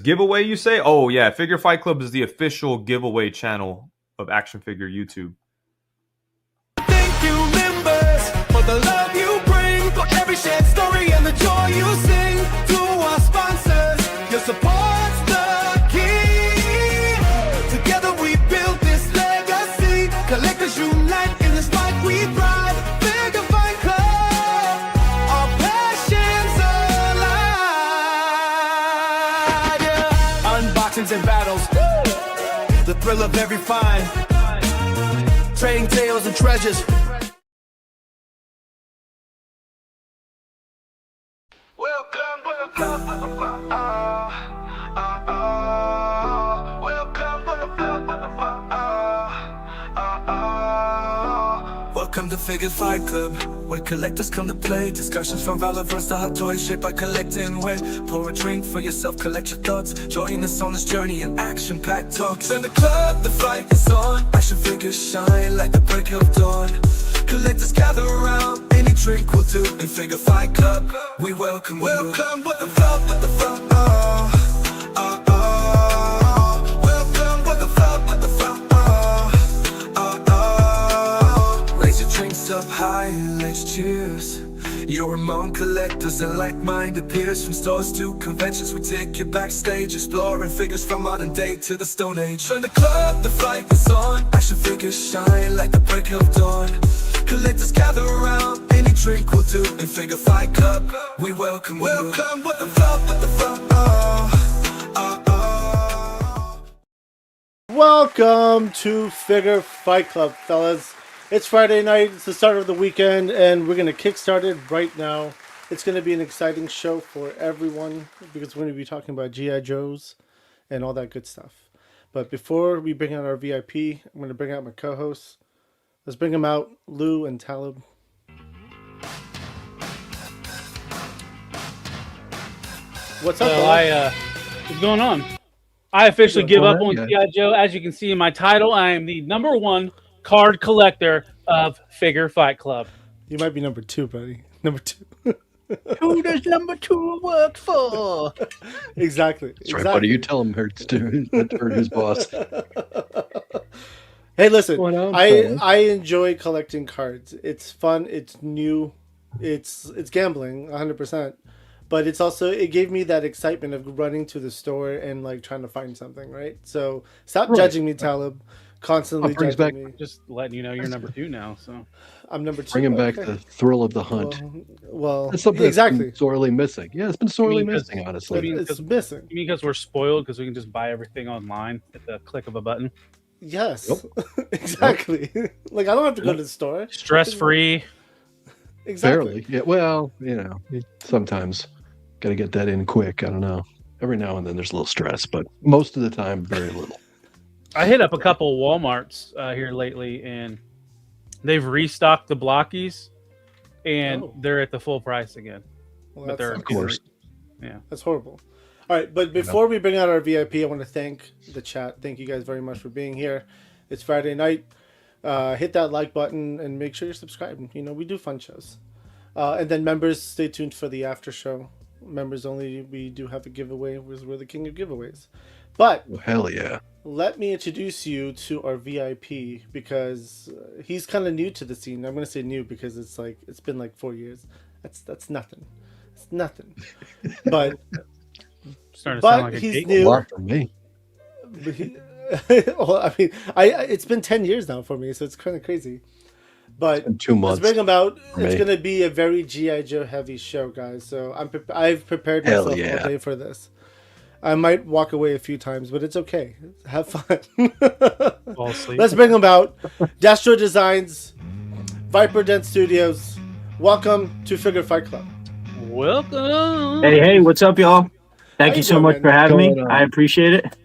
Giveaway, you say? Oh, yeah. Figure Fight Club is the official giveaway channel of Action Figure YouTube. Thank you, members, for the love you bring, for every shared story and the joy you sing. To our sponsors, your support's the key. Together we build this legacy. Collectors unite in this fight we thrive. Figure Fight Club, our passions alive. Yeah. Unboxings and battles, the thrill of every find. Trading tales and treasures. Welcome to Figure Fight Club, where collectors come to play. Discussions from relevance to hot toys shaped by collecting weight. Pour a drink for yourself, collect your thoughts. Join us on this journey in action-packed talks. In the club, the fight is on. Action figures shine like the break of dawn. Collectors gather around, any drink will do. In Figure Fight Club, we welcome you. Welcome with the felt, with the felt, oh. Welcome with the felt, with the felt, Raise your drinks up high and let's cheers. You're among collectors and like-minded peers. From stores to conventions, we take you backstage, exploring figures from modern day to the Stone Age. In the club, the fight is on. Action figures shine like the break of dawn. Collectors gather around, any drink will do. In Figure Fight Club, we welcome you. Welcome with the felt, with the felt, Welcome to Figure Fight Club, fellas. It's Friday night, it's the start of the weekend, and we're going to kickstart it right now. It's going to be an exciting show for everyone, because we're going to be talking about G.I. Joes and all that good stuff. But before we bring out our VIP, I'm going to bring out my co-hosts. Let's bring them out, Lou and Talib. What's up, what's going on? I officially give up on G.I. Joe. As you can see in my title, I am the #1 card collector of Figure Fight Club. You might be number 2, buddy. Number 2. Who does #2 work for? Exactly. That's right, buddy. You tell him hurt his boss. Hey, listen, I enjoy collecting cards. It's fun. It's new. It's gambling, 100%. But it's also, it gave me that excitement of running to the store and like trying to find something, right? So stop judging me, Talib. Constantly judging me. Just letting you know you're #2 now. So I'm number 2. Bringing back the thrill of the hunt. Well, that's something that's been sorely missing. Yeah, it's been sorely missing, honestly. It's missing. You mean because we're spoiled because we can just buy everything online at the click of a button? Yes, exactly. Like I don't have to go to the store. Stress-free. Exactly. Barely. Yeah. Well, sometimes got to get that in quick. I don't know. Every now and then there's a little stress, but most of the time, very little. I hit up a couple of Walmarts here lately, and they've restocked the blockies, and they're at the full price again. Well, but they're of course. Yeah, that's horrible. All right, but before we bring out our VIP, I want to thank the chat. Thank you guys very much for being here. It's Friday night. Hit that like button and make sure you're subscribed. We do fun shows. And then members, stay tuned for the after show. Members only, we do have a giveaway. We're the king of giveaways. But hell yeah. Let me introduce you to our VIP because he's kind of new to the scene. I'm going to say new because it's been like 4 years. That's nothing. It's nothing. But starting to sound like he's new. A lot for me. Well, I mean, it's been 10 years now for me, so it's kind of crazy. But 2 months. Let's bring him out. It's going to be a very G.I. Joe heavy show, guys. So I've prepared myself all day for this. I might walk away a few times, but it's okay. Have fun. Fall asleep. Let's bring him out. Destro Designs, Viper Den Studios. Welcome to Figure Fight Club. Welcome. Hey, what's up, y'all? Thank you so much for having me. I appreciate it.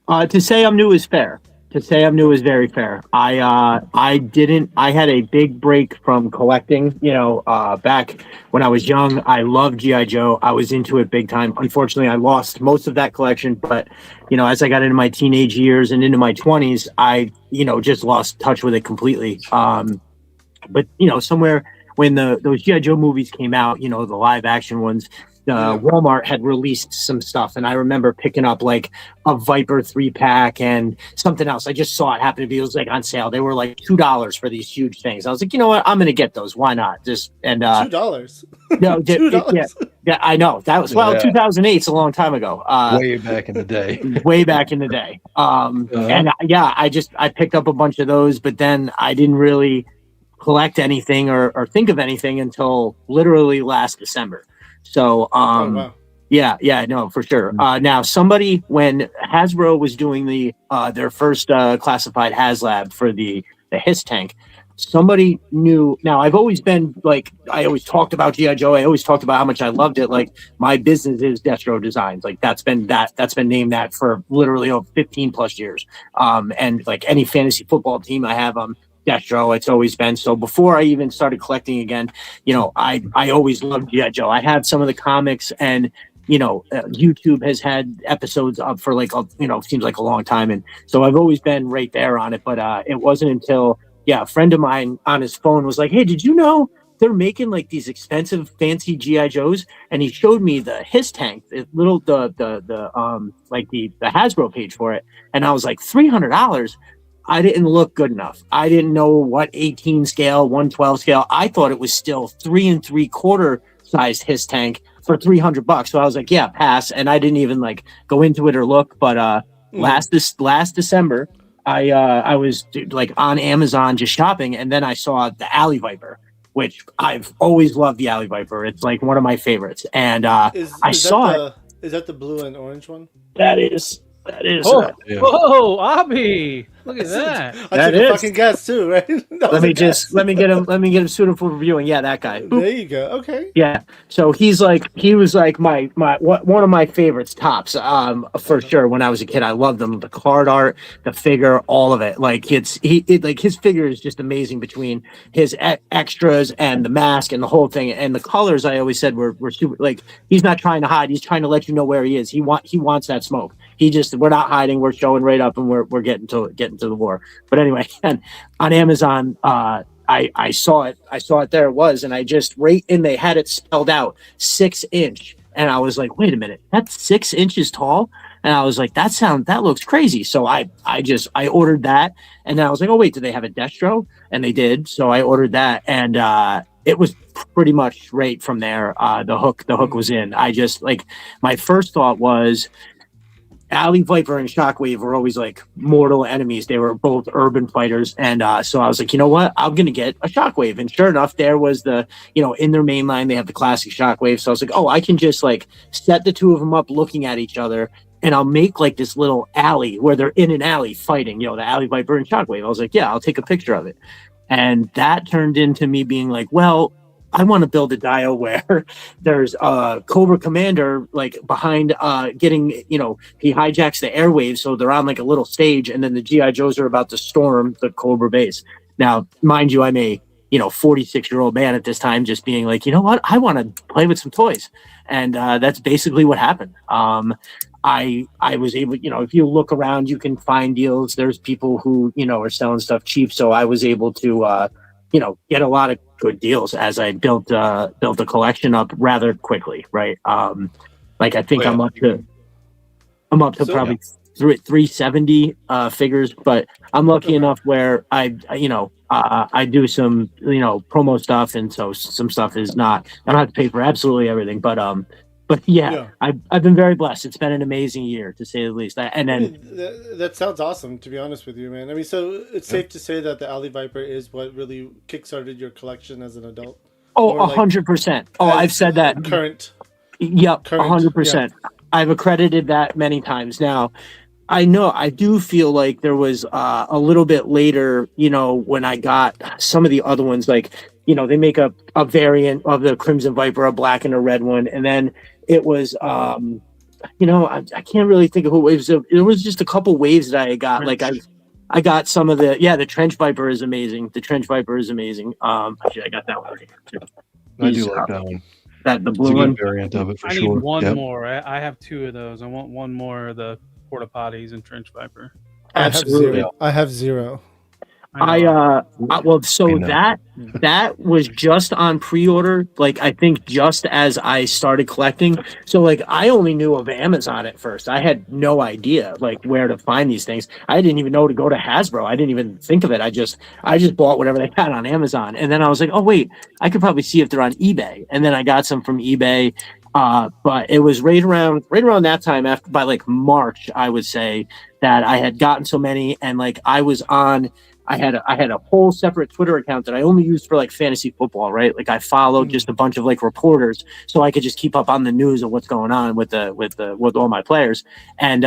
To say I'm new is fair. To say I'm new is very fair. I had a big break from collecting, back when I was young. I loved G.I. Joe. I was into it big time. Unfortunately, I lost most of that collection, but, as I got into my teenage years and into my 20s, I, just lost touch with it completely. But, somewhere when those G.I. Joe movies came out, the live action ones, Walmart had released some stuff, and I remember picking up like a Viper 3-pack and something else. I just saw it happen to be, it was like on sale. They were like $2 for these huge things. I was like, you know what, I'm gonna get those. Why not? Just and $2. No, $2. Yeah, I know that was 2008's a long time ago. Way back in the day. Way back in the day. And I picked up a bunch of those, but then I didn't really collect anything or think of anything until literally last December. So, wow. yeah, no, for sure. Now somebody, when Hasbro was doing their first classified HasLab for the Hiss tank, somebody knew. Now I've always been like, I always talked about G.I. Joe. I always talked about how much I loved it. Like my business is Destro Designs. Like that's been named that for literally 15 plus years. And like any fantasy football team I have, Destro, it's always been. So before I even started collecting again, I always loved G.I. Joe. I have some of the comics, and YouTube has had episodes up for like, seems like a long time. And so I've always been right there on it. But it wasn't until, a friend of mine on his phone was like, hey, did you know they're making like these expensive fancy G.I. Joes? And he showed me the Hiss tank, the Hasbro page for it. And I was like, $300? I didn't look good enough. I didn't know what 18 scale, 112 scale. I thought it was still 3 3/4 sized Hiss tank for $300. So I was like, yeah, pass. And I didn't even like go into it or look. But last December, I was like on Amazon just shopping, and then I saw the Alley Viper, which I've always loved. The Alley Viper, it's like one of my favorites. And I saw it. Is that the blue and orange one? That is. Whoa, Abby! Look at that. I took a fucking guess too, right? Let me get him suited for reviewing. Yeah, that guy. There you go. Okay. Yeah. So he was like my one of my favorites, tops. For sure. When I was a kid, I loved them. The card art, the figure, all of it. Like his figure is just amazing between his extras and the mask and the whole thing. And the colors, I always said were super. Like he's not trying to hide. He's trying to let you know where he is. He wants that smoke. We're not hiding. We're showing right up, and we're getting to the war. But anyway, and on Amazon, I saw it. There it was, and I just and they had it spelled out 6-inch, and I was like, wait a minute, that's 6 inches tall. And I was like, that looks crazy. So I ordered that, and then I was like, oh wait, do they have a Destro? And they did. So I ordered that, and it was pretty much right from there. The hook was in. I just like, my first thought was, Alley Viper and Shockwave were always like mortal enemies. They were both urban fighters. And so I was like, you know what? I'm going to get a Shockwave. And sure enough, there was in their main line, they have the classic Shockwave. So I was like, oh, I can just like set the two of them up looking at each other, and I'll make like this little alley where they're in an alley fighting, the Alley Viper and Shockwave. I was like, yeah, I'll take a picture of it. And that turned into me being like, well, I want to build a dio where there's a Cobra Commander like behind getting, he hijacks the airwaves. So they're on like a little stage, and then the G.I. Joes are about to storm the Cobra base. Now, mind you, I'm a 46-year-old man at this time, just being like, you know what? I want to play with some toys. And that's basically what happened. I was able, if you look around, you can find deals. There's people who, are selling stuff cheap. So I was able to, get a lot of good deals as I built the collection up rather quickly, right? Like I think I'm up to probably 370 figures, but I'm lucky enough where I do some promo stuff, and so some stuff is not, I don't have to pay for absolutely everything, but yeah. I've been very blessed. It's been an amazing year, to say the least. And then that sounds awesome, to be honest with you, man. I mean, so it's safe to say that the Alley Viper is what really kickstarted your collection as an adult. Oh, 100%. Oh, I've said that. Current. Yep, 100%. Yeah. I've accredited that many times. Now, I do feel like there was a little bit later, when I got some of the other ones, like, they make a variant of the Crimson Viper, a black and a red one. And then it was, I can't really think of who waves. It was just a couple waves that I got. Like I got some of the Trench Viper is amazing. The Trench Viper is amazing. Actually, I got that one right here too. I do like that one. The blue one variant of it for sure. I need one more. I have 2 of those. I want one more of the Porta Potties and Trench Viper. Absolutely. I have 0. That was just on pre-order, like I think just as I started collecting. So like I only knew of Amazon at first. I had no idea like where to find these things. I didn't even know to go to Hasbro. I didn't even think of it. I just bought whatever they had on Amazon. And then I was like, oh wait, I could probably see if they're on eBay. And then I got some from eBay. But it was right around that time, after by like March, I would say, that I had gotten so many, and like I had a whole separate Twitter account that I only used for like fantasy football, right? Like I followed just a bunch of like reporters, so I could just keep up on the news of what's going on with all my players. And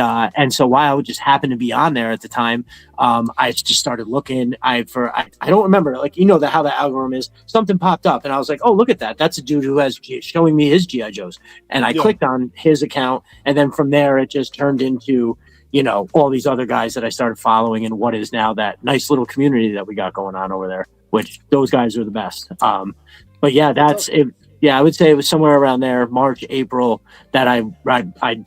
so while I would just happen to be on there at the time, I just started looking. I don't remember, like, you know, how the algorithm is. Something popped up, and I was like, oh, look at that! That's a dude who has showing me his GI Joes, and I clicked on his account, and then from there it just turned into, you know, all these other guys that I started following, and what is now that nice little community that we got going on over there, which those guys are the best. But yeah, that's it. Yeah, I would say it was somewhere around there, March, April, that I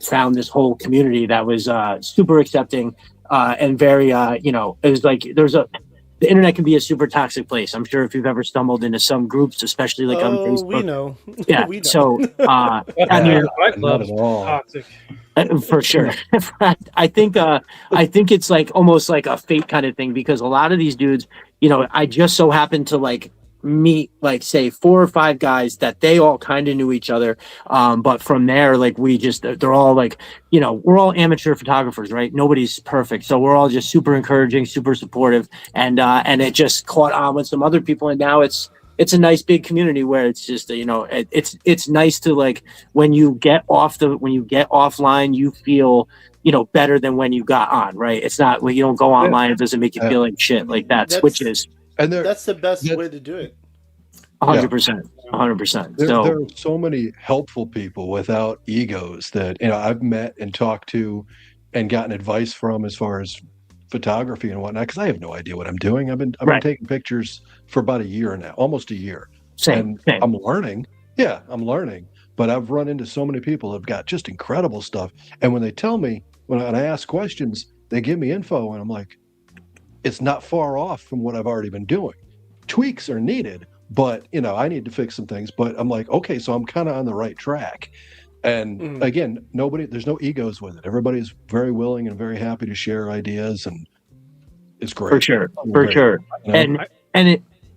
found this whole community that was super accepting and very, you know, it was like the internet can be a super toxic place. I'm sure if you've ever stumbled into some groups, especially like on Facebook. We know. Yeah. We know. So, I mean, Fight Club's toxic. For sure. I think it's like almost like a fate kind of thing, because a lot of these dudes, you know, I just so happened to like meet like say 4 or 5 guys that they all kind of knew each other, but from there, like they're all like, you know, we're all amateur photographers, right? Nobody's perfect, so we're all just super encouraging, super supportive, and it just caught on with some other people, and now it's a nice big community where it's just, you know, it's nice to, like, when you get offline, you feel, you know, better than when you got on, right? It's not when you don't go online, it doesn't make you feel like shit. Like that switches. And that's the best way to do it. 100%. 100%. There are so many helpful people without egos that, you know, I've met and talked to and gotten advice from as far as photography and whatnot, because I have no idea what I'm doing. I've been taking pictures for about a year now, almost a year. Same. I'm learning. Yeah, I'm learning. But I've run into so many people who've got just incredible stuff. And when they tell me, when I ask questions, they give me info, and I'm like, it's not far off from what I've already been doing. Tweaks are needed, but, you know, I need to fix some things. But I'm like, okay, so I'm kind of on the right track. And again, there's no egos with it. Everybody's very willing and very happy to share ideas, and it's great. For sure. You know?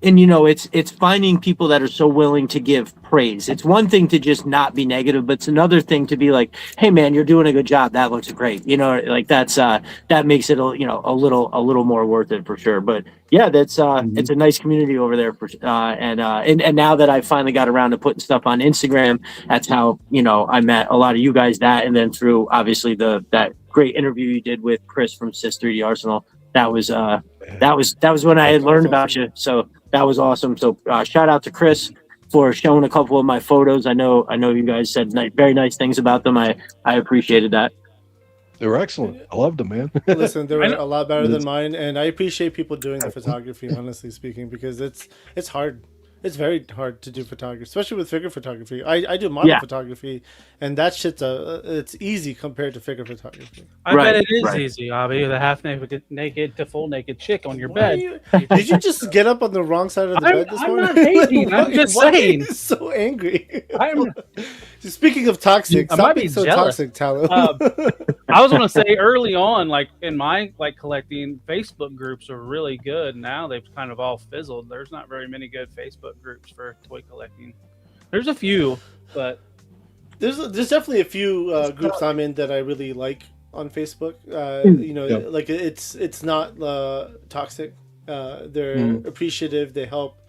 And you know, it's finding people that are so willing to give praise. It's one thing to just not be negative, but it's another thing to be like, hey man, you're doing a good job. That looks great. You know, like that makes it a little more worth it for sure. But yeah, that's it's a nice community over there and now that I finally got around to putting stuff on Instagram, that's how, you know, I met a lot of you guys, and then through obviously that great interview you did with Chris from Sis3D Arsenal. That was when I had learned about you. So that was awesome. So shout out to Chris for showing a couple of my photos. I know you guys said very nice things about them. I appreciated that. They were excellent. I loved them, man. Listen, they were a lot better than mine, and I appreciate people doing the photography, honestly speaking, because it's hard. It's very hard to do photography, especially with figure photography. I do model photography, and that shit's it's easy compared to figure photography. I bet it is easy, Abby, with a half naked to full naked chick on your bed. Did you just get up on the wrong side of the bed this morning? I'm not hating. I'm just saying. So angry. Speaking of toxic, stop being so toxic, Talon. I was going to say early on, like in my collecting, Facebook groups are really good. Now they've kind of all fizzled. There's not very many good Facebook groups for toy collecting. There's a few, but there's definitely a few groups I'm in that I really like on Facebook. You know, like it's not toxic. They're appreciative. They help.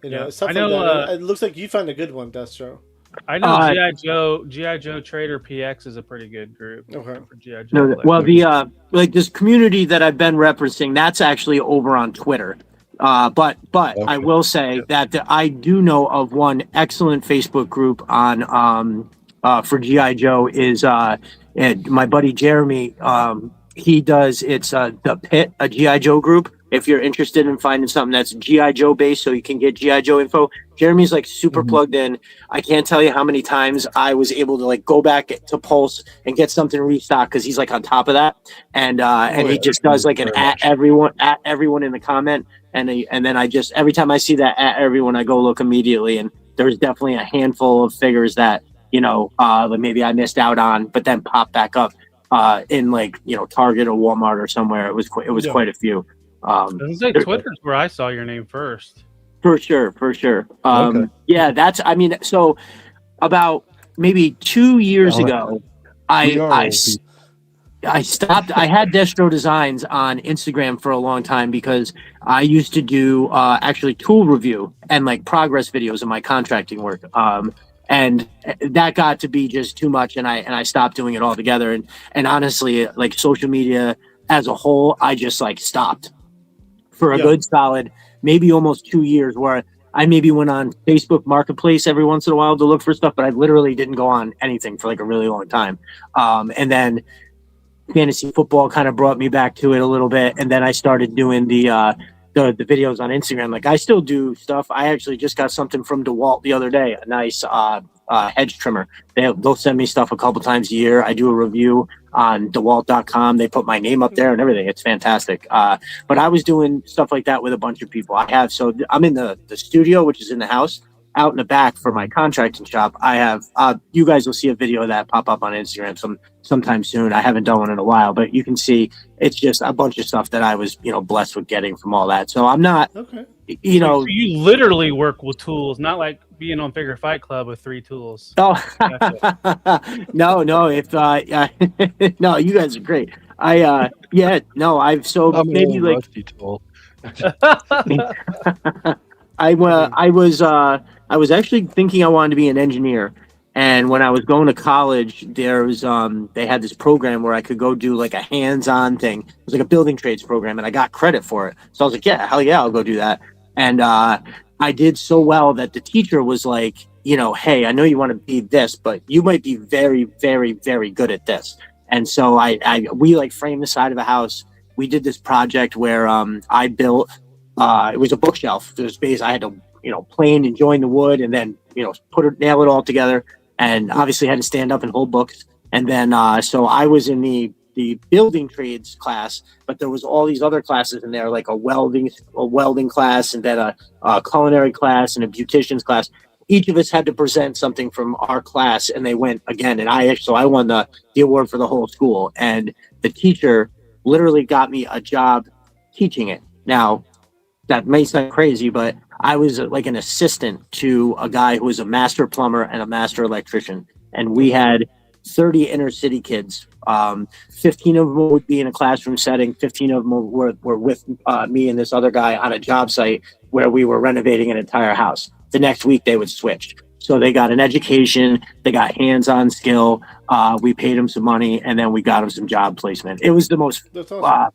You know, stuff like that. It looks like you found a good one, Destro. I know GI Joe Trader PX is a pretty good group. Okay. For GI Joe. No, well, the this community that I've been referencing, that's actually over on Twitter. But okay. I will say that I do know of one excellent Facebook group on for GI Joe is and my buddy Jeremy. He does the Pit, a GI Joe group. if you're interested in finding something that's GI Joe based, so you can get GI Joe info. Jeremy's like super plugged in. I can't tell you how many times I was able to like go back to Pulse and get something restocked because he's like on top of that, and he just does like an at everyone in the comment, and then I just every time I see that at everyone, I go look immediately, and there's definitely a handful of figures that maybe I missed out on, but then pop back up in like Target or Walmart or somewhere. It was quite a few. Doesn't say Twitter's where I saw your name first. For sure. Okay. Yeah, so about maybe 2 years ago, I stopped. I had Destro Designs on Instagram for a long time because I used to do actually tool review and like progress videos of my contracting work. And that got to be just too much, and I stopped doing it altogether. And honestly, like social media as a whole, I just like stopped for a good solid maybe almost 2 years, where I maybe went on Facebook Marketplace every once in a while to look for stuff, but I literally didn't go on anything for like a really long time. And then fantasy football kind of brought me back to it a little bit, and then I started doing the videos on Instagram. Like I still do stuff. I actually just got something from DeWalt the other day, a nice hedge trimmer. They'll send me stuff a couple times a year. I do a review on DeWalt.com. They put my name up there and everything. It's fantastic. But I was doing stuff like that with a bunch of people. I'm in the studio, which is in the house. Out in the back for my contracting shop, I have you guys will see a video of that pop up on Instagram sometime soon. I haven't done one in a while, but you can see it's just a bunch of stuff that I was blessed with getting from all that. So I'm not So you literally work with tools, not like being on Figure Fight Club with 3 tools. Oh no, if no, you guys are great. I've I'm maybe an old like rusty tool. I was actually thinking I wanted to be an engineer, and when I was going to college, there was they had this program where I could go do like a hands-on thing. It was like a building trades program, and I got credit for it. So I was like, yeah, hell yeah, I'll go do that. And I did so well that the teacher was like, hey, I know you want to be this, but you might be very, very, very good at this. And so we like framed the side of a house. We did this project where I built. It was a bookshelf. It was based. I had to, plane and join the wood, and then nail it all together. And obviously had to stand up and hold books. And then so I was in the building trades class, but there was all these other classes in there, like a welding class, and then a culinary class and a beautician's class. Each of us had to present something from our class, and they went again. And I won the award for the whole school. And the teacher literally got me a job teaching it. Now, that may sound crazy, but I was like an assistant to a guy who was a master plumber and a master electrician. And we had 30 inner city kids. 15 of them would be in a classroom setting. 15 of them were with me and this other guy on a job site where we were renovating an entire house. The next week they would switch. So they got an education, they got hands-on skill. We paid them some money, and then we got them some job placement. It was the most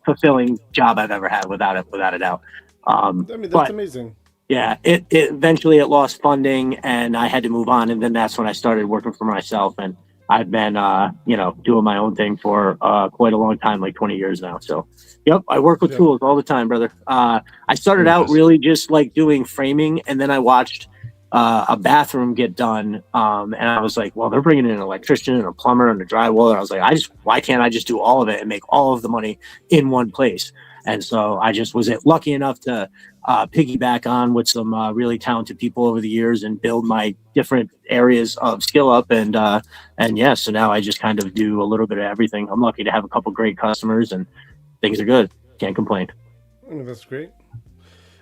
fulfilling job I've ever had, without a doubt. That's amazing. Yeah, it eventually it lost funding, and I had to move on, and then that's when I started working for myself, and I've been doing my own thing for quite a long time, like 20 years now. So yep, I work with tools all the time, brother. I started out really just like doing framing, and then I watched a bathroom get done, and I was like, well, they're bringing in an electrician and a plumber and a drywaller. I was like, why can't I just do all of it and make all of the money in one place? And so I just was lucky enough to piggyback on with some really talented people over the years and build my different areas of skill up. And so now I just kind of do a little bit of everything. I'm lucky to have a couple great customers, and things are good. Can't complain. That's great.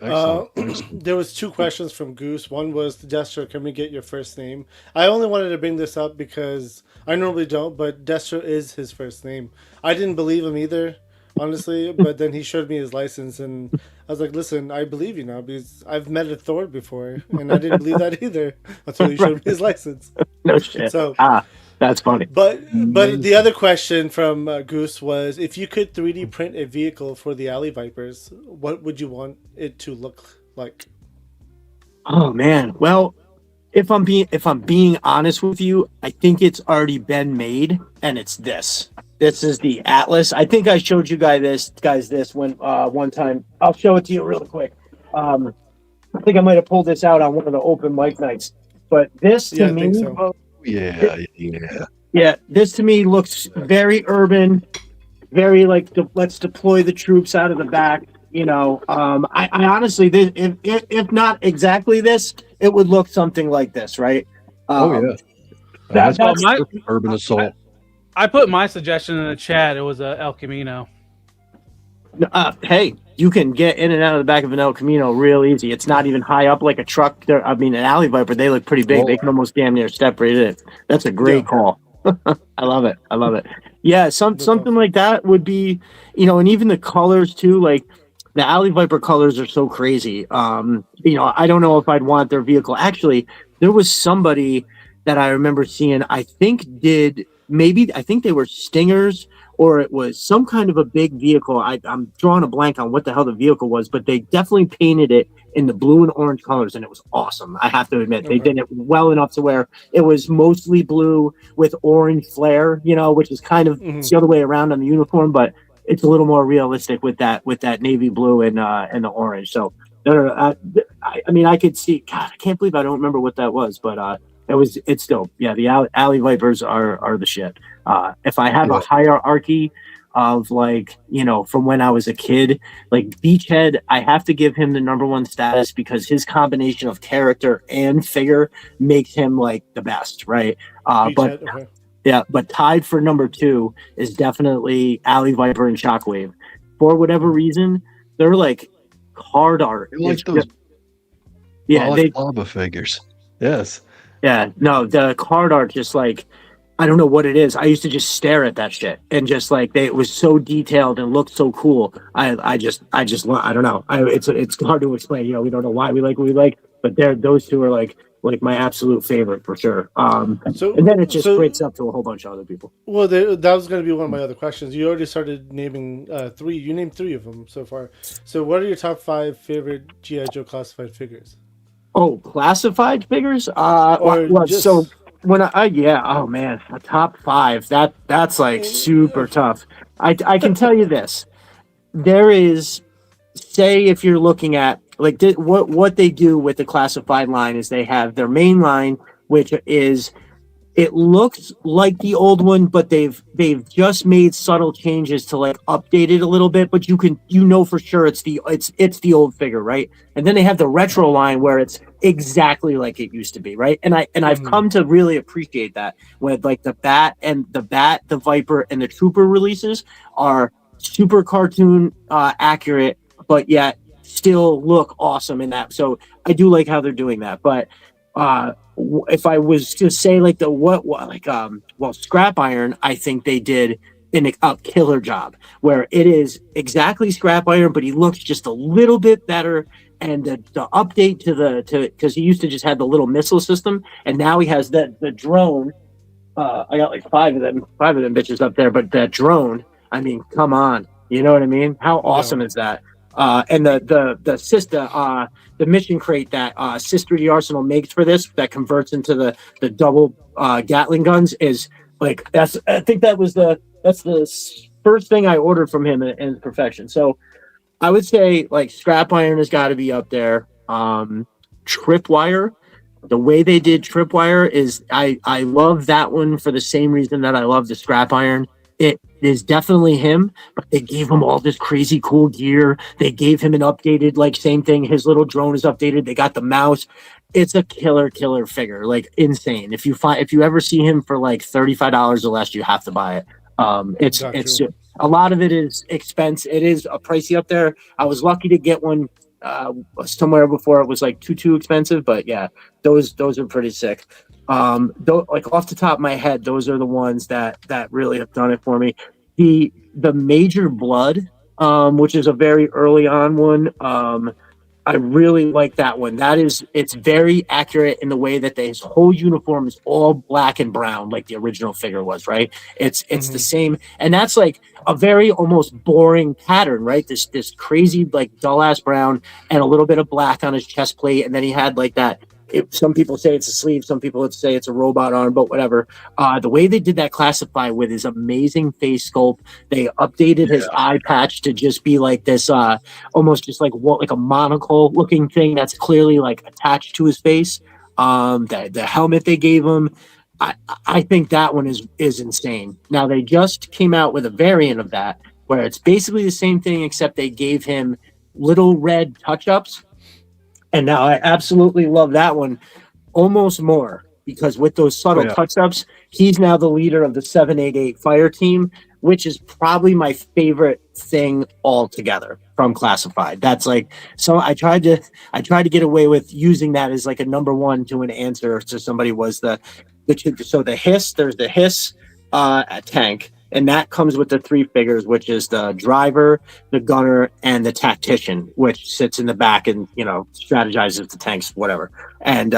Excellent. There was 2 questions from Goose. One was, Destro, can we get your first name? I only wanted to bring this up because I normally don't, but Destro is his first name. I didn't believe him either, honestly, but then he showed me his license, and I was like, listen, I believe you now, because I've met a Thor before, and I didn't believe that either until he showed me his license. No shit. So that's funny. But the other question from Goose was, if you could 3D print a vehicle for the Alley Vipers, what would you want it to look like? Oh man, well, if I'm being honest with you, I think it's already been made, and it's this. This is the Atlas. I think I showed you guys this when one time. I'll show it to you real quick. I think I might have pulled this out on one of the open mic nights. But this to me, so. Yeah, this to me looks very urban, very like let's deploy the troops out of the back. You know, I honestly, this, if not exactly this, it would look something like this, right? That's my urban assault. I put my suggestion in the chat. It was a El Camino. Hey, you can get in and out of the back of an El Camino real easy. It's not even high up like a truck. I mean, an Alley Viper, they look pretty big. They can almost damn near step right in. That's a great call. I love it. Yeah, something like that would be, you know, and even the colors too. Like the Alley Viper colors are so crazy. You know, I don't know if I'd want their vehicle. Actually, there was somebody that I remember seeing. I think they were Stingers, or it was some kind of a big vehicle. I'm drawing a blank on what the hell the vehicle was, but they definitely painted it in the blue and orange colors, and it was awesome. I have to admit, they did it well enough to where it was mostly blue with orange flare, you know, which is kind of it's the other way around on the uniform, but it's a little more realistic with that navy blue and the orange. So, I mean, I could see. God, I can't believe I don't remember what that was, but it's still, yeah, the Alley Vipers are the shit. If I have a hierarchy of, like, you know, from when I was a kid, like Beachhead, I have to give him the #1 status because his combination of character and figure makes him like the best, right? But tied for #2 is definitely Alley Viper and Shockwave. For whatever reason, they're like card art. Like those Lava figures. Yes. Yeah, no, the card art just like, I don't know what it is. I used to just stare at that shit and just like it was so detailed and looked so cool. I don't know. It's hard to explain. You know, we don't know why we like what we like, but those two are like my absolute favorite for sure. And then it just breaks up to a whole bunch of other people. Well, that was going to be one of my other questions. You already started naming 3. You named 3 of them so far. So, what are your top 5 favorite G.I. Joe classified figures? Oh, classified figures? So when oh man, a top 5. That's like super tough. I can tell you this. There is, say, if you're looking at like what they do with the classified line is they have their main line, which is, it looks like the old one, but they've just made subtle changes to like update it a little bit, but you know for sure it's the old figure, right? And then they have the retro line where it's exactly like it used to be, right? And I've come to really appreciate that with like the Bat, the Viper, and the Trooper releases are super cartoon accurate, but yet still look awesome in that. So I do like how they're doing that, but if I was to say like Scrap Iron, I think they did a killer job where it is exactly Scrap Iron, but he looks just a little bit better. And the update because he used to just have the little missile system, and now he has the drone. I got like 5 of them bitches up there, but that drone, I mean, come on, you know what I mean? How awesome is that? And the sister, the mission crate that Sister the Arsenal makes for this, that converts into the double Gatling guns, is like I think that's the first thing I ordered from him in perfection. So I would say like Scrap Iron has got to be up there. Tripwire, the way they did Tripwire is I love that one for the same reason that I love the Scrap Iron. It is definitely him, but they gave him all this crazy cool gear. They gave him an updated, like, same thing. His little drone is updated. They got the mouse. It's a killer figure, like insane. If you ever see him for like $35 or less, you have to buy it. It's a lot of it is expense. It is a pricey up there. I was lucky to get one somewhere before it was like too expensive, but yeah, those are pretty sick. Like off the top of my head, those are the ones that really have done it for me. The Major Blood, which is a very early on one, I really like that one. It's very accurate in the way that his whole uniform is all black and brown, like the original figure was, right? It's the same, and that's like a very almost boring pattern, right? This crazy like dull ass brown and a little bit of black on his chest plate, and then he had like that some people say it's a sleeve, some people would say it's a robot arm, but whatever. The way they did that classify with his amazing face sculpt, they updated his eye patch to just be like this, almost just like a monocle looking thing that's clearly like attached to his face. The helmet they gave him, I think that one is insane. Now they just came out with a variant of that where it's basically the same thing except they gave him little red touch-ups. And now I absolutely love that one almost more because with those subtle touch-ups, he's now the leader of the 788 fire team, which is probably my favorite thing altogether from Classified. That's like, so I tried to get away with using that as like a number one to an answer to somebody was the hiss, there's the hiss tank, and that comes with the 3 figures, which is the driver, the gunner, and the tactician, which sits in the back and strategizes the tanks, whatever. And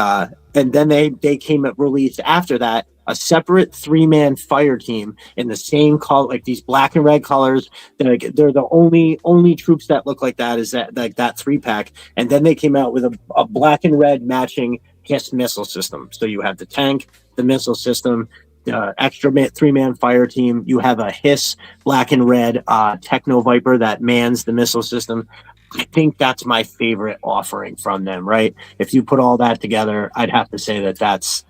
then they came at release after that a separate 3-man fire team in the same color, like these black and red colors. They're the only troops that look like that is that like that 3-pack. And then they came out with a black and red matching HISS missile system. So you have the tank, the missile system, the extra 3-man fire team. You have a HISS black and red Techno Viper that mans the missile system. I think that's my favorite offering from them, right? If you put all that together, I'd have to say that's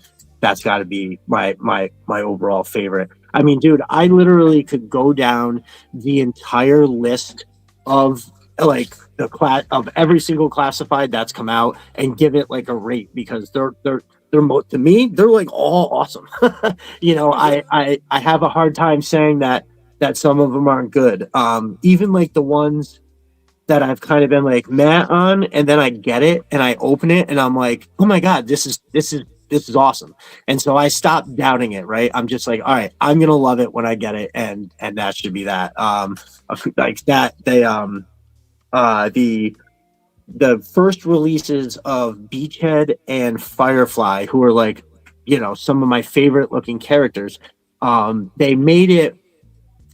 got to be my overall favorite. I mean, dude, I literally could go down the entire list of like the class of every single Classified that's come out and give it like a rate because they're to me they're like all awesome. I have a hard time saying that some of them aren't good. Even like the ones that I've kind of been like meh on, and then I get it and I open it and I'm like, oh my god, this is awesome. And so I stopped doubting it, right? I'm just like, all right, I'm gonna love it when I get it, and that should be that. Like that they the first releases of Beachhead and Firefly, who are like, some of my favorite looking characters, they made it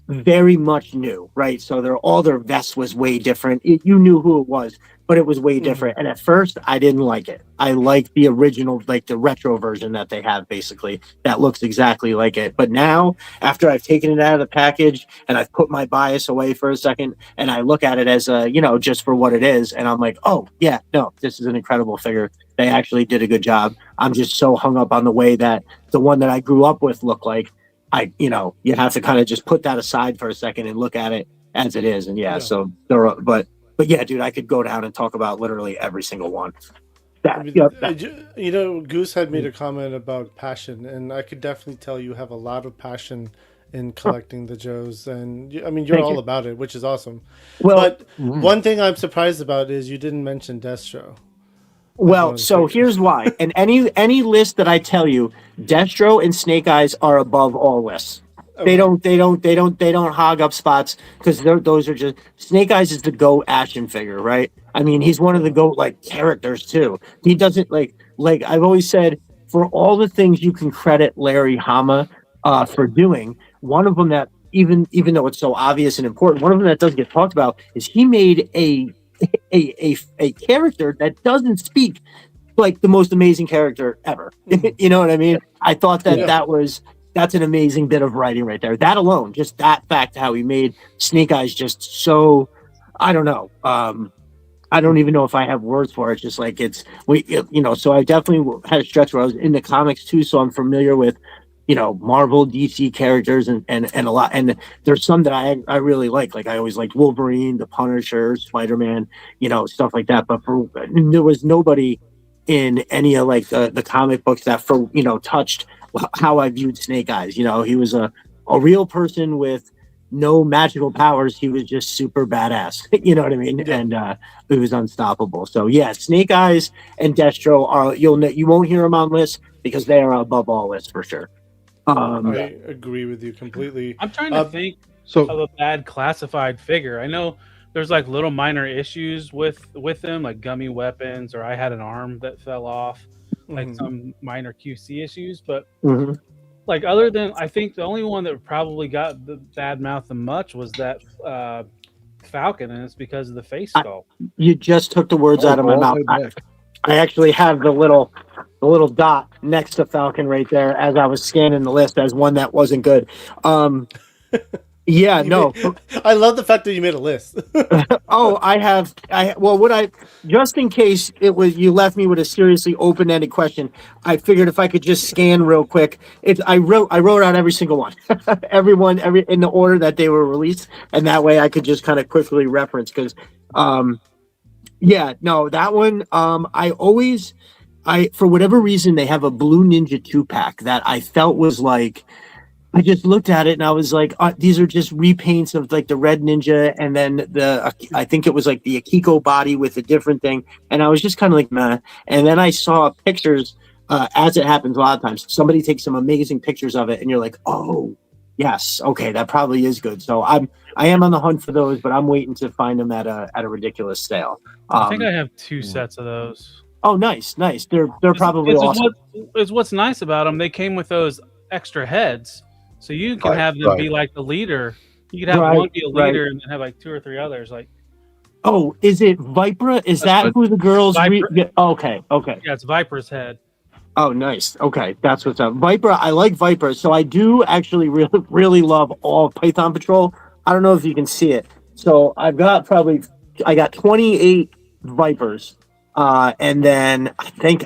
very much new, right? So all their vests was way different. You knew who it was, but it was way different. And at first, I didn't like it. I like the original, like the retro version that they have, basically, that looks exactly like it. But now, after I've taken it out of the package and I've put my bias away for a second, and I look at it as just for what it is, and I'm like, oh yeah, no, this is an incredible figure. They actually did a good job. I'm just so hung up on the way that the one that I grew up with looked like. You have to kind of just put that aside for a second and look at it as it is. And so there are, but yeah, dude, I could go down and talk about literally every single one. Goose had made a comment about passion, and I could definitely tell you have a lot of passion in collecting the Joes, and you're all about it, which is awesome. Well, but one thing I'm surprised about is you didn't mention Destro. Well, so here's why. And any list that I tell you, Destro and Snake Eyes are above all lists. Okay. They don't hog up spots because those are just Snake Eyes is the GOAT action figure, right? I mean, he's one of the GOAT like characters too. He doesn't like I've always said, for all the things you can credit Larry Hama for doing, one of them that even though it's so obvious and important, one of them that doesn't get talked about is he made a character that doesn't speak like the most amazing character ever. You know what I mean? I thought that's an amazing bit of writing right there. That alone, just that fact, how he made Snake Eyes just so, I don't know. I don't even know if I have words for it. It's just like so I definitely had a stretch where I was in the comics too. So I'm familiar with, Marvel, DC characters and a lot. And there's some that I really like. Like I always liked Wolverine, the Punisher, Spider-Man, stuff like that. But there was nobody in any of like the comic books that touched how I viewed Snake Eyes. He was a real person with no magical powers. He was just super badass. You know what I mean? Yeah. And he was unstoppable. So yeah, Snake Eyes and Destro are you won't hear them on lists because they are above all lists for sure. I agree with you completely. I'm trying to think of a bad Classified figure. I know there's like little minor issues with them, like gummy weapons, or I had an arm that fell off, like some minor QC issues. But like other than, I think the only one that probably got the bad mouth the much was that Falcon, and it's because of the face sculpt. You just took the words out of my mouth. I actually have the little the little dot next to Falcon right there as I was scanning the list as one that wasn't good. Yeah, no. I love the fact that you made a list. Oh, just in case you left me with a seriously open-ended question, I figured if I could just scan real quick, I wrote out every single one, every in the order that they were released, and that way I could just kind of quickly reference because, that one, for whatever reason, they have a Blue Ninja 2-pack that I felt was like, I just looked at it and I was like, these are just repaints of like the Red Ninja and then I think it was like the Akiko body with a different thing. And I was just kind of like, meh. And then I saw pictures, as it happens a lot of times, somebody takes some amazing pictures of it and you're like, oh, yes, okay, that probably is good. So I am on the hunt for those, but I'm waiting to find them at a ridiculous sale. I think I have 2 sets of those. Oh, nice. They're probably awesome. What's nice about them, they came with those extra heads. So you can have them be like the leader. You could have one be a leader and then have like 2 or 3 others. Like, oh, is it Vipra? Is that who the girls? Okay. Yeah, it's Viper's head. Oh, nice. Okay, that's what's up. Vipra, I like Vipra. So I do actually really love all Python Patrol. I don't know if you can see it. So I got 28 Vipers. And then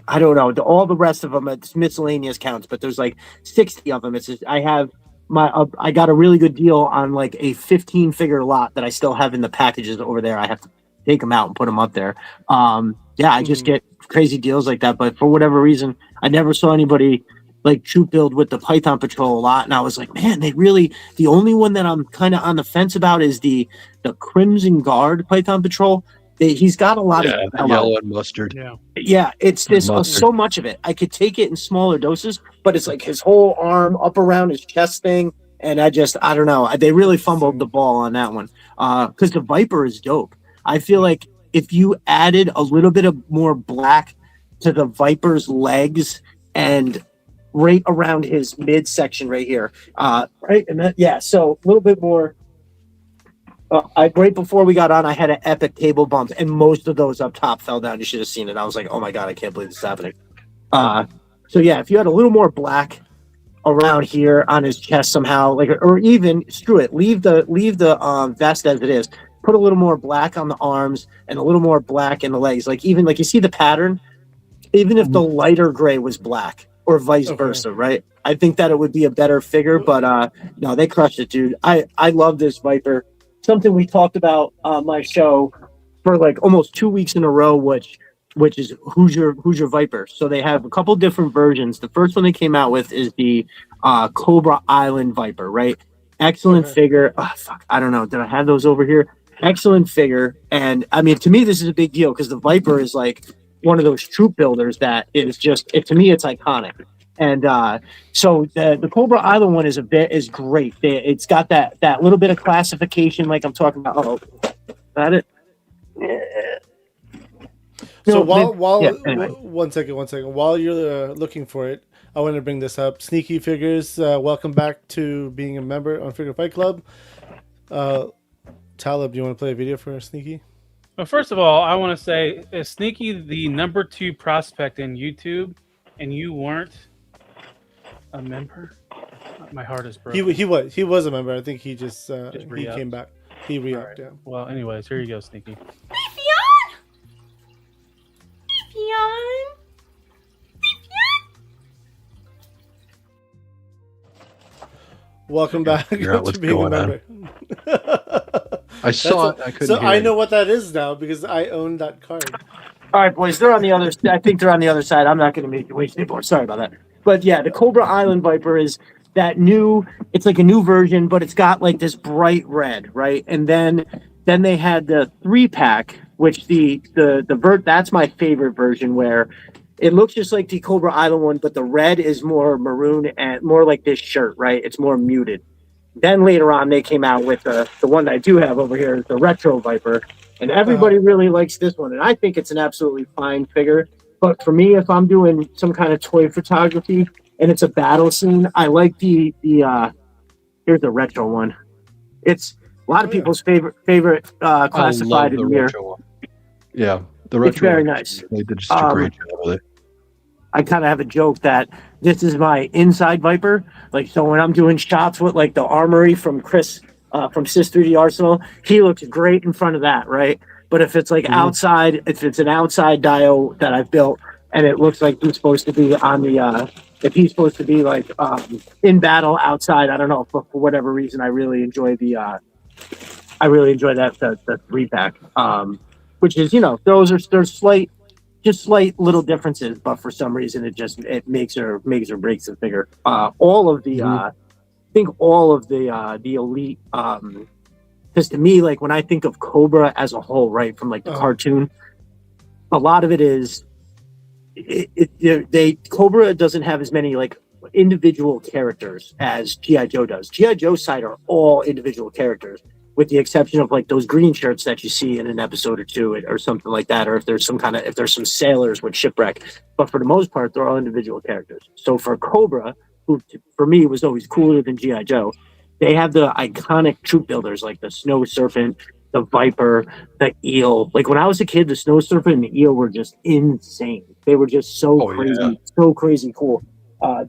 I don't know, all the rest of them, it's miscellaneous counts, but there's like 60 of them. It's just, I got a really good deal on like a 15-figure lot that I still have in the packages over there. I have to take them out and put them up there. I just get crazy deals like that. But for whatever reason, I never saw anybody like troop build with the Python Patrol a lot. And I was like, man, the only one that I'm kind of on the fence about is the Crimson Guard Python Patrol. He's got a lot of yellow and mustard. Yeah, it's so much of it. I could take it in smaller doses, but it's like his whole arm up around his chest thing, and I don't know. They really fumbled the ball on that one because the Viper is dope. I feel like if you added a little bit of more black to the Viper's legs and right around his midsection right here, right, and so a little bit more. Right before we got on, I had an epic table bump, and most of those up top fell down. You should have seen it. I was like, "Oh my god, I can't believe this is happening." If you had a little more black around here on his chest somehow, or even screw it, leave the vest as it is. Put a little more black on the arms and a little more black in the legs. Even you see the pattern. Even if the lighter gray was black, or vice versa, right? I think that it would be a better figure. But no, they crushed it, dude. I love this Viper. Something we talked about on my show for like almost 2 weeks in a row, which is who's your Viper. So they have a couple different versions. The first one they came out with is the Cobra Island Viper, right? Excellent figure. Oh, fuck, I don't know. Did I have those over here? Excellent figure. And I mean, to me, this is a big deal because the Viper is like one of those troop builders that is just, to me, it's iconic. And so the Cobra Island one is great. It's got that little bit of classification, like I'm talking about. Oh, is that it? So anyway. One second. While you're looking for it, I want to bring this up. Sneaky Figures, welcome back to being a member on Figure Fight Club. Talib, do you want to play a video for Sneaky? Well, first of all, I want to say, is Sneaky the number 2 prospect in YouTube, and you weren't a member? My heart is broken. He was a member. I think he just he came back. He re-upped. Right. Yeah. Well, anyways, here you go, Sneaky. Welcome back to being a member. I saw it. I couldn't. So hear I know what that is now because I own that card. All right, boys, they're on the other. I think they're on the other side. I'm not going to make you wait anymore. Sorry about that. But yeah, the Cobra Island Viper is that new. It's like a new version, but it's got like this bright red, right? And then they had the 3-pack, which that's my favorite version, where it looks just like the Cobra Island one, but the red is more maroon and more like this shirt, right? It's more muted. Then later on, they came out with the one that I do have over here, the Retro Viper, and everybody really likes this one, and I think it's an absolutely fine figure. But for me, if I'm doing some kind of toy photography and it's a battle scene, I like the here's the retro one. It's a lot of people's favorite classified in the year. Yeah, the retro. It's very nice. They did just a great job with it. I kind of have a joke that this is my inside Viper. Like, so when I'm doing shots with like the armory from Chris from Sys 3D Arsenal, he looks great in front of that, right? But if it's like outside, if it's an outside dio that I've built and it looks like he's supposed to be on the if he's supposed to be like in battle outside, I don't know, for whatever reason, I really enjoy that the 3-pack. Which is, there's slight little differences, but for some reason it makes or breaks the figure. All of the I think all of the elite, because to me, like when I think of Cobra as a whole, right, from like the cartoon, a lot of it is Cobra doesn't have as many like individual characters as G.I. Joe does. G.I. Joe's side are all individual characters, with the exception of like those green shirts that you see in an episode or two or something like that, or if there's some sailors with Shipwreck. But for the most part, they're all individual characters. So for Cobra, who for me was always cooler than G.I. Joe, they have the iconic troop builders like the Snow Serpent, the Viper, the Eel. Like when I was a kid, the Snow Serpent and the Eel were just insane. They were just so crazy cool.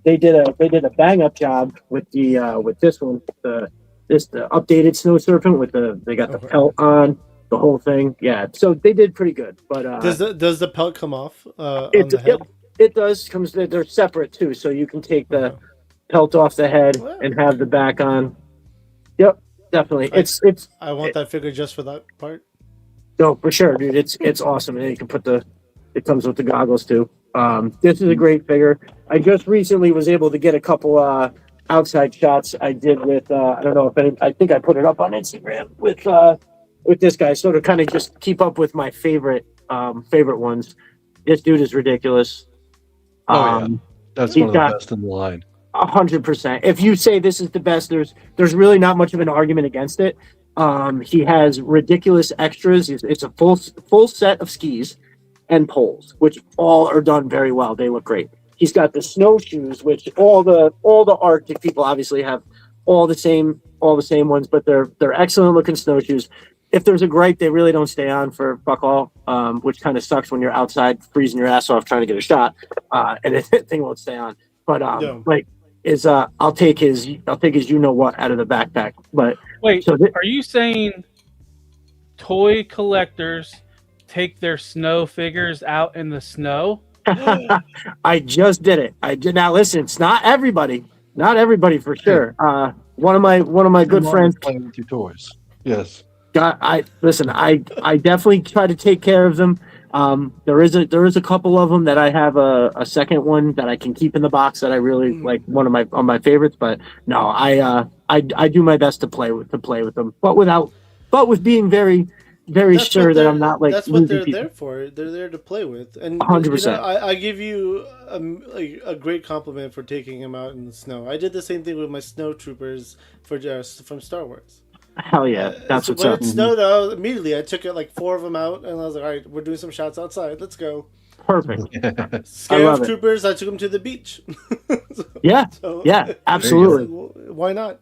They did a bang up job with this one, the updated Snow Serpent they got the pelt on, the whole thing. Yeah, so they did pretty good. But does the pelt come off on the head? Yep, it does. They're separate too, so you can take the pelt off the head and have the back on. Yep, definitely. I want that figure just for that part. No, for sure, dude. It's awesome, and you can it comes with the goggles too. This is a great figure. I just recently was able to get a couple outside shots I did with I don't know if I think I put it up on Instagram with this guy, so to kind of just keep up with my favorite ones. This dude is ridiculous. That's one of the best in the line. 100%. If you say this is the best, there's really not much of an argument against it. He has ridiculous extras. It's a full set of skis and poles, which all are done very well. They look great. He's got the snowshoes, which all the Arctic people obviously have all the same ones, but they're excellent looking snowshoes. If there's a gripe, they really don't stay on for fuck all, which kind of sucks when you're outside freezing your ass off trying to get a shot, and the thing won't stay on. But I'll take his you know what out of the backpack. But wait, are you saying toy collectors take their snow figures out in the snow? I just did it. I did. Now listen, it's not everybody for sure. One of my good friends playing with your toys. Yes. I definitely try to take care of them. There is a couple of them that I have a second one that I can keep in the box that I really like, one of my favorites. But no, I do my best to play with them, but with being very sure that I'm not like. That's what they're there for. They're there to play with, and 100%. I give you a great compliment for taking them out in the snow. I did the same thing with my snow troopers from Star Wars. Hell yeah, that's so what's when up. it snowed, immediately I took like 4 of them out, and I was like, all right, we're doing some shots outside. Let's go. Perfect. Scare troopers. I took them to the beach. Yeah, absolutely. Why not?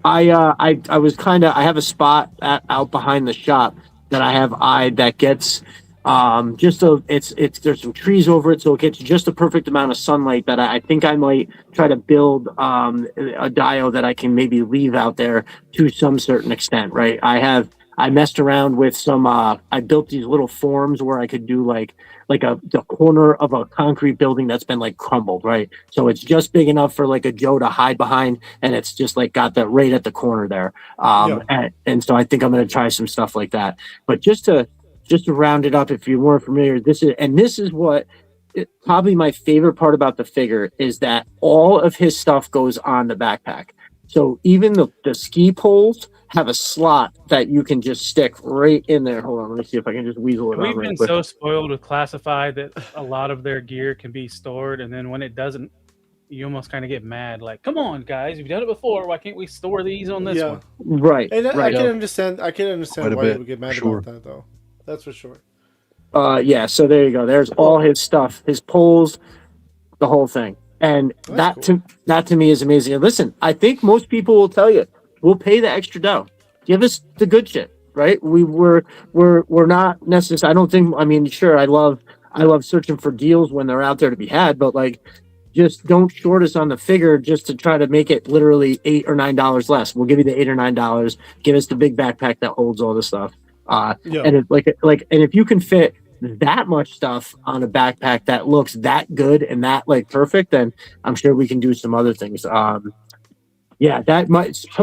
I was I have a spot out behind the shop that I have eyed that gets there's some trees over it, so it gets just the perfect amount of sunlight that I think I might try to build a dio that I can maybe leave out there to some certain extent, right? I messed around with some I built these little forms where I could do like the corner of a concrete building that's been like crumbled, right? So it's just big enough for like a Joe to hide behind, and it's just like got that right at the corner there. And so I think I'm going to try some stuff like that. But just to round it up, if you're more familiar, this is what probably my favorite part about the figure is that all of his stuff goes on the backpack. So even the ski poles have a slot that you can just stick right in there. Hold on, let me see if I can just weasel it out. We've been so spoiled with Classified that a lot of their gear can be stored, and then when it doesn't, you almost kind of get mad. Like, come on, guys, you've done it before. Why can't we store these on this one? Right. And right. I can understand why you would get mad about that, though. That's for sure. Yeah, so there you go. There's all his stuff, his poles, the whole thing. And that to me is amazing. And listen, I think most people will tell you, we'll pay the extra dough. Give us the good shit, right? We're not necessarily, I don't think, I mean, sure, I love I love searching for deals when they're out there to be had, but like, just don't short us on the figure just to try to make it literally $8 or $9 less. We'll give you the $8 or $9. Give us the big backpack that holds all the stuff. And it, and if you can fit that much stuff on a backpack that looks that good and that like perfect, then I'm sure we can do some other things. That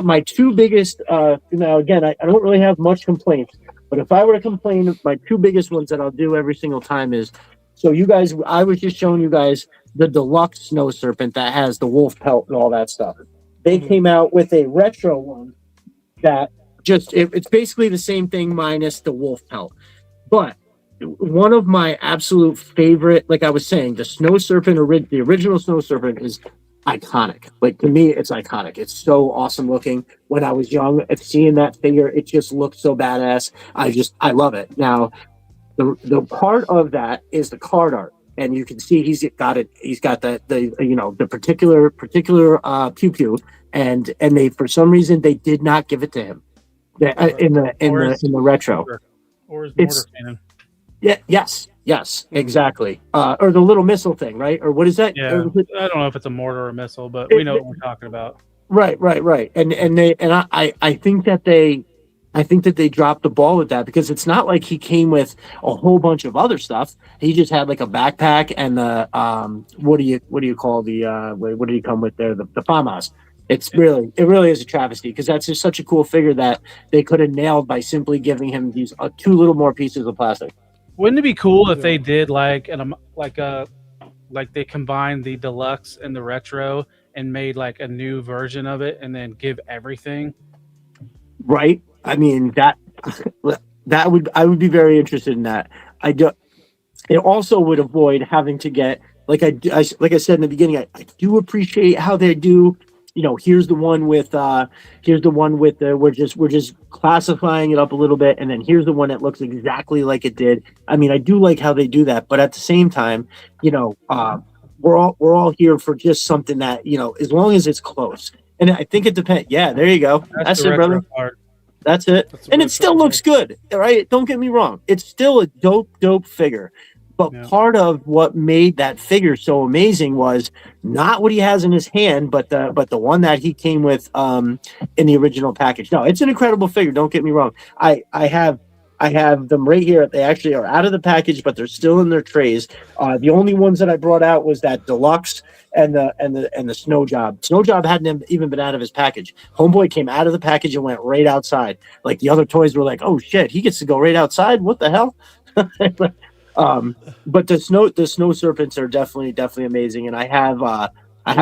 my two biggest. Now again, I don't really have much complaints, but if I were to complain, my two biggest ones that I'll do every single time is, so you guys, I was just showing you guys the deluxe snow serpent that has the wolf pelt and all that stuff. They came out with a retro one that just it's basically the same thing minus the wolf pelt. But one of my absolute favorite, like I was saying, the snow serpent, the original snow serpent is iconic. Like, to me, it's iconic. It's so awesome looking. When I was young, seeing that figure, it just looked so badass. I love it. Now, the part of that is the card art, and you can see he's got the particular pew pew, and they, for some reason, they did not give it to him in the retro. Or his mortar cannon. Yes, exactly. Or the little missile thing, right? Or what is that? Yeah, I don't know if it's a mortar or a missile, but we know what we're talking about. Right. And I think that they dropped the ball with that, because it's not like he came with a whole bunch of other stuff. He just had like a backpack and the what do you call the what did he come with there? The FAMAS. It really is a travesty, because that's just such a cool figure that they could have nailed by simply giving him these two little more pieces of plastic. Wouldn't it be cool if they did like they combined the deluxe and the retro and made like a new version of it and then give everything? Right. I mean, I would be very interested in that. It also would avoid having to get, like I said in the beginning, I do appreciate how they do. Here's the one with we're just classifying it up a little bit, and then here's the one that looks exactly like it did. I mean, I do like how they do that, but at the same time, we're all here for just something that, as long as it's close. And I think it depends. Yeah, there you go. That's it, brother. That's it. And it still looks good, right? Don't get me wrong. It's still a dope figure. But part of what made that figure so amazing was not what he has in his hand, but the one that he came with in the original package. No, it's an incredible figure. Don't get me wrong. I have them right here. They actually are out of the package, but they're still in their trays. The only ones that I brought out was that deluxe and the snow job. Snow job hadn't even been out of his package. Homeboy came out of the package and went right outside. Like, the other toys were like, oh shit, he gets to go right outside. What the hell? But the snow serpents are definitely amazing, and I have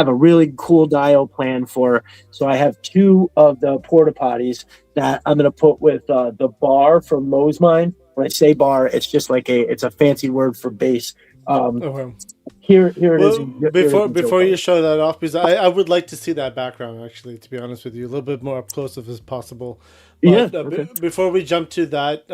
a really cool dial plan for. So I have two of the porta potties that I'm gonna put with the bar from Moe's Mine. When I say bar, it's just like it's a fancy word for base. Here it is. Before you show that off, because I would like to see that background, actually, to be honest with you, a little bit more up close if it's possible. But, before we jump to that,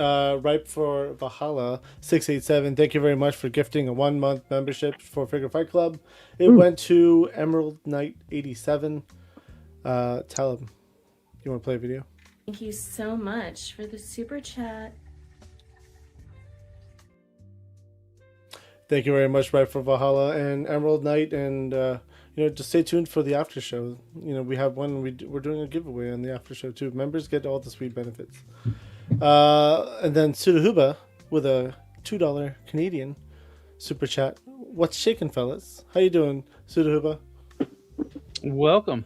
Ripe for Valhalla 687, thank you very much for gifting a 1-month membership for Figure Fight Club. It went to Emerald Knight 87. Tell him, you want to play a video? Thank you so much for the super chat. Thank you very much, Ripe for Valhalla and Emerald Knight, and just stay tuned for the after show. We have one. We're doing a giveaway on the after show too. Members get all the sweet benefits. And then Sudahuba with a $2 Canadian super chat. What's shaking, fellas? How you doing, Sudahuba? Welcome.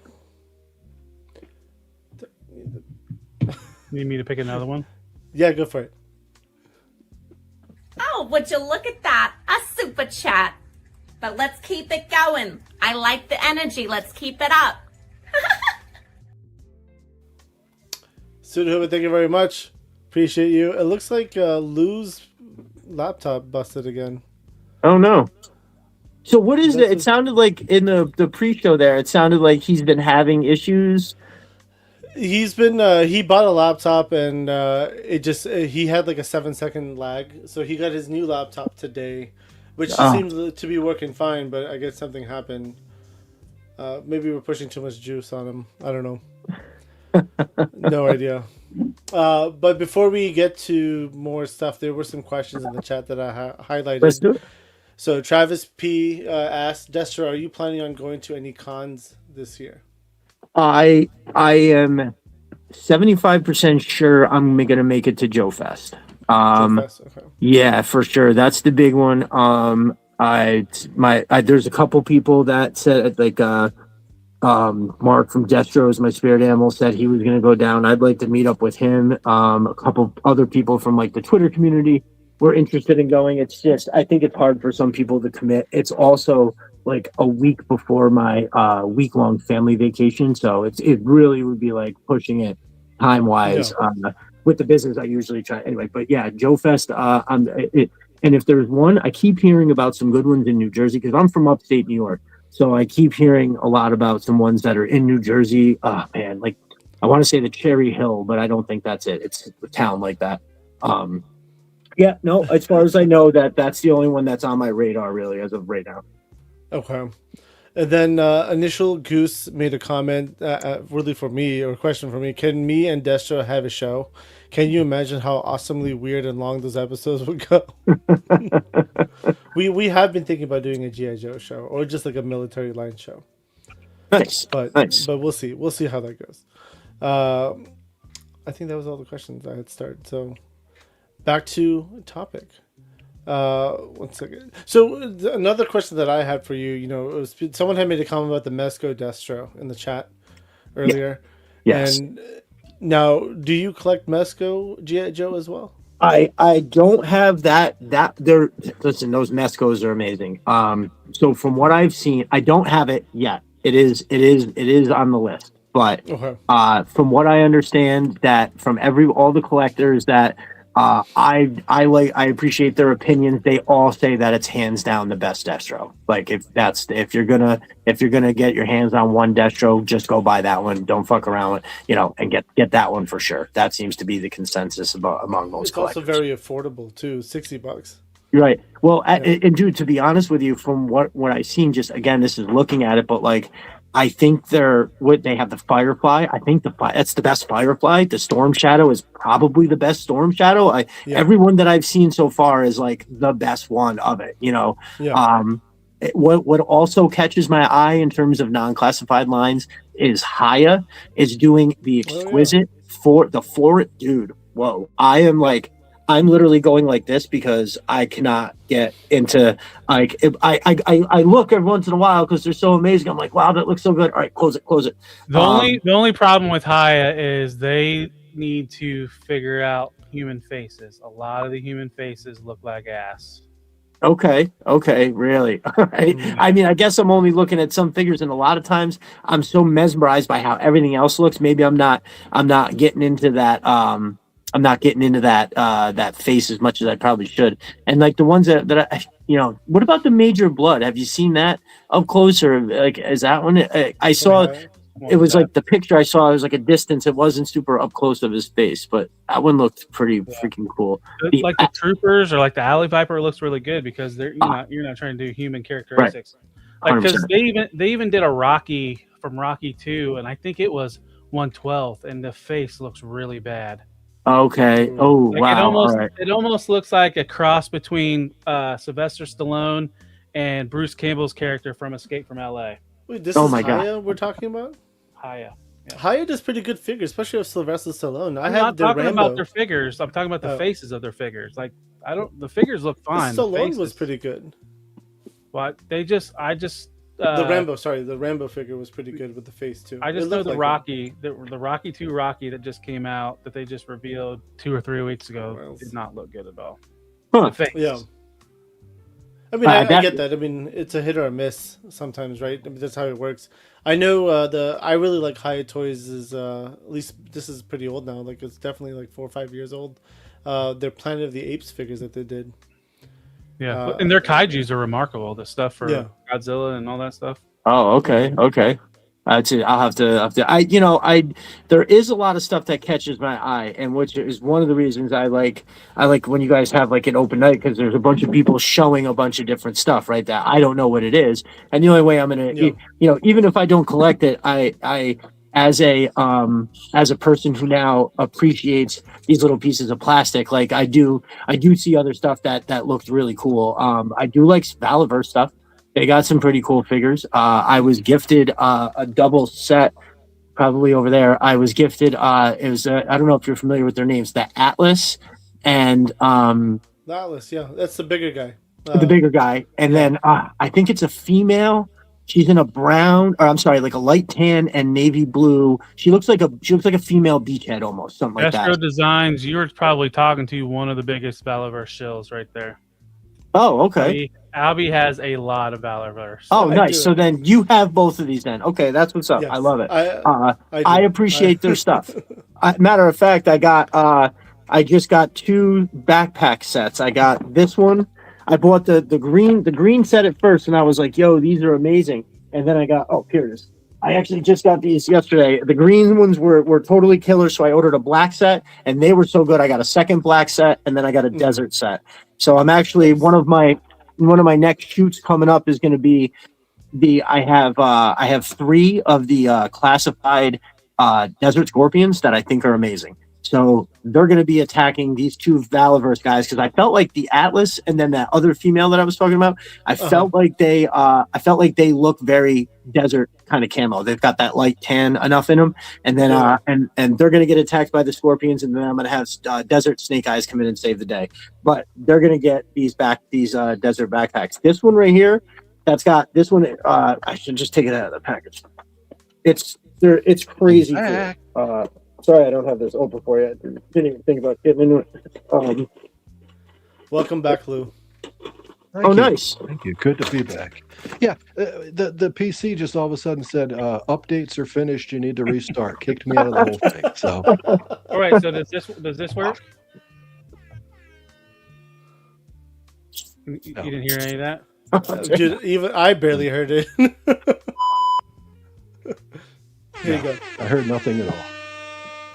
Need me to pick another one? Yeah, go for it. Oh, would you look at that? A super chat. But let's keep it going. I like the energy. Let's keep it up. Sudahuba, thank you very much. Appreciate you. It looks like Lou's laptop busted again. Oh, no. So what is it? It sounded like in the pre-show there, it sounded like he's been having issues. He's been he bought a laptop and he had like a 7-second lag, so he got his new laptop today, which seems to be working fine, but I guess something happened. Maybe we're pushing too much juice on him. I don't know. No idea. But before we get to more stuff, there were some questions in the chat that I highlighted. Let's do it. So Travis P asked, Destro, are you planning on going to any cons this year? I am 75% sure I'm gonna make it to Joe Fest. Okay. Yeah, for sure. That's the big one. There's a couple people that said like Mark from Destro is my spirit animal, said he was gonna go down. I'd like to meet up with him. A couple other people from like the Twitter community were interested in going. It's just I think it's hard for some people to commit. It's also like a week before my week-long family vacation, so it really would be like pushing it time-wise. With the business I usually try anyway. But yeah, Joe Fest. And if there's one, I keep hearing about some good ones in New Jersey because I'm from upstate New York, so I keep hearing a lot about some ones that are in New Jersey. Oh man, like I want to say the Cherry Hill, but I don't think that's it. It's a town like that. Yeah, no. As far as I know, that's the only one that's on my radar really as of right now. Okay. And then Initial Goose made a comment, really for me, or a question for me. Can me and Destro have a show? Can you imagine how awesomely weird and long those episodes would go? We have been thinking about doing a G.I. Joe show or just like a military line show. Nice. But we'll see. We'll see how that goes. I think that was all the questions I had started. So back to topic. 1 second. So another question that I had for you, it was someone had made a comment about the Mezco Destro in the chat earlier. Yeah. Yes. And now, do you collect Mezco G.I. Joe as well? I don't have that there. Listen, those Mezcos are amazing. So from what I've seen, I don't have it yet. It is on the list. But from what I understand, that from all the collectors that I appreciate their opinions. They all say that it's hands down the best Destro. Like if you're gonna get your hands on one Destro, just go buy that one. Don't fuck around with and get that one for sure. That seems to be the consensus among most collectors. It's also very affordable too, $60. Right. Well, and dude, to be honest with you, from what I've seen, just again, this is looking at it, but like. I think they have the Firefly. I think that's the best Firefly. The Storm Shadow is probably the best Storm Shadow. Everyone that I've seen so far is like the best one of it. What also catches my eye in terms of non-classified lines is Haya is doing the exquisite for it, dude. Whoa! I'm literally going like this because I cannot get into I look every once in a while because they're so amazing. I'm like, wow, that looks so good. All right, close it. The only problem with Haya is they need to figure out human faces. A lot of the human faces look like ass. Okay, really. All right. I mean, I guess I'm only looking at some figures, and a lot of times I'm so mesmerized by how everything else looks. Maybe I'm not getting into that. I'm not getting into that face as much as I probably should. And like the ones that I, what about the Major Blood? Have you seen that up close, or like is that one? I saw it was like the picture I saw. It was like a distance. It wasn't super up close of his face, but that one looked pretty freaking cool. Like the Troopers or like the Alley Viper looks really good because you're not trying to do human characteristics. Right. Like because they even did a Rocky from Rocky 2, and I think it was 1/12, and the face looks really bad. Okay. Oh, like wow. It almost looks like a cross between Sylvester Stallone and Bruce Campbell's character from Escape from L.A. Wait, this is Haya we're talking about? Haya. Yeah. Haya does pretty good figures, especially with Sylvester Stallone. I'm not talking about their figures. I'm talking about the faces of their figures. Like the figures look fine. Stallone was pretty good. What? The Rambo figure was pretty good with the face too. I just know the Rocky 2 Rocky that just came out that they just revealed 2 or 3 weeks ago did not look good at all. Huh. The face. Yeah. I mean, I get that. I mean, it's a hit or a miss sometimes, right? I mean, that's how it works. I know I really like Haya Toys is at least this is pretty old now. Like it's definitely like 4 or 5 years old. Their Planet of the Apes figures that they did. Yeah, and their kaijus are remarkable. The stuff for Godzilla and all that stuff. Oh, okay. That's it. I'll have to. There is a lot of stuff that catches my eye, and which is one of the reasons I like when you guys have like an open night because there's a bunch of people showing a bunch of different stuff, right? That I don't know what it is, and the only way I'm gonna, even if I don't collect it, I as a person who now appreciates these little pieces of plastic, like I do see other stuff that looks really cool. I do like Valiverse stuff. They got some pretty cool figures. I was gifted a double set, probably over there. I was gifted it was I don't know if you're familiar with their names, the Atlas and The Atlas, yeah, that's the bigger guy. the bigger guy, and then I think it's a female. She's in a brown, or I'm sorry, like a light tan and navy blue. She looks like a female beachhead almost, something like Destro that. Designs, you were probably talking to one of the biggest Valiverse shills right there. Oh, okay. Albie has a lot of Valiverse. Oh, I nice. do. So then you have both of these then. Okay, that's what's up. Yes. I love it. I I appreciate their stuff. Matter of fact, I just got 2 backpack sets. I got this one. I bought the green set at first, and I was like, "Yo, these are amazing." And then I got here it is. I actually just got these yesterday. The green ones were totally killer, so I ordered a black set, and they were so good. I got a second black set, and then I got a desert set. So I'm actually one of my next shoots coming up is going to be I have 3 of the classified desert scorpions that I think are amazing. So they're going to be attacking these 2 Valiverse guys because I felt like the Atlas and then that other female that I was talking about. I felt like they look very desert kind of camo. They've got that light tan enough in them, and then and they're going to get attacked by the scorpions, and then I'm going to have desert snake eyes come in and save the day. But they're going to get these desert backpacks. This one right here, that's got this one. I should just take it out of the package. It's crazy cool. Sorry, I don't have this open for you. I didn't even think about getting into it. Welcome back, Lou. Thank you. Nice. Thank you. Good to be back. Yeah, the PC just all of a sudden said updates are finished. You need to restart. Kicked me out of the whole thing. So, All right. So does this work? You didn't hear any of that? Dude, even I barely heard it. Here you go. I heard nothing at all.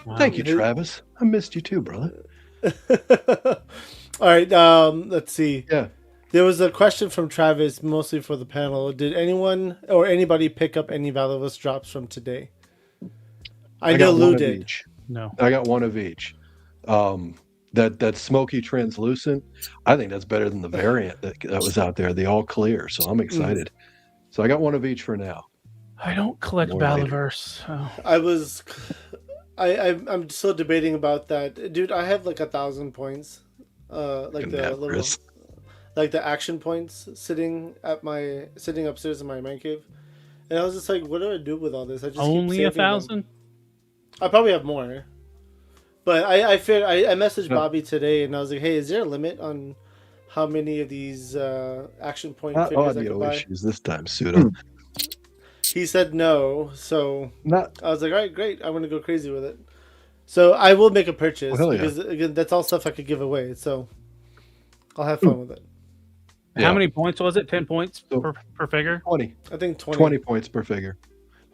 Wow. Thank you, Travis. I missed you too, brother. All right, let's see. Yeah. There was a question from Travis, mostly for the panel. Did anyone or anybody pick up any Valueless drops from today? I know got Lou one of did. each. No. I got one of each. That smoky translucent, I think that's better than the variant that was out there, the all clear. So I'm excited. So I got one of each for now. I don't collect More later. Valiverse. I'm still debating about that, dude. I have like 1,000 points, like the little, Chris. like the action points sitting upstairs in my man cave, and I was just like, what do I do with all this? I just keep Only saving them. 1,000? I probably have more, but I messaged Bobby today, and I was like, hey, is there a limit on how many of these action point Not figures I can audio buy? issues this time, Suda. He said no, so Not I was like, all right, great. I want to go crazy with it. So I will make a purchase Well, hell yeah. because again, that's all stuff I could give away. So I'll have fun with it. Yeah. How many points was it? 10 points So- per figure? 20. I think 20. 20 points per figure.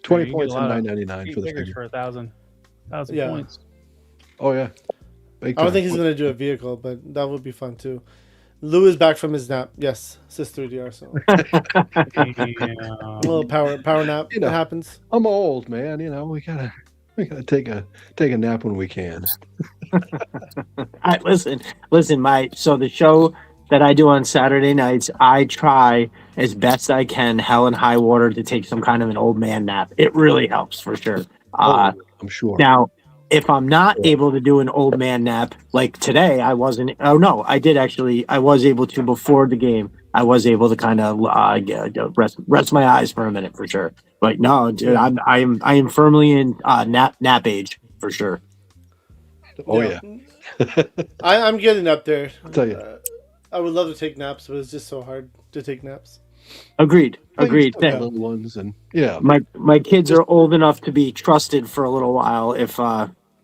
20 you points get a and lot of $9.99 Eight for the figures figure. for 1,000 Yeah. points. Oh yeah. Big I don't time. think he's gonna do a vehicle, but that would be fun too. Lou is back from his nap. Yes, Sis 3DR. So Yeah. a little power nap. You know. It happens. I'm old, man. You know, we gotta take a nap when we can. Listen. So the show that I do on Saturday nights, I try as best I can, hell and high water, to take some kind of an old man nap. It really helps for sure. I'm sure. Now, if I'm not able to do an old man nap like today, I wasn't. Oh no, I did actually. I was able to before the game. I was able to kind of rest my eyes for a minute for sure. But no, dude, I am firmly in nap age for sure. Oh yeah. I'm getting up there. I'll tell you. I would love to take naps, but it's just so hard to take naps. Agreed. But you still got Thank- little ones, and yeah. My kids are old enough to be trusted for a little while. If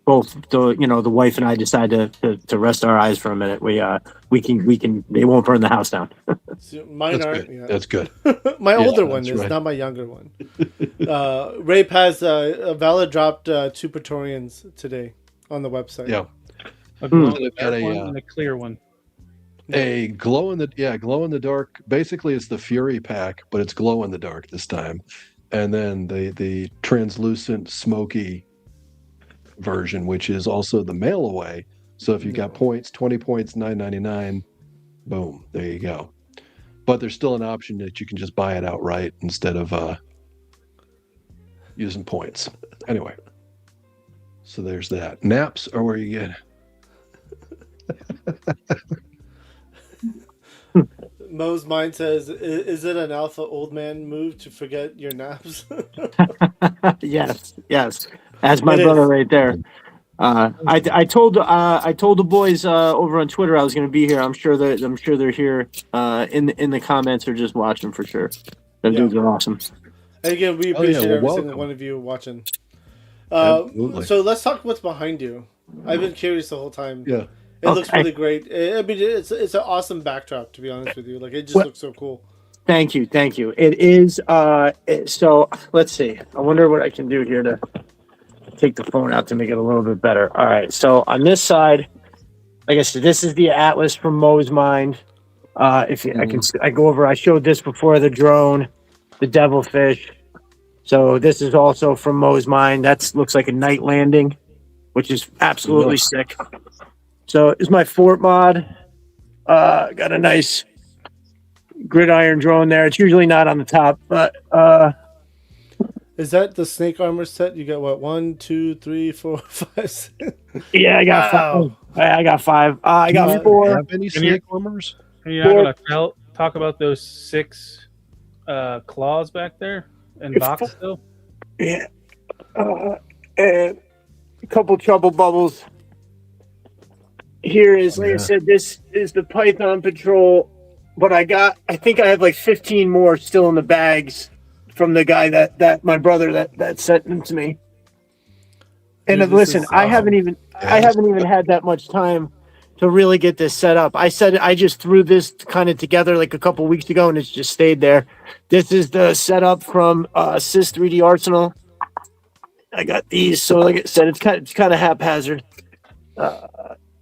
both the wife and I decide to rest our eyes for a minute, we can. They won't burn the house down. So mine That's aren't. good. Yeah. That's good. My Yeah, older one that's is, right. not my younger one. Rape has Vala dropped 2 Praetorians today on the website. Yeah. A glow They've got a, one and a clear one. A glow in the dark. Basically, it's the Fury pack, but it's glow in the dark this time. and then the translucent smoky version, which is also the mail away. So if you got points, 20 points, $9.99, boom, there you go. But there's still an option that you can just buy it outright instead of using points. Anyway, so there's that. Naps are where you get. Mo's mind says, "Is it an alpha old man move to forget your naps?" Yes. That's my brother right there. I told the boys over on Twitter I was going to be here. I'm sure they're here in the comments or just watching for sure. Them dudes are awesome. And again, we appreciate every single one of you watching. So let's talk what's behind you. I've been curious the whole time. Yeah. It looks really great. I mean, it's an awesome backdrop, to be honest with you. Like, it just looks so cool. Thank you. It is. So let's see. I wonder what I can do here to take the phone out to make it a little bit better. All right. So on this side, like I said, this is the Atlas from Mo's Mind. I go over. I showed this before, the drone, the devilfish. So this is also from Mo's Mind. That looks like a night landing, which is absolutely sick. So it's my Fort mod. Got a nice gridiron drone there. It's usually not on the top, but is that the snake armor set? You got what? 1, 2, 3, 4, 5, 6? Yeah, I got 5. I got 5. I got 4. Have any snake armors? Are you not gonna talk about those 6 claws back there in box still? Yeah. And a couple trouble bubbles. Here is, like I said, this is the Python Patrol, but I think I have like 15 more still in the bags from the guy that my brother that sent them to me. And listen, I haven't even had that much time to really get this set up. I just threw this kind of together like a couple weeks ago, and it's just stayed there. This is the setup from Sys 3D Arsenal. I got these, so like I said, it's kind of haphazard.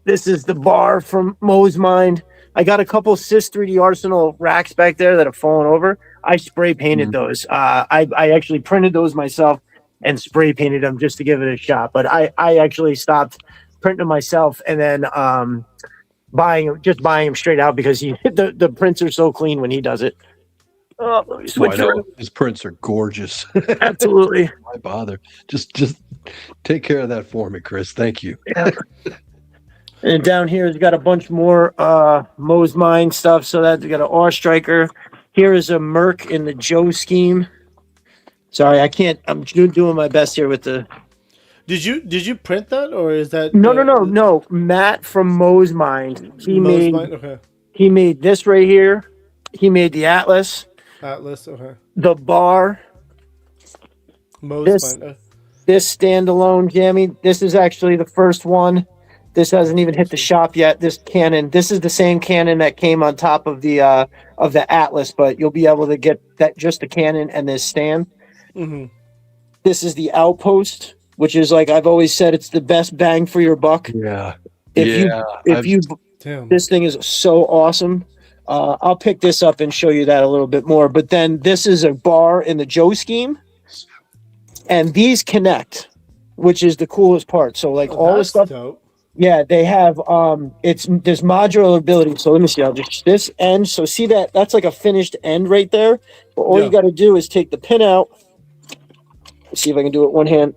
This is the bar from Mo's Mind. I got a couple Sys 3D Arsenal racks back there that have fallen over. I spray painted those. I actually printed those myself and spray painted them just to give it a shot. But I actually stopped printing them myself and then buying them straight out because the prints are so clean when he does it. Oh, let me switch. His prints are gorgeous. Absolutely. Why bother? Just take care of that for me, Chris. Thank you. Yeah. And down here, it's got a bunch more Mo's Mind stuff. So that we got an Awe Striker. Here is a Merc in the Joe scheme. Sorry, I can't. I'm doing my best here with the. Did you print that, or is that no? Matt from Mo's Mind. He made this right here. He made the Atlas. Okay. The bar. Mo's Mind. This standalone jammy. This is actually the first one. This hasn't even hit the shop yet. This cannon. This is the same cannon that came on top of the Atlas, but you'll be able to get that just the cannon and this stand. Mm-hmm. This is the Outpost, which is like I've always said, it's the best bang for your buck. Yeah. This thing is so awesome. I'll pick this up and show you that a little bit more. But then this is a bar in the Joe scheme, and these connect, which is the coolest part. So like all the stuff. Dope. Yeah, they have there's modular ability. So let me see. I'll just this end. So see that's like a finished end right there. But all you got to do is take the pin out. Let's see if I can do it one hand.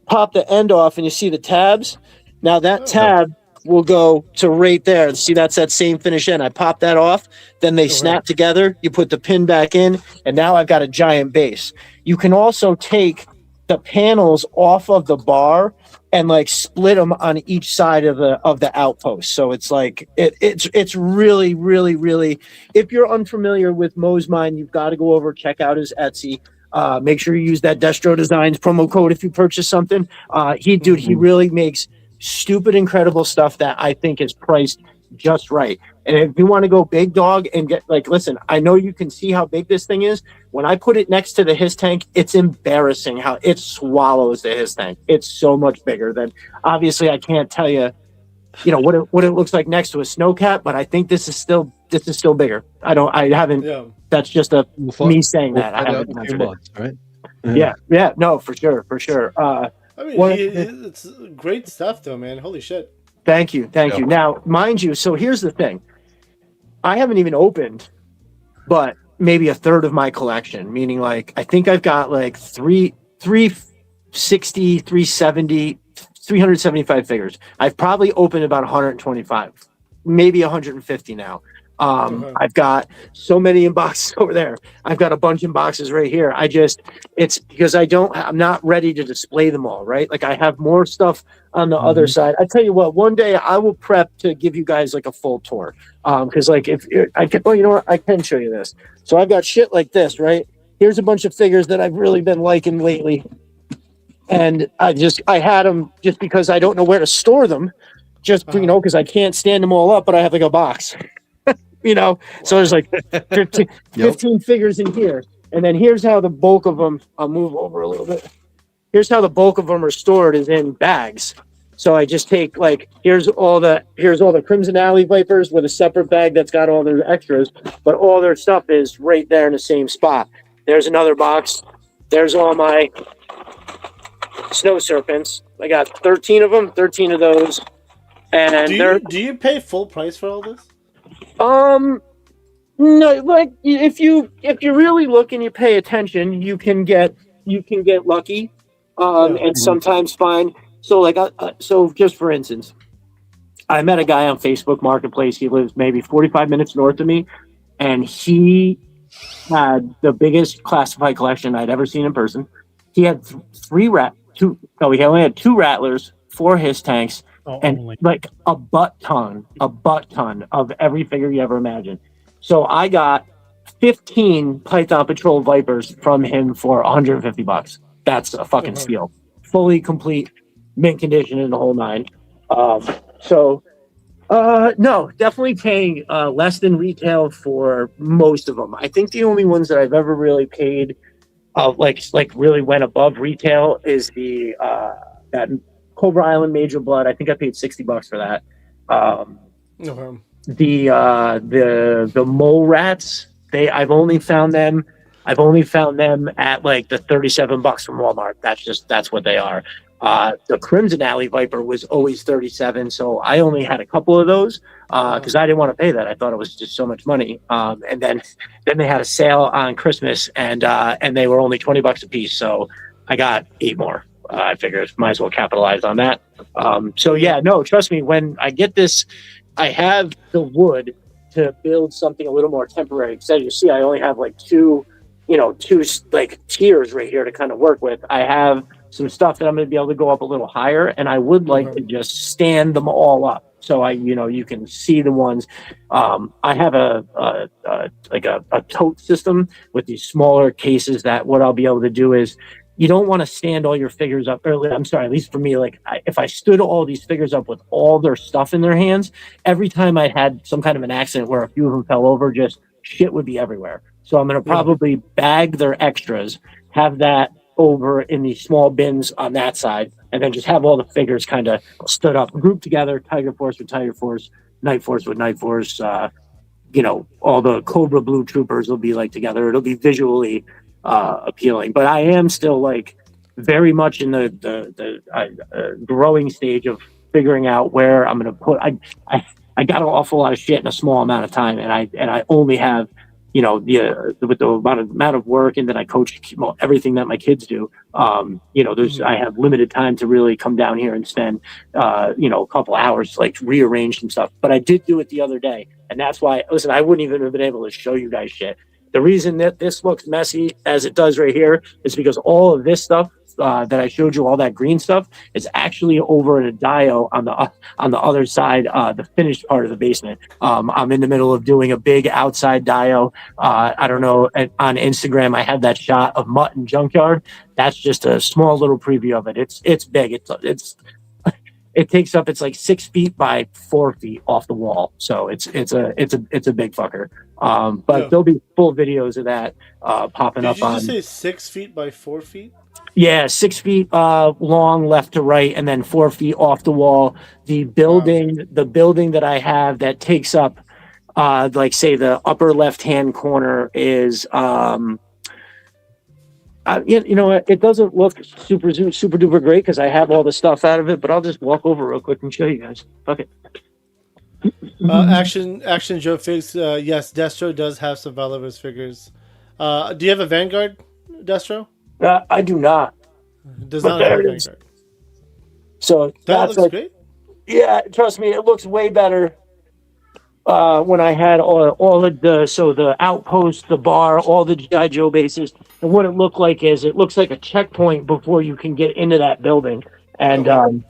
Pop the end off, and you see the tabs. Now that tab will go to right there. See, that's that same finish end. I pop that off. Then they snap together. You put the pin back in, and now I've got a giant base. You can also take the panels off of the bar and like split them on each side of the outpost. So it's like it's really, really, really. If you're unfamiliar with Mo's Mind, you've got to go over check out his Etsy. Make sure you use that Destro Designs promo code if you purchase something. He really makes stupid, incredible stuff that I think is priced just right. And if you want to go big dog and get listen, I know you can see how big this thing is. When I put it next to the His tank, it's embarrassing how it swallows the His tank. It's so much bigger than. Obviously, I can't tell you, what it looks like next to a snowcat, but I think this is still bigger. I haven't. Yeah. That's just me saying that. I haven't. Months, right? Yeah, no, for sure. I mean, it's great stuff, though, man. Holy shit! Thank you. Now, mind you, so here's the thing: I haven't even opened, but maybe a third of my collection. Meaning, like, I think I've got like 360, 370, 375 figures. I've probably opened about 125, maybe 150 now. I've got so many in boxes over there. I've got a bunch in boxes right here. It's because I'm not ready to display them all, right? Like, I have more stuff on the other side. I tell you what, one day I will prep to give you guys like a full tour. Cause like you know what, I can show you this. So I've got shit like this, right? Here's a bunch of figures that I've really been liking lately. And I had them just because I don't know where to store them, because I can't stand them all up, but I have like a box. So there's like 15 figures in here. And then here's how the bulk of them, I'll move over a little bit. Here's how the bulk of them are stored is in bags. So I just take here's all the Crimson Alley Vipers with a separate bag that's got all their extras, but all their stuff is right there in the same spot. There's another box. There's all my Snow Serpents. I got 13 of them, 13 of those. And do you pay full price for all this? No, like if you really look and you pay attention, you can get lucky, and sometimes find. So so just for instance, I met a guy on Facebook Marketplace. He lives maybe 45 minutes north of me, and he had the biggest classified collection I'd ever seen in person. He had he only had 2 Rattlers, 4 Hiss tanks. And like a butt ton of every figure you ever imagine. So I got 15 Python Patrol Vipers from him for $150. That's a fucking steal. Fully complete, mint condition in the whole 9. No, definitely paying less than retail for most of them. I think the only ones that I've ever really paid, really went above retail is the that Cobra Island Major Blood. I think I paid $60 for that. The mole rats, I've only found them at like the $37 from Walmart. That's what they are. The Crimson Alley Viper was always $37, so I only had a couple of those because I didn't want to pay that. I thought it was just so much money. And then they had a sale on Christmas, and they were only $20 a piece, so I got 8 more. I figured might as well capitalize on that. Trust me, when I get this, I have the wood to build something a little more temporary. Because as you see, I only have like two tiers right here to kind of work with. I have some stuff that I'm going to be able to go up a little higher, and I would like to just stand them all up. So you can see the ones. I have a tote system with these smaller cases that what I'll be able to do is, you don't want to stand all your figures up early. I'm sorry, at least for me, if I stood all these figures up with all their stuff in their hands, every time I had some kind of an accident where a few of them fell over, just shit would be everywhere. So I'm going to probably bag their extras, have that over in these small bins on that side, and then just have all the figures kind of stood up, grouped together, Tiger Force with Tiger Force, Night Force with Night Force, all the Cobra Blue Troopers will be together. It'll be visually appealing, but I am still very much in the growing stage of figuring out where I'm going to put. I got an awful lot of shit in a small amount of time, and I only have with the amount of work, and then I coach everything that my kids do. I have limited time to really come down here and spend a couple hours rearrange some stuff. But I did do it the other day, and that's why. Listen, I wouldn't even have been able to show you guys shit. The reason that this looks messy as it does right here is because all of this stuff that I showed you, all that green stuff, is actually over in a dio on the other side, the finished part of the basement. I'm in the middle of doing a big outside dio. I don't know, on Instagram I had that shot of Mutton Junkyard. That's just a small little preview of it. It's big. It takes up, it's 6 feet by 4 feet off the wall. So it's a big fucker. But there'll be full videos of that popping up on. Did you just say 6 feet by 4 feet? Yeah, 6 feet long left to right, and then 4 feet off the wall. The building that I have that takes up, say the upper left hand corner is You know what? It doesn't look super duper great because I have all the stuff out of it, but I'll just walk over real quick and show you guys. Fuck it. Action Joe Figs. Yes, Destro does have some Valorous figures. Do you have a Vanguard, Destro? I do not. Does But not have a there it is. Vanguard. So That that's looks great. yeah. Trust me, it looks way better. When I had all of the outpost, the bar, all the GI Joe bases, and what it looked like is it looks like a checkpoint before you can get into that building. And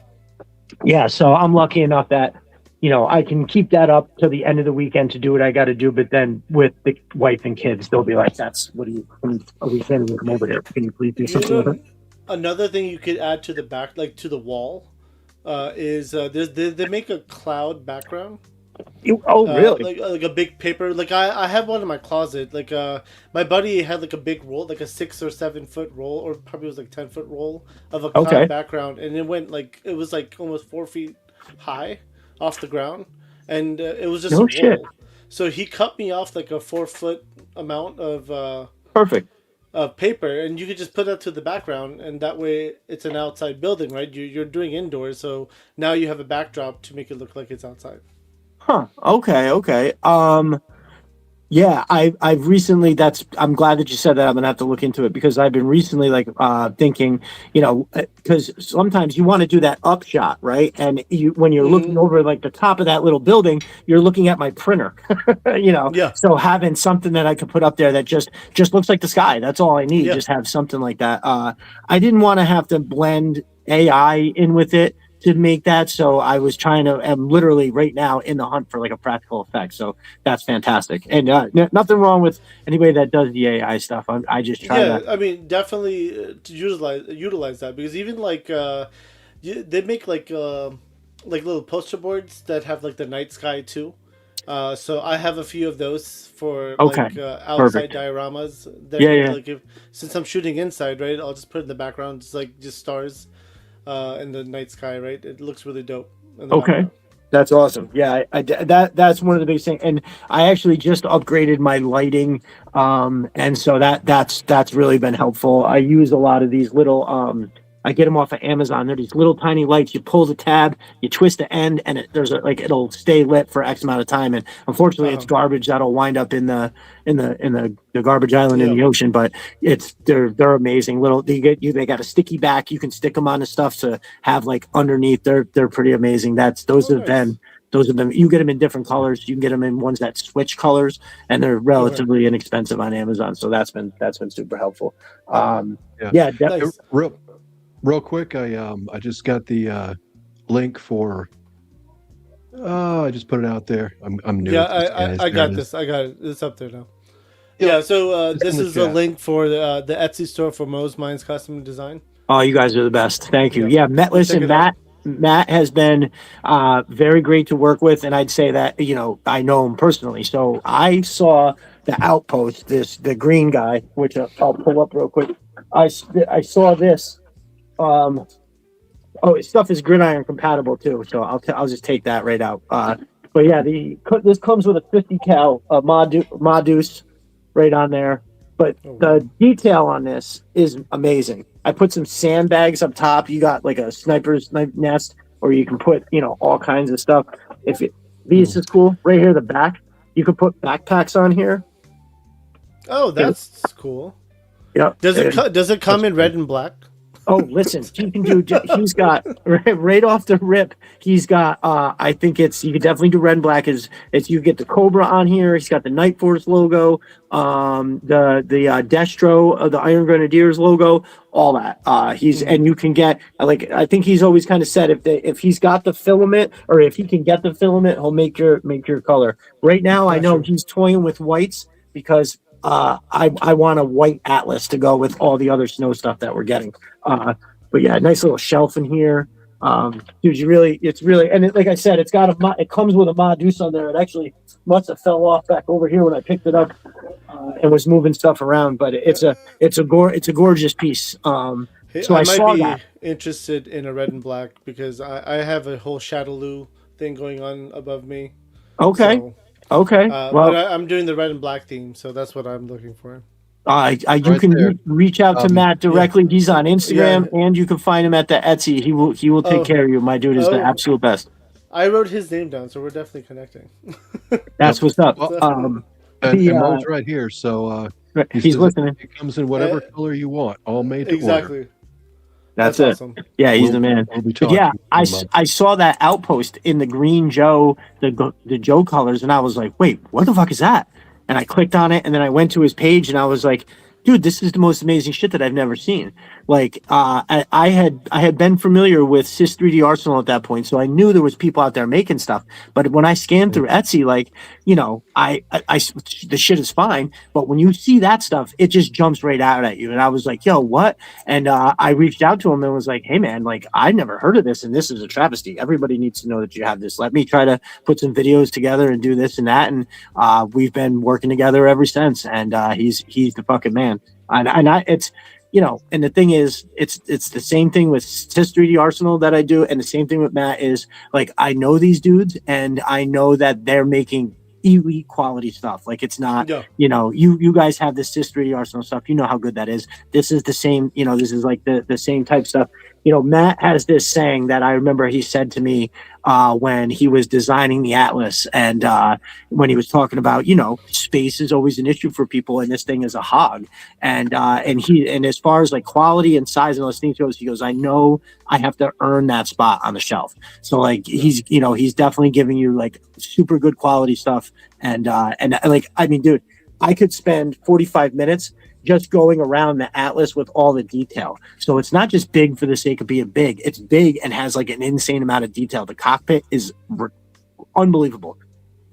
yeah, so I'm lucky enough that I can keep that up to the end of the weekend to do what I got to do. But then with the wife and kids, they'll be like, "What are we sending you come over there? Can you please do something with it?" Another thing you could add to the back, like to the wall, is they make a cloud background. Really? Like a big paper. Like I have one in my closet. Like my buddy had like a big roll, like a 6 or 7 foot roll, or probably was like 10-foot roll of a cloud background, and it was like almost 4 feet high off the ground, and it was just No a shit. roll. So he cut me off like a 4-foot amount of Perfect. paper, and you could just put that to the background, and that way it's an outside building, right? You're doing indoors, so now you have a backdrop to make it look like it's outside. Huh. Okay. Yeah, I've recently. I'm glad that you said that. I'm gonna have to look into it because I've been recently thinking, because sometimes you want to do that upshot, right? And when you're looking over like the top of that little building, you're looking at my printer, Yeah. So having something that I could put up there that just looks like the sky. That's all I need. Yeah. Just have something like that. I didn't want to have to blend AI in with it to make that, so I was I'm literally right now in the hunt for like a practical effect, so that's fantastic. And nothing wrong with anybody that does the AI stuff. I just try to. I mean, definitely to utilize that, because even they make like little poster boards that have like the night sky too. So I have a few of those for outside Perfect. dioramas. Yeah. Like since I'm shooting inside, right, I'll just put in the background just stars in the night sky, right? It looks really dope. Okay. That's awesome. Yeah, that's one of the biggest things. And I actually just upgraded my lighting, and so that's really been helpful. I use a lot of these little. I get them off of Amazon. They're these little tiny lights. You pull the tab, you twist the end, and it'll stay lit for X amount of time. And unfortunately, it's garbage that'll wind up in the garbage island in the ocean. But they're amazing. They got a sticky back. You can stick them on the stuff to have like underneath. They're pretty amazing. Those have been. You get them in different colors. You can get them in ones that switch colors, and they're relatively inexpensive on Amazon. So that's been super helpful. Nice. Real quick, I just got the link for. I just put it out there. I'm new. Yeah, I got this. I got it. It's up there now. Yeah. So this is a link for the Etsy store for Mo's Minds Custom Design. Oh, you guys are the best. Thank you. Yeah, Matt has been very great to work with, and I'd say that I know him personally. So I saw the Outpost, the green guy, which I'll pull up real quick. I saw this. His stuff is gridiron compatible too, so I'll just take that right out. But yeah, this comes with a 50 cal Modus right on there. But the detail on this is amazing. I put some sandbags up top. You got like a sniper's nest, or you can put all kinds of stuff. This is cool. Right here, the back. You can put backpacks on here. Oh, that's cool. Yeah. Does it come in red and black? Oh, listen, he can do. He's got right off the rip. He's got. I think you could definitely do red and black. It's you get the Cobra on here. He's got the Night Force logo. The Destro, the Iron Grenadiers logo. All that. And you can get I think he's always kind of said if he's got the filament, or if he can get the filament, he'll make your color. Right now, I know he's toying with whites because. I want a white Atlas to go with all the other snow stuff that we're getting. But yeah, nice little shelf in here. Dude, it's really, and like I said, it comes with a Modus on there. It actually must have fell off back over here when I picked it up and was moving stuff around. But it's a gorgeous piece. So I might be interested in a red and black because I have a whole Shadowloo thing going on above me. Okay. So, Okay. but I'm doing the red and black theme, so that's what I'm looking for. You Right can there. reach out to Matt directly. He's on Instagram, and you can find him at the Etsy. He will take care of you. My dude is the absolute best. I wrote his name down, so we're definitely connecting. That's what's up. Well, and Mo's right here, so he's listening. It comes in whatever color you want, all made to Exactly. order. That's it. Awesome. Yeah, he's the man. We'll be But talking yeah, to you, I saw that outpost in the green Joe, the Joe colors, and I was like, wait, what the fuck is that? And I clicked on it, and then I went to his page, and I was like, dude, this is the most amazing shit that I've never seen. Like, I had been familiar with Sys 3D Arsenal at that point, so I knew there was people out there making stuff. But when I scanned through Etsy, like, you know, I the shit is fine, but when you see that stuff, it just jumps right out at you. And I was like, yo, what? And I reached out to him and was like, hey man, like, I never heard of this, and this is a travesty. Everybody needs to know that you have this. Let me try to put some videos together and do this and that. And we've been working together ever since. And he's the fucking man. And it's, you know, and the thing is, it's the same thing with Sys 3D Arsenal that I do, and the same thing with Matt is, like, I know these dudes, and I know that they're making elite quality stuff. Like, it's not, you know, you guys have this Sys 3D Arsenal stuff. You know how good that is. This is the same, you know, this is like the same type stuff. You know, Matt has this saying that I remember he said to me when he was designing the Atlas, and when he was talking about, you know, space is always an issue for people, and this thing is a hog. And as far as like quality and size and those things goes, he goes, I know I have to earn that spot on the shelf. So like he's definitely giving you like super good quality stuff. And like, I mean, dude, I could spend 45 minutes just going around the Atlas with all the detail. So it's not just big for the sake of being big. It's big and has like an insane amount of detail. The cockpit is unbelievable.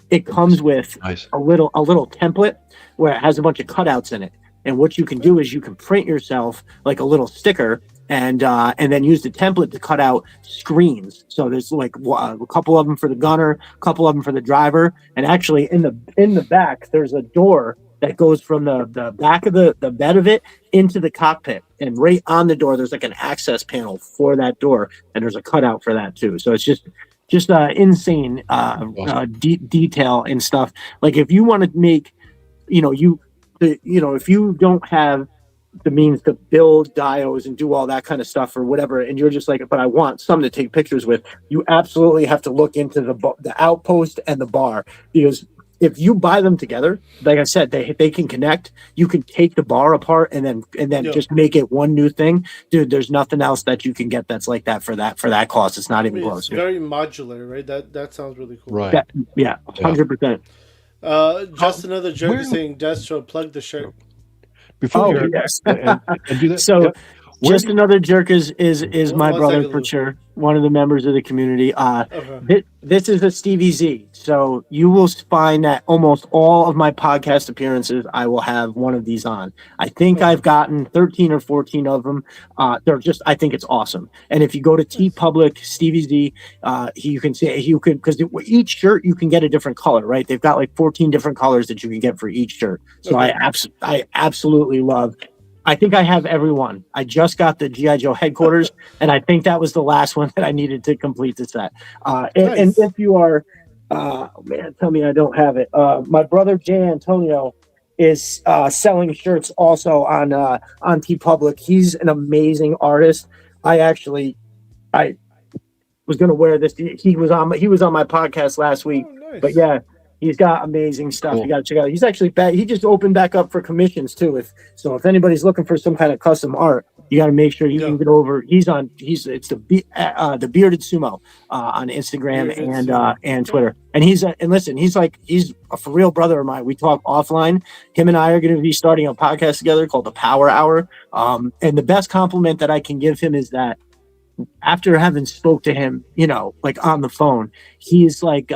It comes with a little template where it has a bunch of cutouts in it. And what you can do is you can print yourself like a little sticker and then use the template to cut out screens. So there's like a couple of them for the gunner, a couple of them for the driver. And actually in the back, there's a door that goes from the back of the bed of it into the cockpit. And right on the door, there's like an access panel for that door. And there's a cutout for that too. So it's just insane detail and stuff. Like if you want to make, if you don't have the means to build diodes and do all that kind of stuff or whatever, and you're just like, but I want something to take pictures with, you absolutely have to look into the outpost and the bar, because if you buy them together, like I said, they can connect. You can take the bar apart and then just make it one new thing, dude. There's nothing else that you can get that's like that for that cost. It's not even close. It's very modular, right? That sounds really cool. Right? 100%. Just another jerk is saying, Destro, plug the shirt. Before yes. and do that. So just another jerk is my brother for Luke. Sure. One of the members of the community. This is a Stevie Z. So you will find that almost all of my podcast appearances, I will have one of these on. I think I've gotten 13 or 14 of them. I think it's awesome. And if you go to TeePublic, Stevie Z, because each shirt you can get a different color, right? They've got like 14 different colors that you can get for each shirt. So I absolutely love. I think I have every one. I just got the G.I. Joe headquarters, and I think that was the last one that I needed to complete the set. And if you are, tell me I don't have it. My brother Jay Antonio is selling shirts also on TeePublic. He's an amazing artist. I was going to wear this. He was on my podcast last week. Oh, nice. But yeah. He's got amazing stuff. Cool. You got to check out. He's actually back. He just opened back up for commissions too. If anybody's looking for some kind of custom art, you got to make sure you can get over. It's the Bearded Sumo on Instagram and Twitter. And he's a for real brother of mine. We talk offline. Him and I are going to be starting a podcast together called the Power Hour. And the best compliment that I can give him is that after having spoke to him, like on the phone, he's like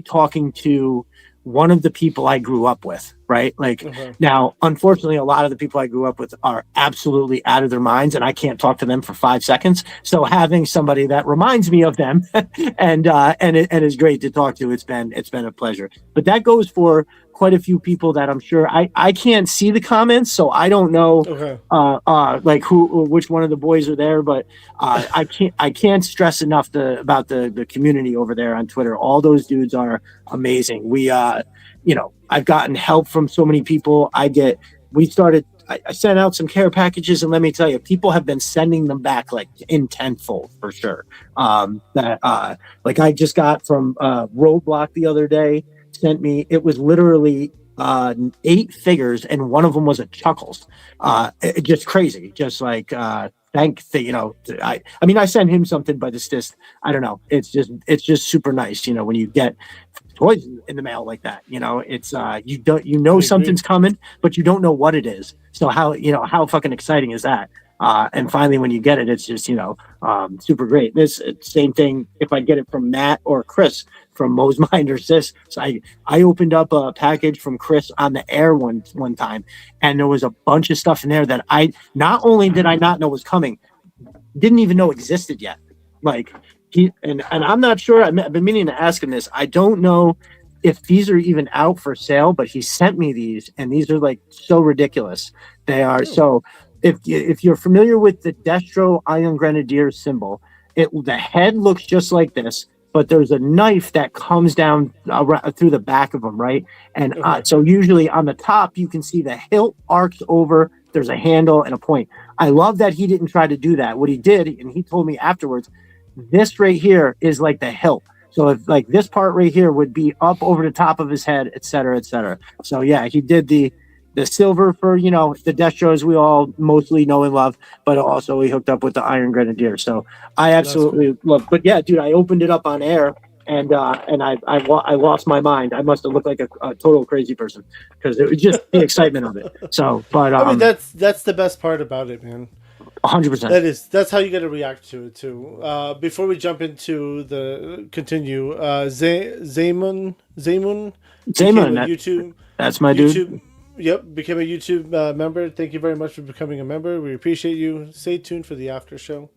talking to one of the people I grew up with, right? Like now, unfortunately, a lot of the people I grew up with are absolutely out of their minds, and I can't talk to them for 5 seconds. So having somebody that reminds me of them and is great to talk to, it's been a pleasure. But that goes for quite a few people that I'm sure I can't see the comments, so I don't know like which one of the boys are there, but I can't stress enough about the community over there on Twitter. All those dudes are amazing. We I've gotten help from so many people. I get I sent out some care packages, and let me tell you, people have been sending them back like in tenfold for sure. Like I just got from Roadblock the other day, sent me, it was literally 8 figures, and one of them was a Chuckles. Just crazy. Just like I mean, I sent him something, but it's just, I don't know. It's just super nice, when you get toys in the mail like that. It's something's coming, but you don't know what it is. So how fucking exciting is that? And finally, when you get it, it's just super great. This same thing if I get it from Matt or Chris from Mo's Mind or Sis. So I opened up a package from Chris on the air one time, and there was a bunch of stuff in there that I not only did I not know was coming, didn't even know existed yet. Like and I'm not sure. I've been meaning to ask him this. I don't know if these are even out for sale, but he sent me these, and these are like so ridiculous. They are so. If you're familiar with the Destro Iron Grenadier symbol, the head looks just like this, but there's a knife that comes down through the back of them, right? And so usually on the top, you can see the hilt arcs over. There's a handle and a point. I love that he didn't try to do that. What he did, and he told me afterwards, this right here is like the hilt. So if like this part right here would be up over the top of his head, et cetera, et cetera. So yeah, he did the silver for, the Destros we all mostly know and love, but also he hooked up with the Iron Grenadier. So I absolutely love, but yeah, dude, I opened it up on air and I lost my mind. I must have looked like a total crazy person because it was just the excitement of it. So, but I mean, that's the best part about it, man. 100%. That's how you got to react to it too. Before we jump into continue, Zaymun, YouTube. That's my dude. Yep, became a YouTube member. Thank you very much for becoming a member. We appreciate you. Stay tuned for the after show.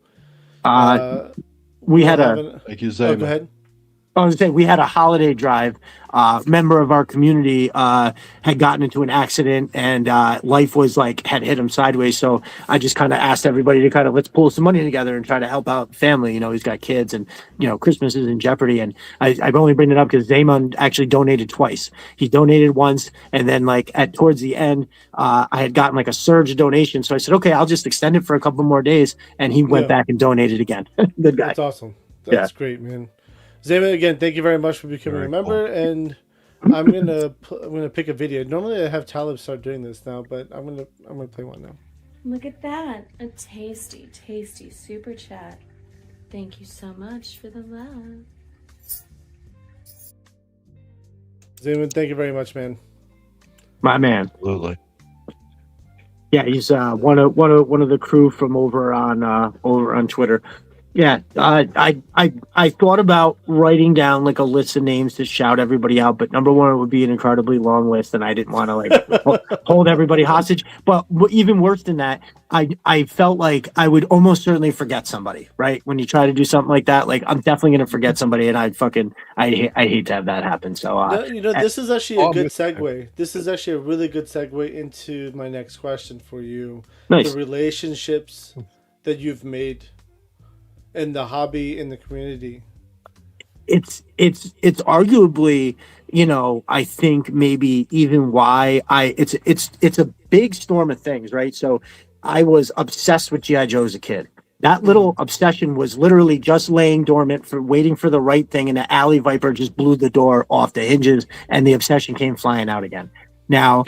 We had a. Thank you, Zayman. Go ahead. I was saying we had a holiday drive. Member of our community had gotten into an accident, and life was had hit him sideways. So I just kind of asked everybody to kind of let's pull some money together and try to help out family. He's got kids, and Christmas is in jeopardy. And I've only bring it up because Zaman actually donated twice. He donated once, and then towards the end, I had gotten a surge of donation. So I said, okay, I'll just extend it for a couple more days, and he went back and donated again. Good guy. That's awesome. That's great, man. Zayman, again, thank you very much for becoming a member, and I'm gonna pick a video. Normally, I have Talib start doing this now, but I'm gonna play one now. Look at that, a tasty super chat. Thank you so much for the love. Zayman, thank you very much, man. My man. Absolutely. Yeah, he's one of the crew from over on Twitter. Yeah, I thought about writing down a list of names to shout everybody out, but number one, it would be an incredibly long list, and I didn't want to hold everybody hostage. But even worse than that, I felt like I would almost certainly forget somebody. Right when you try to do something like that, I'm definitely going to forget somebody, and I hate to have that happen. So this is actually a good segue. This is actually a really good segue into my next question for you. Nice. The relationships that you've made in the hobby, in the community. It's arguably, I think maybe even why it's a big storm of things, right? So I was obsessed with G.I. Joe as a kid. That little obsession was literally just laying dormant waiting for the right thing, and the alley viper just blew the door off the hinges, and the obsession came flying out again. Now,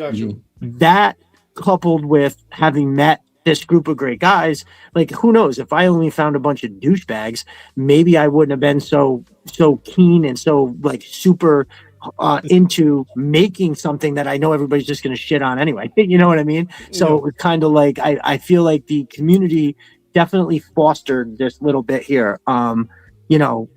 that coupled with having met this group of great guys, who knows, if I only found a bunch of douchebags, maybe I wouldn't have been so keen and so super into making something that I know everybody's just going to shit on anyway. You know what I mean? So it's kind of I feel like the community definitely fostered this little bit here.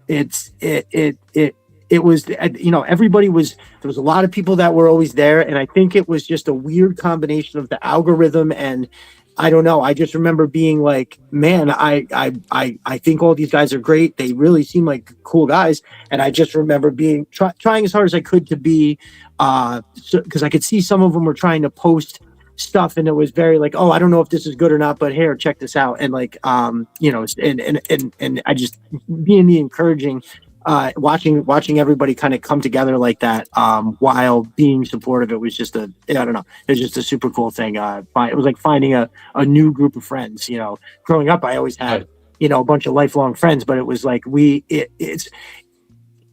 It was, everybody was, there was a lot of people that were always there. And I think it was just a weird combination of the algorithm and I don't know. I just remember being man, I think all these guys are great. They really seem like cool guys. And I just remember being trying as hard as I could to be, because I could see some of them were trying to post stuff and it was very oh, I don't know if this is good or not, but here, check this out. And and I just being the encouraging watching everybody kind of come together like that, while being supportive, it was just I don't know, it was just a super cool thing. It was like finding a new group of friends. You know, growing up, I always had, you know, a bunch of lifelong friends, but it was like it's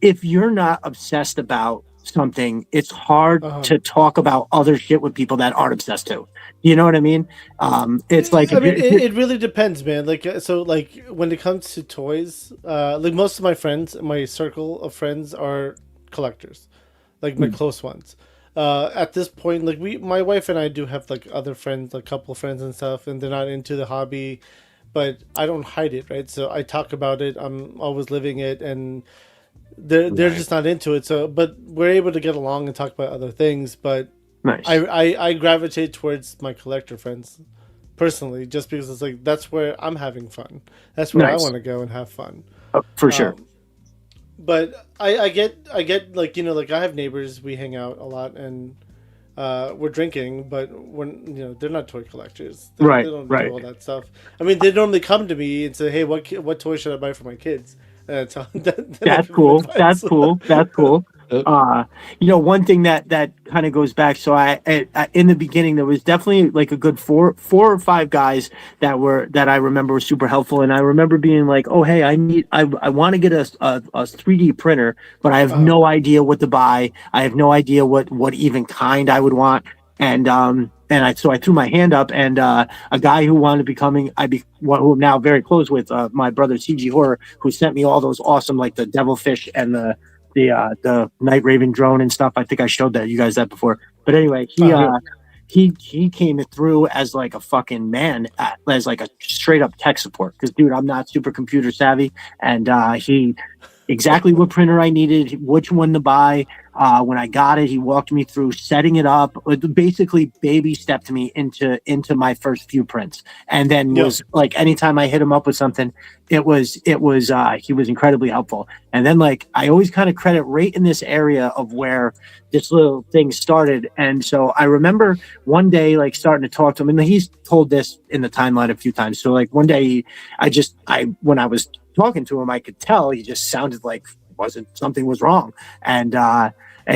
if you're not obsessed about something, it's hard to talk about other shit with people that aren't obsessed too. You know what I mean? It's like, I mean, it really depends, man. Like, so, like, when it comes to toys, like, most of my friends, my circle of friends are collectors, like my close ones. At this point, like, my wife and I do have like other friends, like couple friends and stuff, and they're not into the hobby, but I don't hide it, right? So I talk about it. I'm always living it, and they're just not into it. So, but we're able to get along and talk about other things. But nice. I gravitate towards my collector friends personally, just because it's like that's where I'm having fun. That's where I want to go and have fun. For sure. But I get like, you know, like I have neighbors, we hang out a lot, and we're drinking, but when, you know, they're not toy collectors. They don't do all that stuff. I mean, they normally come to me and say, "Hey, what toy should I buy for my kids?" That's cool. That's cool. That's cool. You know, one thing that kind of goes back. So I in the beginning, there was definitely like a good four or five guys that I remember were super helpful. And I remember being like, oh, hey, I want to get a 3D printer, but I have no idea what to buy. I have no idea what even kind I would want. So I threw my hand up, and a guy who wanted to who I'm now very close with, my brother CG Horror, who sent me all those awesome, like the Devilfish and the Night Raven drone and stuff. I think I showed you guys that before. But anyway, he came through as like a fucking man, as like a straight up tech support. Because dude, I'm not super computer savvy, and he exactly what printer I needed, which one to buy. When I got it, he walked me through setting it up, basically baby stepped me into my first few prints. And then was like, anytime I hit him up with something, he was incredibly helpful. And then, like, I always kind of credit right in this area of where this little thing started. And so I remember one day, like, starting to talk to him, and he's told this in the timeline a few times. So like one day when I was talking to him, I could tell he just sounded like something was wrong. And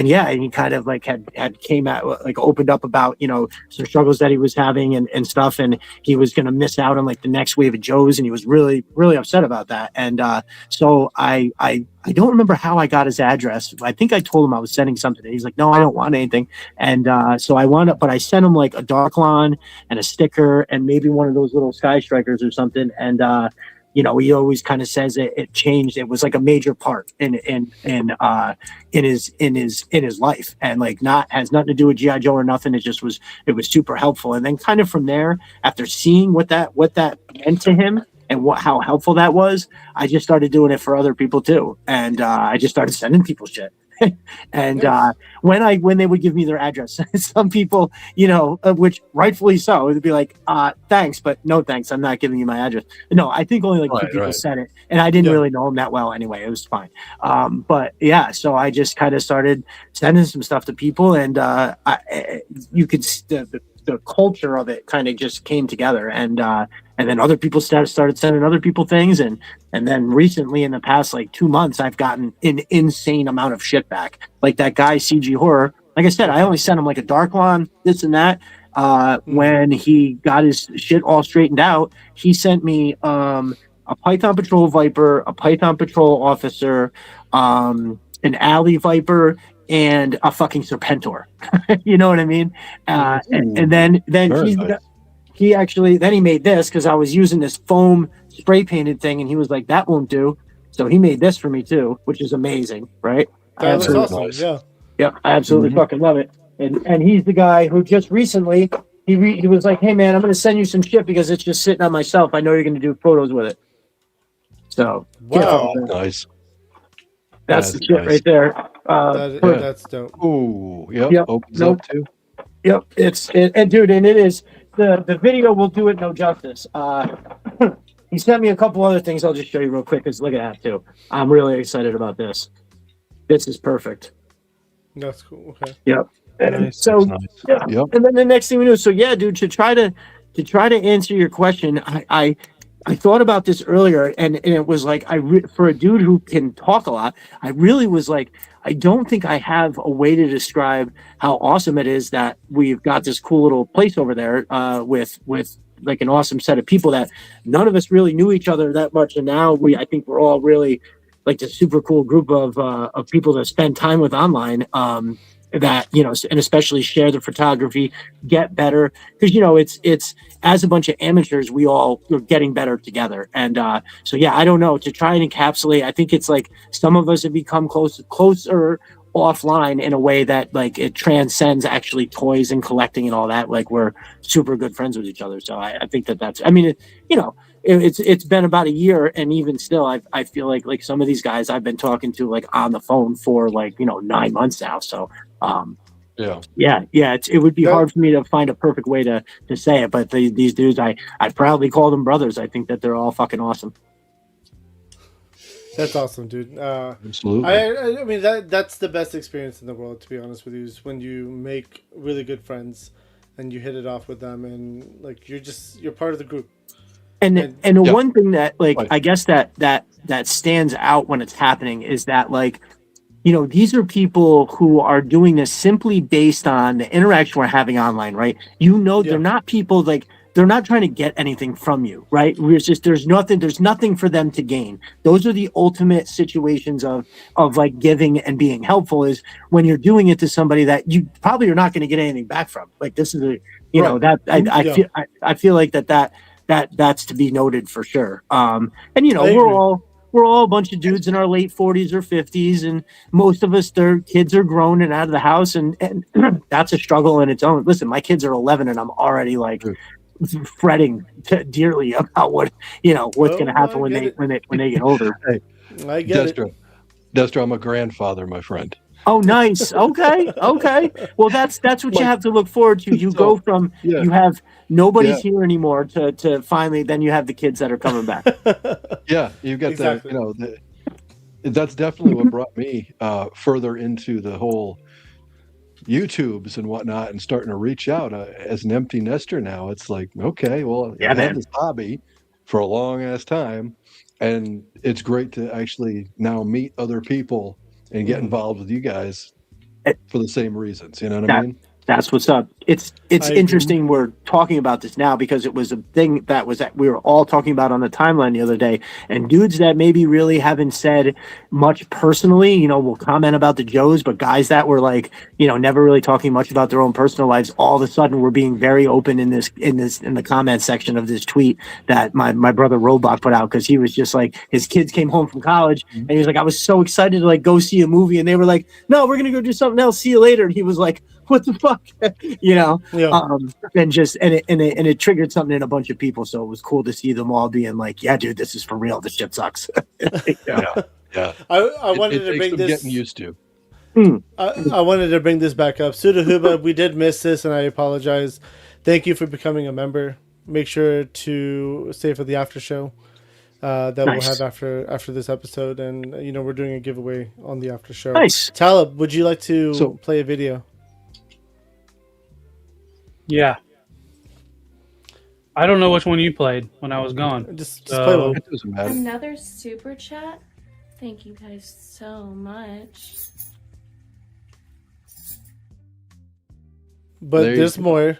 he kind of like had came out, like opened up about, you know, some struggles that he was having and stuff, and he was going to miss out on like the next wave of Joes, and he was really, really upset about that. And so I don't remember how I got his address. I think I told him I was sending something, and he's like, no, I don't want anything. And so I wound up, but I sent him like a Dark Lawn and a sticker and maybe one of those little Sky Strikers or something. And you know, he always kind of says it changed. It was like a major part in his life, and like has nothing to do with G.I. Joe or nothing. It was super helpful. And then kind of from there, after seeing what that meant to him and how helpful that was, I just started doing it for other people too. And I just started sending people shit. And when they would give me their address, some people, you know, which rightfully so, it'd be like, thanks, but no thanks, I'm not giving you my address. No, I think only like two people said it, and I didn't really know them that well anyway. It was fine. But yeah, so I just kind of started sending some stuff to people, and you could the culture of it kind of just came together, and then other people started sending other people things, and then recently in the past like 2 months, I've gotten an insane amount of shit back. Like that guy CG Horror, like I said, I only sent him like a Dark Lawn, this and that. When he got his shit all straightened out, he sent me a Python Patrol Viper, a Python Patrol Officer, an Alley Viper, and a fucking Serpentor. You know what I mean? And then he actually made this, because I was using this foam spray painted thing, and he was like, that won't do. So he made this for me too, which is amazing, right? That was awesome. Yeah, I absolutely fucking love it. And he's the guy who just recently he was like, hey man, I'm gonna send you some shit because it's just sitting on my shelf. I know you're gonna do photos with it. So nice. That's the shit right there. That's dope. Ooh, yep. Opens up too. Yep, and dude, and it is the video will do it no justice. He sent me a couple other things. I'll just show you real quick. Cause look at that too. I'm really excited about this. This is perfect. That's cool. Okay. Yep. And Nice. so Nice. yeah. Yep. And then the next thing we do. So yeah, dude, to try to answer your question, I thought about this earlier, and it was like for a dude who can talk a lot, I really was like, I don't think I have a way to describe how awesome it is that we've got this cool little place over there with like an awesome set of people that none of us really knew each other that much, and now I think we're all really like a super cool group of people to spend time with online. That, you know, and especially share the photography, get better, because, you know, it's as a bunch of amateurs, we're getting better together. And so yeah, I don't know, to try and encapsulate, I think it's like some of us have become closer offline in a way that like it transcends actually toys and collecting and all that. Like we're super good friends with each other. So I think that's, I mean, you know, it's been about a year, and even still, I feel like some of these guys I've been talking to like on the phone for like, you know, 9 months now. So it would be hard for me to find a perfect way to say it, but these dudes, I proudly call them brothers. I think that they're all fucking awesome. That's awesome, dude. Absolutely. I mean that's the best experience in the world, to be honest with you, is when you make really good friends and you hit it off with them, and like you're part of the group. And the one thing that like I guess that stands out when it's happening is that, like, you know, these are people who are doing this simply based on the interaction we're having online, right? You know, they're not people like, they're not trying to get anything from you, right? There's nothing for them to gain. Those are the ultimate situations of like giving and being helpful, is when you're doing it to somebody that you probably are not going to get anything back from. Like this is know, that I feel like that's to be noted for sure. And you know, we're all a bunch of dudes in our late 40s or 50s, and most of us, their kids are grown and out of the house, and that's a struggle in its own. Listen, my kids are 11, and I'm already like fretting dearly about what's going to happen when they get older. Hey, I get Destro, I'm a grandfather, my friend. Oh, nice. Okay. Well, that's what you have to look forward to. You go from you have nobody's here anymore to finally, then you have the kids that are coming back. Yeah, you got exactly. That's definitely what brought me further into the whole YouTubes and whatnot, and starting to reach out as an empty nester now. It's like, okay, well, I had this hobby for a long ass time, and it's great to actually now meet other people and get involved with you guys for the same reasons. You know what I mean? That's what's up. It's interesting we're talking about this now, because it was a thing that we were all talking about on the timeline the other day, and dudes that maybe really haven't said much personally, you know, will comment about the Joes, but guys that were like, you know, never really talking much about their own personal lives, all of a sudden were being very open in the comment section of this tweet that my brother Robot put out, because he was just like, his kids came home from college and he was like, I was so excited to like go see a movie, and they were like, no, we're gonna go do something else, see you later. And he was like, what the fuck, you know? And it triggered something in a bunch of people. So it was cool to see them all being like, yeah, dude, this is for real. This shit sucks. Yeah. I wanted to bring this. Getting used to. I wanted to bring this back up. Sudahuba, we did miss this, and I apologize. Thank you for becoming a member. Make sure to stay for the after show that we'll have after this episode, and you know, we're doing a giveaway on the after show. Nice. Talib, would you like to play a video? Yeah. I don't know which one you played when I was gone. Just play one. It doesn't matter. Another super chat. Thank you guys so much. But there's more.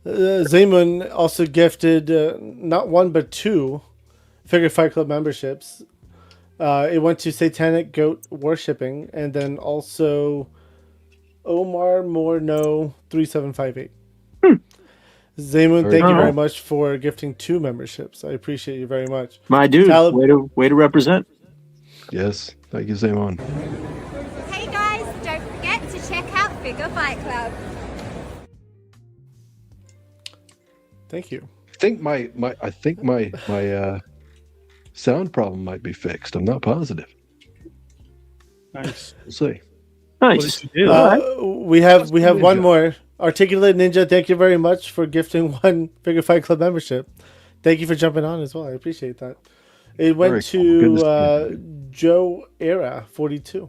Zaymun also gifted not one but two Figure Fight Club memberships. It went to Satanic Goat Worshipping, and then also Omar Morno 3758. Zaymun, thank you very much for gifting 2 memberships. I appreciate you very much. My dude, way to represent. Yes, thank you, Zaymun. Hey guys, don't forget to check out Figure Fight Club. Thank you. I think my sound problem might be fixed. I'm not positive. Nice. We'll see. Nice. We have one more. Articulate Ninja, thank you very much for gifting 1 Figure Fight Club membership. Thank you for jumping on as well. I appreciate that. It went to Joe Era 42.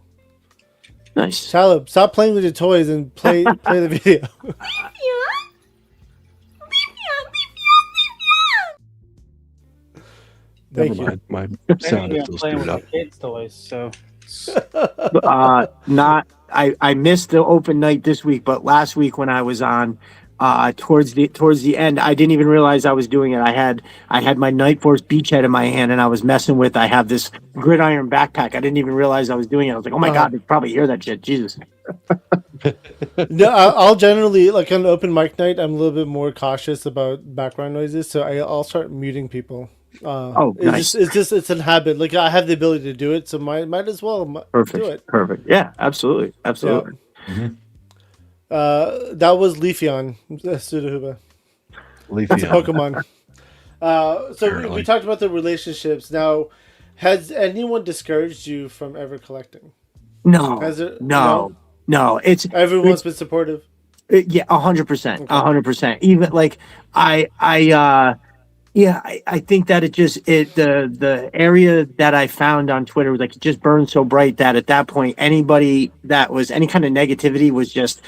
Nice. Talib, stop playing with your toys and play the video. Thank Never you. mind. My sound is still playing screwed with up. the kids' toys, so Not I missed the open night this week, but last week when I was on towards the end, I didn't even realize I was doing it. I had my Night Force Beachhead in my hand and I was messing with. I have this gridiron backpack. I didn't even realize I was doing it. I was like, oh my god, they probably hear that shit. Jesus. No, I'll generally, like on open mic night, I'm a little bit more cautious about background noises, so I'll start muting people. Nice. It's a habit. Like I have the ability to do it, so might as well do it. Perfect. Yeah, absolutely. Yeah. Mhm. That was Leafeon, Sudahooba. Leafy It's a Pokemon. So we talked about the relationships. Now, has anyone discouraged you from ever collecting? No. Has it? No. Everyone's been supportive. Yeah, 100%, 100%. Even like I think that the area that I found on Twitter, like, it just burned so bright that at that point, anybody that was any kind of negativity was just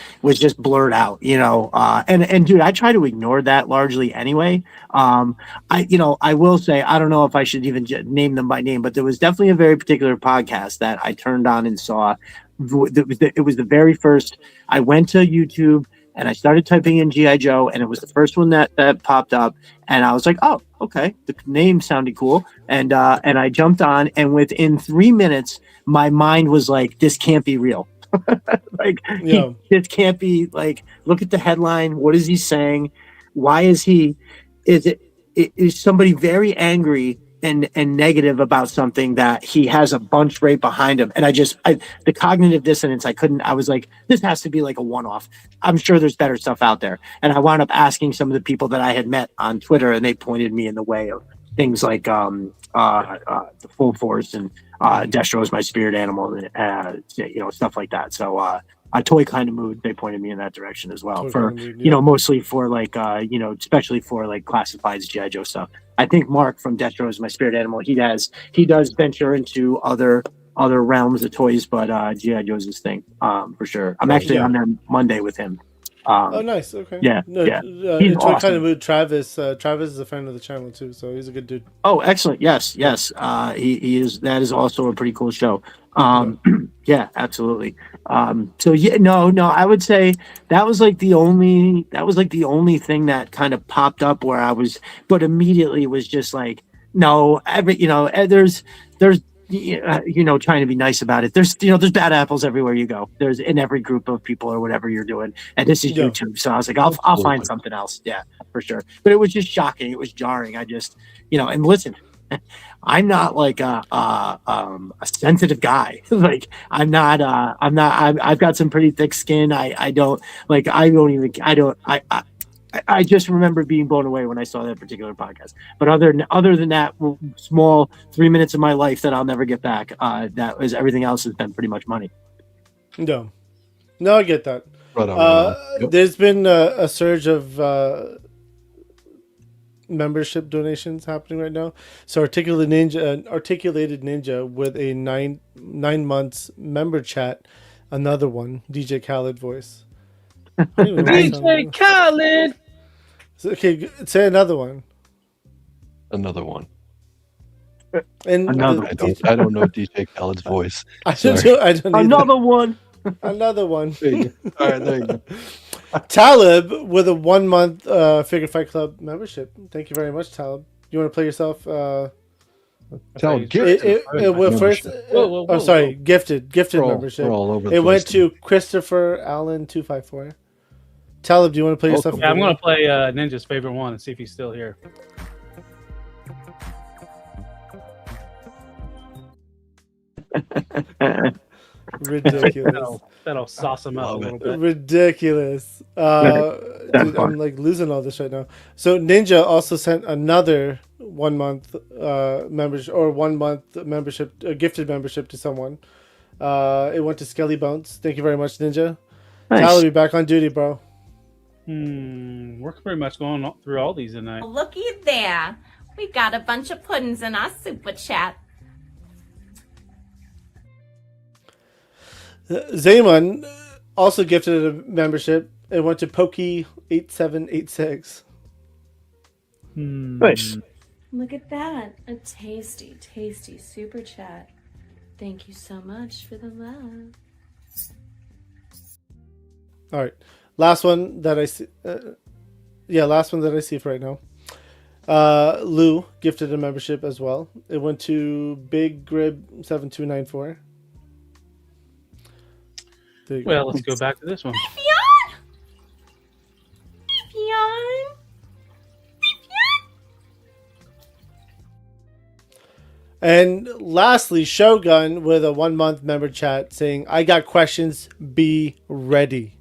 blurred out, and dude, I try to ignore that largely anyway. I will say, I don't know if I should even name them by name, but there was definitely a very particular podcast that I turned on and saw. It was the very first. I went to YouTube and I started typing in G.I. Joe, and it was the first one that popped up, and I was like, oh, okay, the name sounded cool, and I jumped on, and within 3 minutes, my mind was like, this can't be real. This can't be, like, look at the headline, what is he saying? Why is is somebody very angry and negative about something that he has a bunch right behind him? And the cognitive dissonance, I was like, this has to be like a one-off. I'm sure there's better stuff out there. And I wound up asking some of the people that I had met on Twitter, and they pointed me in the way of things like the Full Force and Destro is my spirit animal, stuff like that. So a Toy Kind of Mood, they pointed me in that direction as well, mostly for like especially for like classifieds G.I. Joe stuff. I think Mark from Destro is my spirit animal. He does venture into other realms of toys, but G.I. Joe's his thing, for sure. I'm actually on there Monday with him. Oh, nice. Okay. Yeah. He's awesome. Kind of Mood. Travis is a friend of the channel too, so he's a good dude. Oh, excellent. Yes. He is. That is also a pretty cool show. Yeah, absolutely. So yeah, no, I would say that was like the only thing that kind of popped up where I was, but immediately was just like, no, there's trying to be nice about it. There's bad apples everywhere you go. There's in every group of people or whatever you're doing. And this is YouTube. So I was like, I'll find something else. Yeah, for sure. But it was just shocking. It was jarring. I just, and listen, I'm not like a sensitive guy. Like I've got some pretty thick skin. I just remember being blown away when I saw that particular podcast. But other than that small 3 minutes of my life that I'll never get back, that was everything else has been pretty much money. No, I get that. Right on. Yep. There's been a surge of membership donations happening right now. So Articulated Ninja with a 9 months member chat, another one, DJ Khaled voice. DJ Khaled. Okay, say another one. Another one. And I don't know DJ Khaled's voice. I don't Another one. Another one. All right, there you go. Talib with a 1 month Figure Fight Club membership. Thank you very much, Talib. You want to play yourself? Talib, gifted membership. All over it went to Christopher Allen 254. Talib, do you want to play yourself? Yeah, I'm going to play Ninja's favorite one and see if he's still here. Ridiculous. That'll sauce him up a little bit. Ridiculous. Dude, I'm like losing all this right now. So Ninja also sent another 1 month membership or 1 month membership, gifted membership to someone. It went to Skelly Bones. Thank you very much, Ninja. Nice. Tyler, be back on duty, bro. We're pretty much going through all these tonight. Looky there. We've got a bunch of puddings in our super chat. Zayman also gifted a membership. It went to Pokey8786. Nice. Look at that. A tasty, tasty super chat. Thank you so much for the love. All right. Last one that I see. Last one that I see for right now. Lou gifted a membership as well. It went to Big Grib 7294. Well, let's go back to this one. And lastly, Shogun with a 1 month member chat saying, "I got questions. Be ready."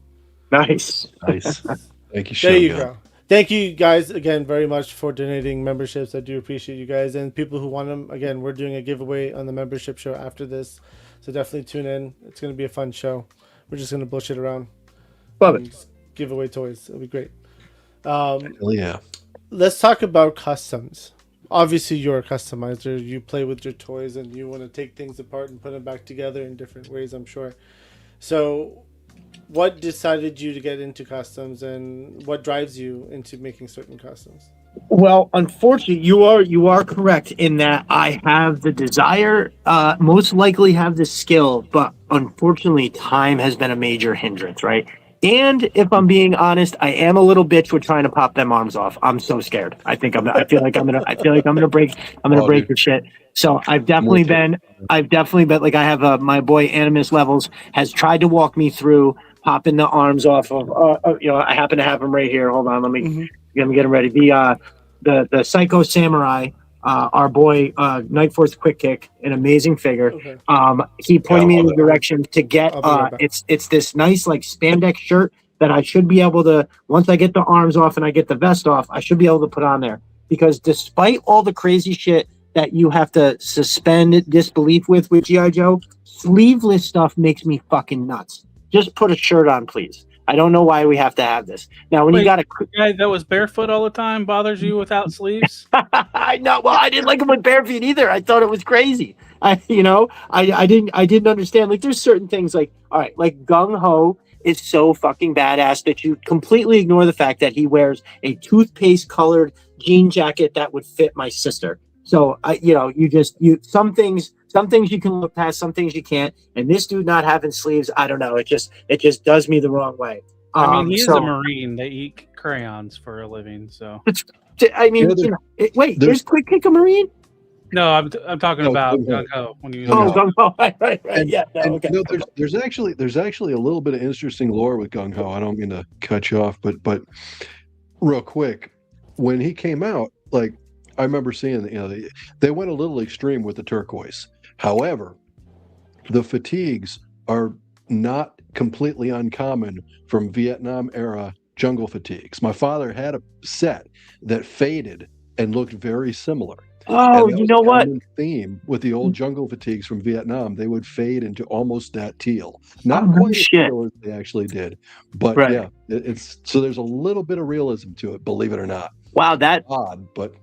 Nice. Nice. Thank you, There Shogun. you go. Thank you guys again very much for donating memberships. I do appreciate you guys, and people who want them. Again, we're doing a giveaway on the membership show after this, so definitely tune in. It's going to be a fun show. We're just going to bullshit around. Love it. Give away toys. It'll be great. Hell yeah. Let's talk about customs. Obviously, you're a customizer. You play with your toys, and you want to take things apart and put them back together in different ways, I'm sure. So, what decided you to get into customs, and what drives you into making certain customs? Well, unfortunately, you are correct in that I have the desire, most likely have the skill, but unfortunately, time has been a major hindrance, right? And if I'm being honest, I am a little bitch with trying to pop them arms off. I'm so scared. I feel like I'm gonna break your shit. So I've definitely been like, I have my boy Animus Levels has tried to walk me through popping the arms off of. I happen to have him right here. Hold on, let me get him ready. The Psycho Samurai. Our boy Night Force Quick Kick, an amazing figure. Okay. He pointed me in the direction to get it's this nice like spandex shirt that I should be able to, once I get the arms off and I get the vest off, I should be able to put on there. Because despite all the crazy shit that you have to suspend disbelief with G.I. Joe, sleeveless stuff makes me fucking nuts. Just put a shirt on, please. I don't know why we have to have this. Now, when you got a guy that was barefoot all the time bothers you without sleeves? I know. Well, I didn't like him with bare feet either. I thought it was crazy. I didn't understand. Like, there's certain things like, all right, like Gung Ho is so fucking badass that you completely ignore the fact that he wears a toothpaste colored jean jacket that would fit my sister. So some things you can look past, some things you can't. And this dude not having sleeves, I don't know. It just does me the wrong way. I mean, he's a Marine. They eat crayons for a living. So I mean, wait, is Quick Kick a Marine? No, I'm talking about Gung Ho. Gung Ho, right. Yeah. Okay. There's actually a little bit of interesting lore with Gung Ho. I don't mean to cut you off, but real quick, when he came out, like, I remember seeing, they went a little extreme with the turquoise. However, the fatigues are not completely uncommon from Vietnam era jungle fatigues. My father had a set that faded and looked very similar. Oh, you know what? Theme with the old jungle fatigues from Vietnam, they would fade into almost that teal. Not quite as teal as they actually did, but yeah, it's so there's a little bit of realism to it, believe it or not. Wow, that odd, but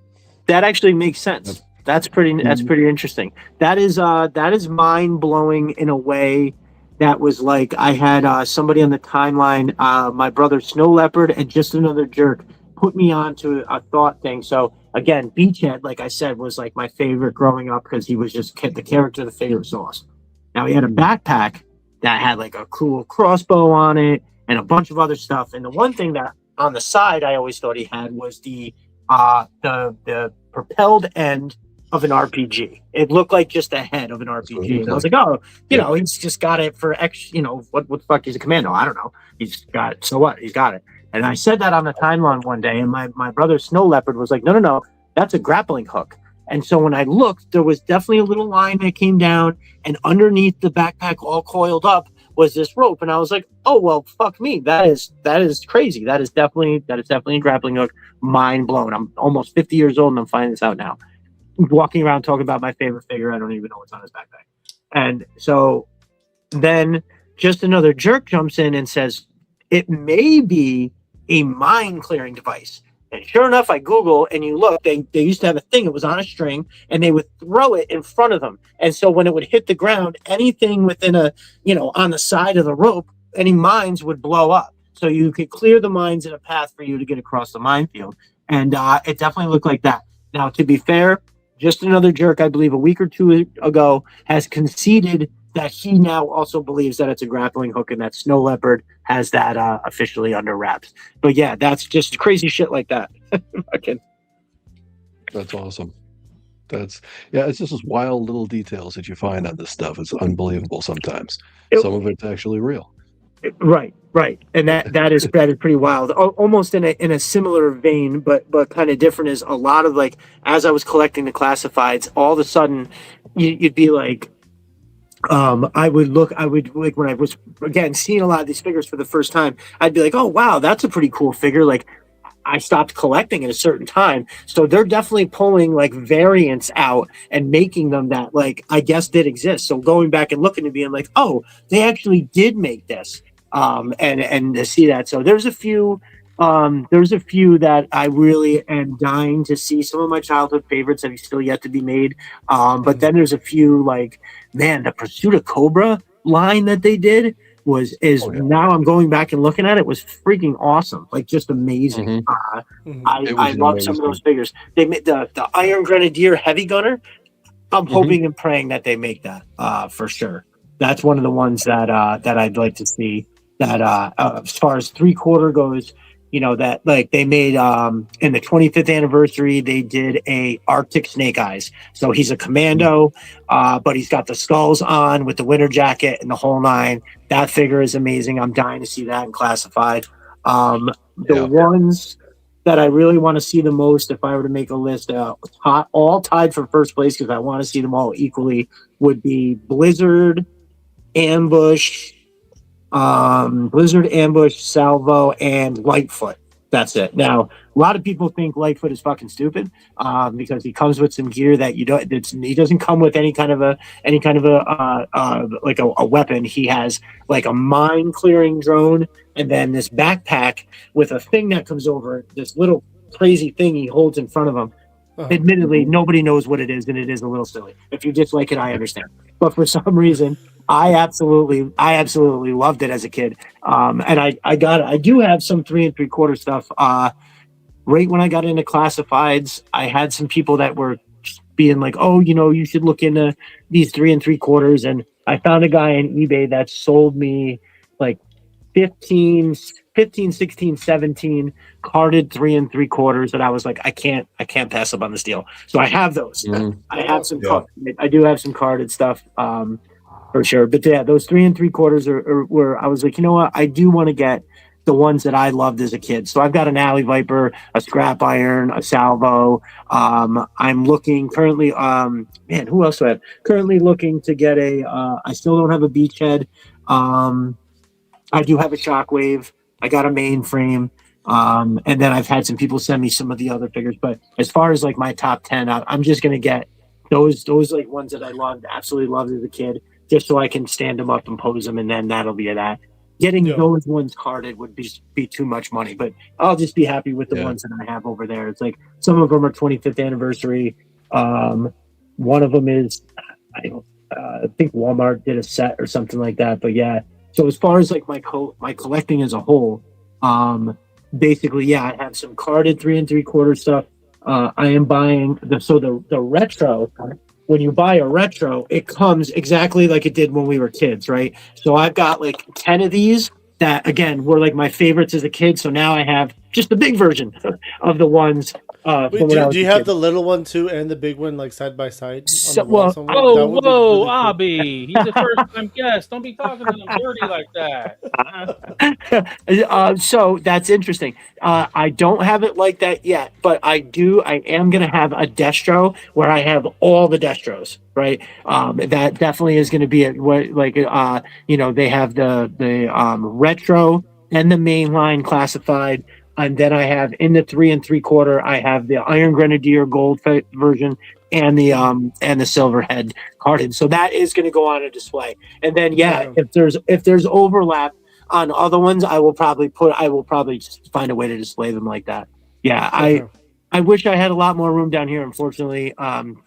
that actually makes sense. That's pretty interesting. That is mind blowing in a way. That was like, I had somebody on the timeline, my brother Snow Leopard and Just Another Jerk, put me onto a thought thing. So again, Beachhead, like I said, was like my favorite growing up because he was just the character of the figure was awesome. Now he had a backpack that had like a cool crossbow on it and a bunch of other stuff. And the one thing that on the side I always thought he had was the propelled end of an RPG. It looked like just the head of an RPG. And I was like, oh, he's just got it for X, what the fuck, he's a commando. I don't know. He's got it. So what? He's got it. And I said that on the timeline one day, and my brother Snow Leopard was like, no, that's a grappling hook. And so when I looked, there was definitely a little line that came down, and underneath the backpack all coiled up was this rope. And I was like, oh, well, fuck me. That is crazy. That is definitely a grappling hook. Mind blown. I'm almost 50 years old and I'm finding this out now. Walking around talking about my favorite figure. I don't even know what's on his backpack. And so then Just Another Jerk jumps in and says, it may be a mine clearing device. And sure enough, I Google and you look, they used to have a thing. It was on a string and they would throw it in front of them. And so when it would hit the ground, anything within on the side of the rope, any mines would blow up. So you could clear the mines in a path for you to get across the minefield. And it definitely looked like that. Now, to be fair, just another jerk, I believe a week or two ago, has conceded that he now also believes that it's a grappling hook and that Snow Leopard has that officially under wraps. But yeah, that's just crazy shit like that. That's awesome. It's just those wild little details that you find on this stuff. It's unbelievable sometimes. Some of it's actually real. Right, and that is pretty wild. Almost in a similar vein, but kind of different is a lot of like as I was collecting the classifieds, all of a sudden you'd be like, I would like when I was again seeing a lot of these figures for the first time, I'd be like, oh wow, that's a pretty cool figure. Like I stopped collecting at a certain time, so they're definitely pulling like variants out and making them that like I guess did exist. So going back and looking and being like, oh, they actually did make this. And to see that. So there's a few that I really am dying to see. Some of my childhood favorites have still yet to be made. But then there's a few like, man, the Pursuit of Cobra line that they did now I'm going back and looking at it was freaking awesome. Like just amazing. I love some of those figures. They made the Iron Grenadier Heavy Gunner. I'm hoping and praying that they make that for sure. That's one of the ones that I'd like to see. That as far as 3/4 goes, that like they made in the 25th anniversary, they did a Arctic Snake Eyes. So he's a commando, but he's got the skulls on with the winter jacket and the whole nine. That figure is amazing. I'm dying to see that in classified. Ones that I really want to see the most, if I were to make a list, all tied for first place because I want to see them all equally, would be Blizzard, Ambush, Salvo, and Lightfoot. That's it. Now, a lot of people think Lightfoot is fucking stupid because he comes with some gear that he doesn't come with any kind of a weapon. He has like a mine clearing drone and then this backpack with a thing that comes over, this little crazy thing he holds in front of him. Admittedly, nobody knows what it is, and it is a little silly. If you dislike it, I understand. But for some reason, I absolutely loved it as a kid. And I do have some 3 3/4 stuff. Right when I got into classifieds, I had some people that were being like, oh, you should look into these 3 3/4. And I found a guy on eBay that sold me like 15, 16, 17 carded 3 3/4 that I was like, I can't pass up on this deal. So I have those. I have some. I do have some carded stuff for sure. But yeah, those 3 3/4 are where I was like, you know what? I do want to get the ones that I loved as a kid. So I've got an Alley Viper, a Scrap Iron, a Salvo. I'm looking currently. Who else do I have? Currently looking to get I still don't have a Beachhead. I do have a Shockwave. I got a Mainframe. And then I've had some people send me some of the other figures. But as far as like my top 10, I'm just going to get those like ones that I absolutely loved as a kid, just so I can stand them up and pose them. And then that'll be that. Getting those ones carded would be too much money, but I'll just be happy with the ones that I have over there. It's like some of them are 25th anniversary. One of them is, I think Walmart did a set or something like that. But yeah. So as far as like my collecting as a whole, basically, I have some carded 3 3/4 stuff. I am buying the retro. When you buy a retro, it comes exactly like it did when we were kids, right? So I've got like 10 of these that again were like my favorites as a kid. So now I have just the big version of the ones. Do you have the little one too and the big one like side by side? Whoa, Abby! He's a first-time guest. Don't be talking to him dirty like that. So that's interesting. I don't have it like that yet, but I do. I am going to have a Destro where I have all the Destros. Right. That definitely is going to be they have the retro and the mainline classified. And then I have in the 3 3/4, I have the Iron Grenadier gold version and the silver head carded. So that is going to go on a display. And then if there's overlap on other ones, I will probably just find a way to display them like that. Yeah, I wish I had a lot more room down here. Unfortunately, I'm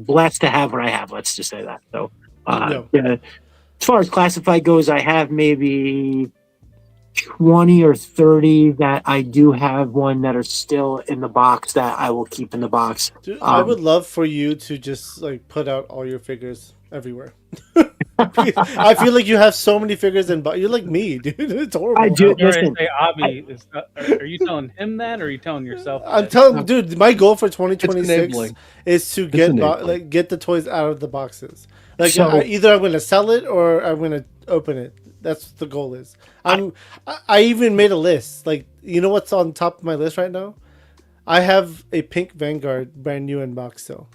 blessed to have what I have. Let's just say that. So as far as classified goes, I have maybe 20 or 30 that I do have one that are still in the box that I will keep in the box. Dude, I would love for you to just like put out all your figures everywhere. I feel like you have so many figures and you're like me, dude. It's horrible. I do. Listen, are you telling him that, or are you telling yourself? I'm telling, dude. My goal for 2026 enabling. is to get the toys out of the boxes. Like So- either I'm going to sell it or I'm going to open it. That's the goal is. I even made a list. Like, you know what's on top of my list right now? I have a pink Vanguard brand new in box still.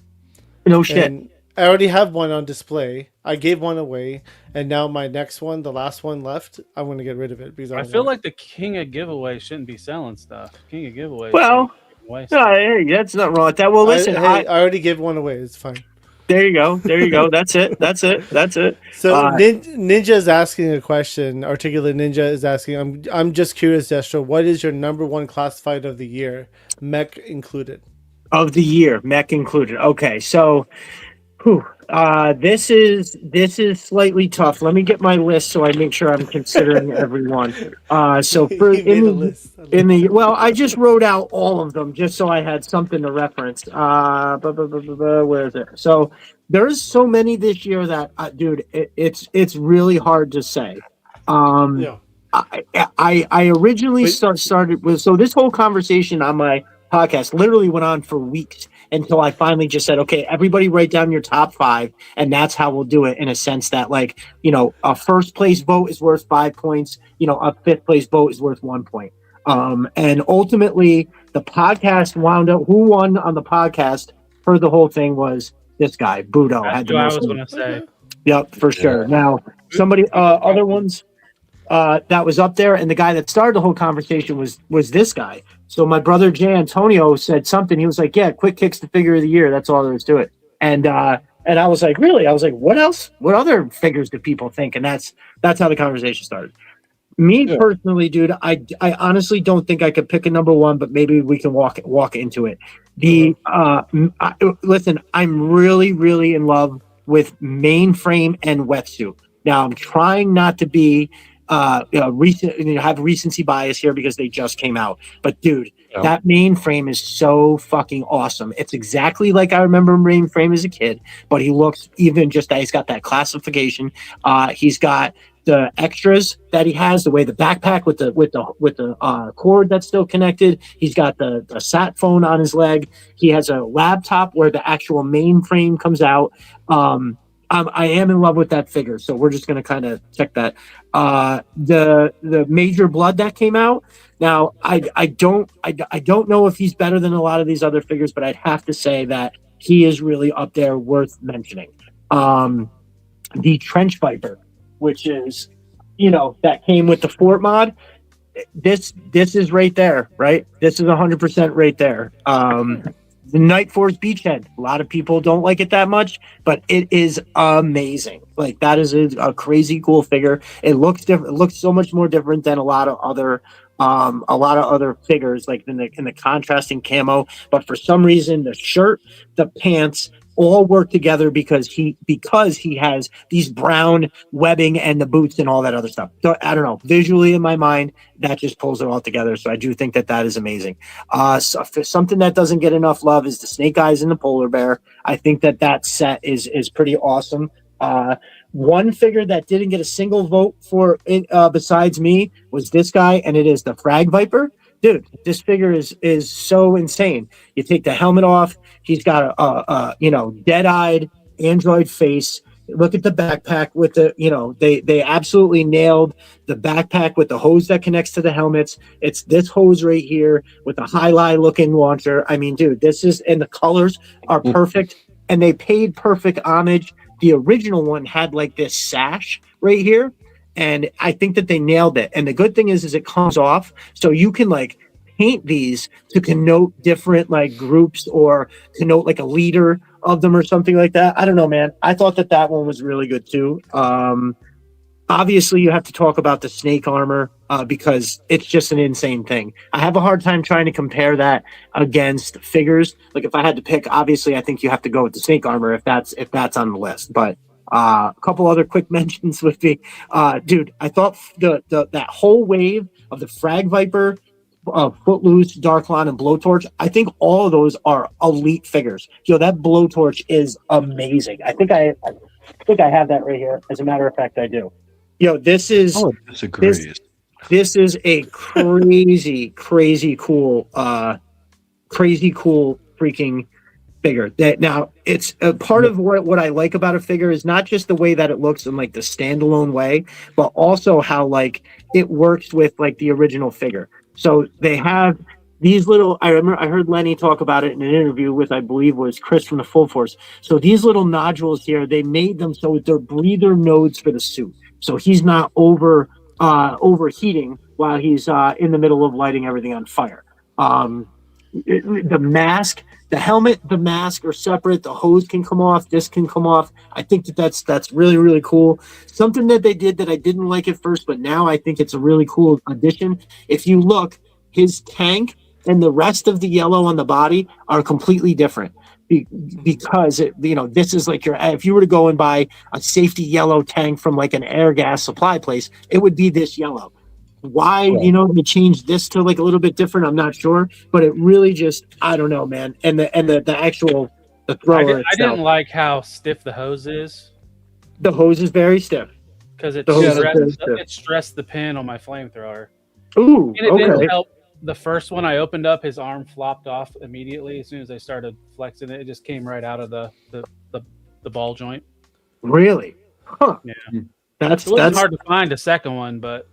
No shit. And I already have one on display. I gave one away, and now my next one, the last one left, I'm going to get rid of it because I feel like the king of giveaways shouldn't be selling stuff. King of giveaways. Well, waste. no, hey, that's not wrong with that. Well, listen, I already gave one away. It's fine. There you go. There you go. That's it. That's it. That's it. So Ninja is asking a question. Articulate Ninja is asking. I'm just curious, Destro. What is your number one classified of the year, mech included? Of the year, mech included. Okay, so, this is slightly tough. Let me get my list so I make sure I'm considering everyone. So for He made a list. well, I just wrote out all of them just so I had something to reference. Where is it? So there's so many this year that, dude, it's really hard to say. Yeah. I originally started with, so this whole conversation on my podcast literally went on for weeks until I finally just said, okay, everybody write down your top 5. And that's how we'll do it, in a sense that, like, you know, a first place vote is worth 5 points. You know, a 5th place vote is worth 1 point. And ultimately the podcast wound up, who won on the podcast for the whole thing was this guy, Budo. That's what I was going to say. Yep, for sure. Now, somebody, other ones that was up there, and the guy that started the whole conversation was this guy. So my brother Jay Antonio said something. He was like, "Yeah, Quick Kick's the figure of the year. That's all there is to it." And I was like, "Really?" I was like, "What else? What other figures do people think?" And that's how the conversation started. Me personally, dude, I honestly don't think I could pick a number one, but maybe we can walk into it. Listen, I'm really, really in love with mainframe and wetsuit. Now, I'm trying not to be have recency bias here because they just came out. But dude, that mainframe is so fucking awesome. It's exactly like I remember mainframe as a kid, but he looks even just that he's got that classification. He's got the extras that he has, the way the backpack with the cord that's still connected. He's got the sat phone on his leg. He has a laptop where the actual mainframe comes out. I am in love with that figure, so we're just going to kind of check that. The Major Blood that came out. Now, I don't know if he's better than a lot of these other figures, but I'd have to say that he is really up there, worth mentioning. The Trench Viper, which is, you know, that came with the Fort mod. This is right there, right? This is 100% right there. The Night Force Beachhead. A lot of people don't like it that much, but it is amazing. Like, that is a crazy cool figure. It looks different. It looks so much more different than a lot of other figures, like in the contrasting camo. But for some reason, the shirt, the pants, all work together because he has these brown webbing and the boots and all that other stuff. So I don't know, visually in my mind, that just pulls it all together. So I do think that is amazing. So something that doesn't get enough love is the Snake Eyes and the Polar Bear. I think that set is pretty awesome. One figure that didn't get a single vote for it, besides me, was this guy, and it is the Frag Viper. Dude, this figure is so insane. You take the helmet off, he's got a dead-eyed android face. Look at the backpack with the, they absolutely nailed the backpack with the hose that connects to the helmets. It's this hose right here with a highlight looking launcher. I mean, dude, and the colors are perfect, and they paid perfect homage. The original one had like this sash right here, and I think that they nailed it. And the good thing is it comes off, so you can like paint these to connote different like groups or connote like a leader of them or something like that. I don't know, man. I thought that one was really good too. Obviously, you have to talk about the snake armor because it's just an insane thing. I have a hard time trying to compare that against figures. Like if I had to pick, obviously, I think you have to go with the snake armor if that's on the list. But A couple other quick mentions would be, dude, I thought that whole wave of the Frag Viper, Footloose, Darklon, and Blowtorch, I think all of those are elite figures. That Blowtorch is amazing. I think I have that right here. As a matter of fact, I do. This is this is a crazy cool freaking figure. That now it's a part of what I like about a figure is not just the way that it looks in like the standalone way, but also how like it works with like the original figure. So they have these little, I heard Lenny talk about it in an interview with, I believe was Chris from the Full Force. So these little nodules here, they made them so they're breather nodes for the suit. So he's not overheating while he's in the middle of lighting everything on fire. The mask, the helmet, the mask are separate. The hose can come off. This can come off. I think that's really, really cool. Something that they did that I didn't like at first, but now I think it's a really cool addition. If you look, his tank and the rest of the yellow on the body are completely different because this is like if you were to go and buy a safety yellow tank from like an air gas supply place, it would be this yellow. Why, they changed this to like a little bit different, I'm not sure, but it really just, I don't know, man. And the actual thrower I didn't like how stiff the hose is. The hose is very stiff. Because it stressed the pin on my flamethrower. Ooh, and it didn't help. The first one I opened up, his arm flopped off immediately as soon as I started flexing it. It just came right out of the ball joint. Really? Huh. Yeah. That's hard to find a second one, but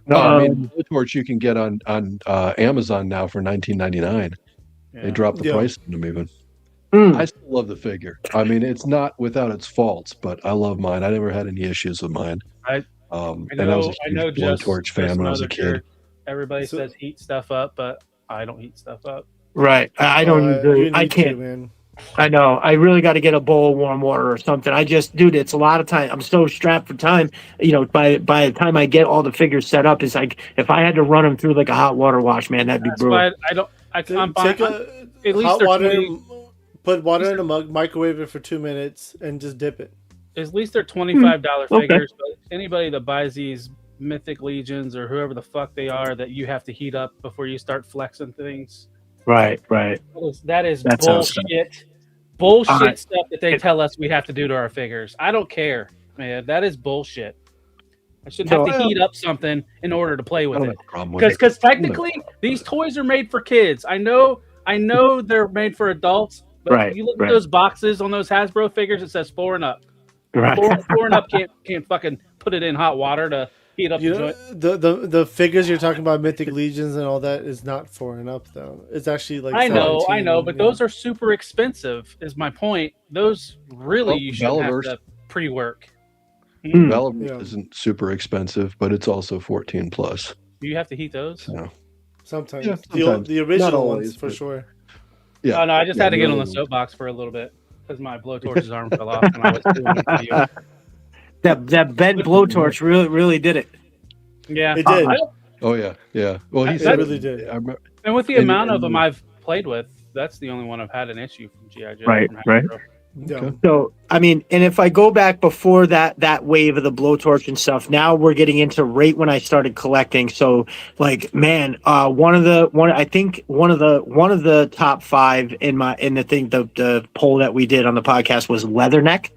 no, I mean, Blowtorch you can get on Amazon now for $19.99. Yeah. They dropped the price on them even. I still love the figure. I mean, it's not without its faults, but I love mine. I never had any issues with mine. I was a huge Blowtorch fan when I was a kid. Everybody says heat stuff up, but I don't heat stuff up. Right. I don't. I can't. Man. I know. I really got to get a bowl of warm water or something. Dude, it's a lot of time. I'm so strapped for time. By the time I get all the figures set up, it's like if I had to run them through like a hot water wash, man, that'd be brutal. Why I can't take at least hot water. Put water in a mug, microwave it for 2 minutes, and just dip it. At least they're $25 figures. But anybody that buys these Mythic Legions or whoever the fuck they are that you have to heat up before you start flexing things. Right. That is bullshit. Bullshit stuff that they tell us we have to do to our figures. I don't care, man. That is bullshit. I shouldn't have to heat up something in order to play with it. Because technically, these toys are made for kids. I know they're made for adults, but you look at those boxes on those Hasbro figures, it says 4 and up. Right. 4 and up can't fucking put it in hot water to heat up the joint. The figures you're talking about, Mythic Legions and all that, is not 4 and up though. It's actually like I know, but those are super expensive. Is my point? Those really you should have to pre-work. Bellaverse isn't super expensive, but it's also 14 plus. Do you have to heat those? No. Sometimes. The original ones for sure. Yeah. Oh no, I just had to get on the soapbox for a little bit because my Blowtorch's arm fell off when I was doing the video. That bent Blowtorch really did it. Yeah, it did. Oh yeah. Well, he really did. And with the amount of them I've played with, that's the only one I've had an issue from GI Joe. Right. Yeah. So I mean, and if I go back before that wave of the Blowtorch and stuff, now we're getting into right when I started collecting. So like, man, one of the top 5 the poll that we did on the podcast was Leatherneck.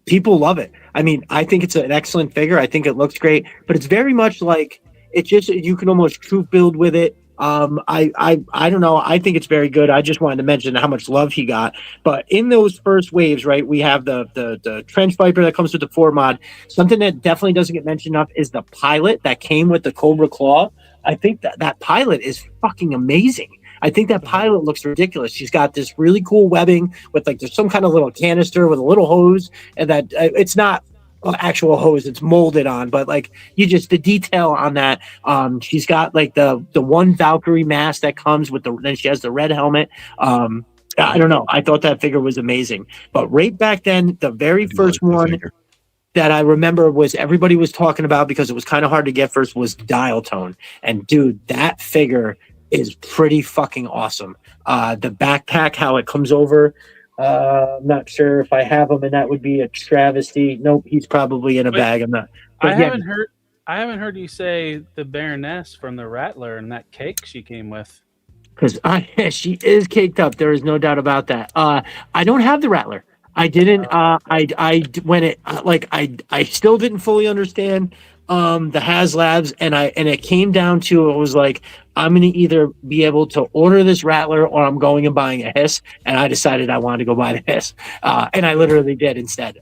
People love it. I mean, I think it's an excellent figure. I think it looks great, but it's very much like you can almost troop build with it. I don't know. I think it's very good. I just wanted to mention how much love he got. But in those first waves, right, we have the Trench Viper that comes with the 4 mod. Something that definitely doesn't get mentioned enough is the pilot that came with the Cobra Claw. I think that pilot is fucking amazing. I think that pilot looks ridiculous. She's got this really cool webbing with like there's some kind of little canister with a little hose, and that it's not actual hose, it's molded on, but like the detail on that. She's got like the one Valkyrie mask that comes with then she has the red helmet. I don't know. I thought that figure was amazing. But right back then, the very first one that I remember was everybody was talking about because it was kind of hard to get first was Dial Tone. And dude, that figure is pretty fucking awesome. The backpack, how it comes over I'm not sure if I have him, and that would be a travesty. Nope, he's probably in a bag. I'm not. But I haven't heard you say the Baroness from the Rattler and that cake she came with. Because she is caked up. There is no doubt about that. I don't have the Rattler. I didn't. When it I still didn't fully understand the HasLabs, and it came down to it was like I'm going to either be able to order this Rattler or I'm going and buying a Hiss, and I decided I wanted to go buy the Hiss, and I literally did instead.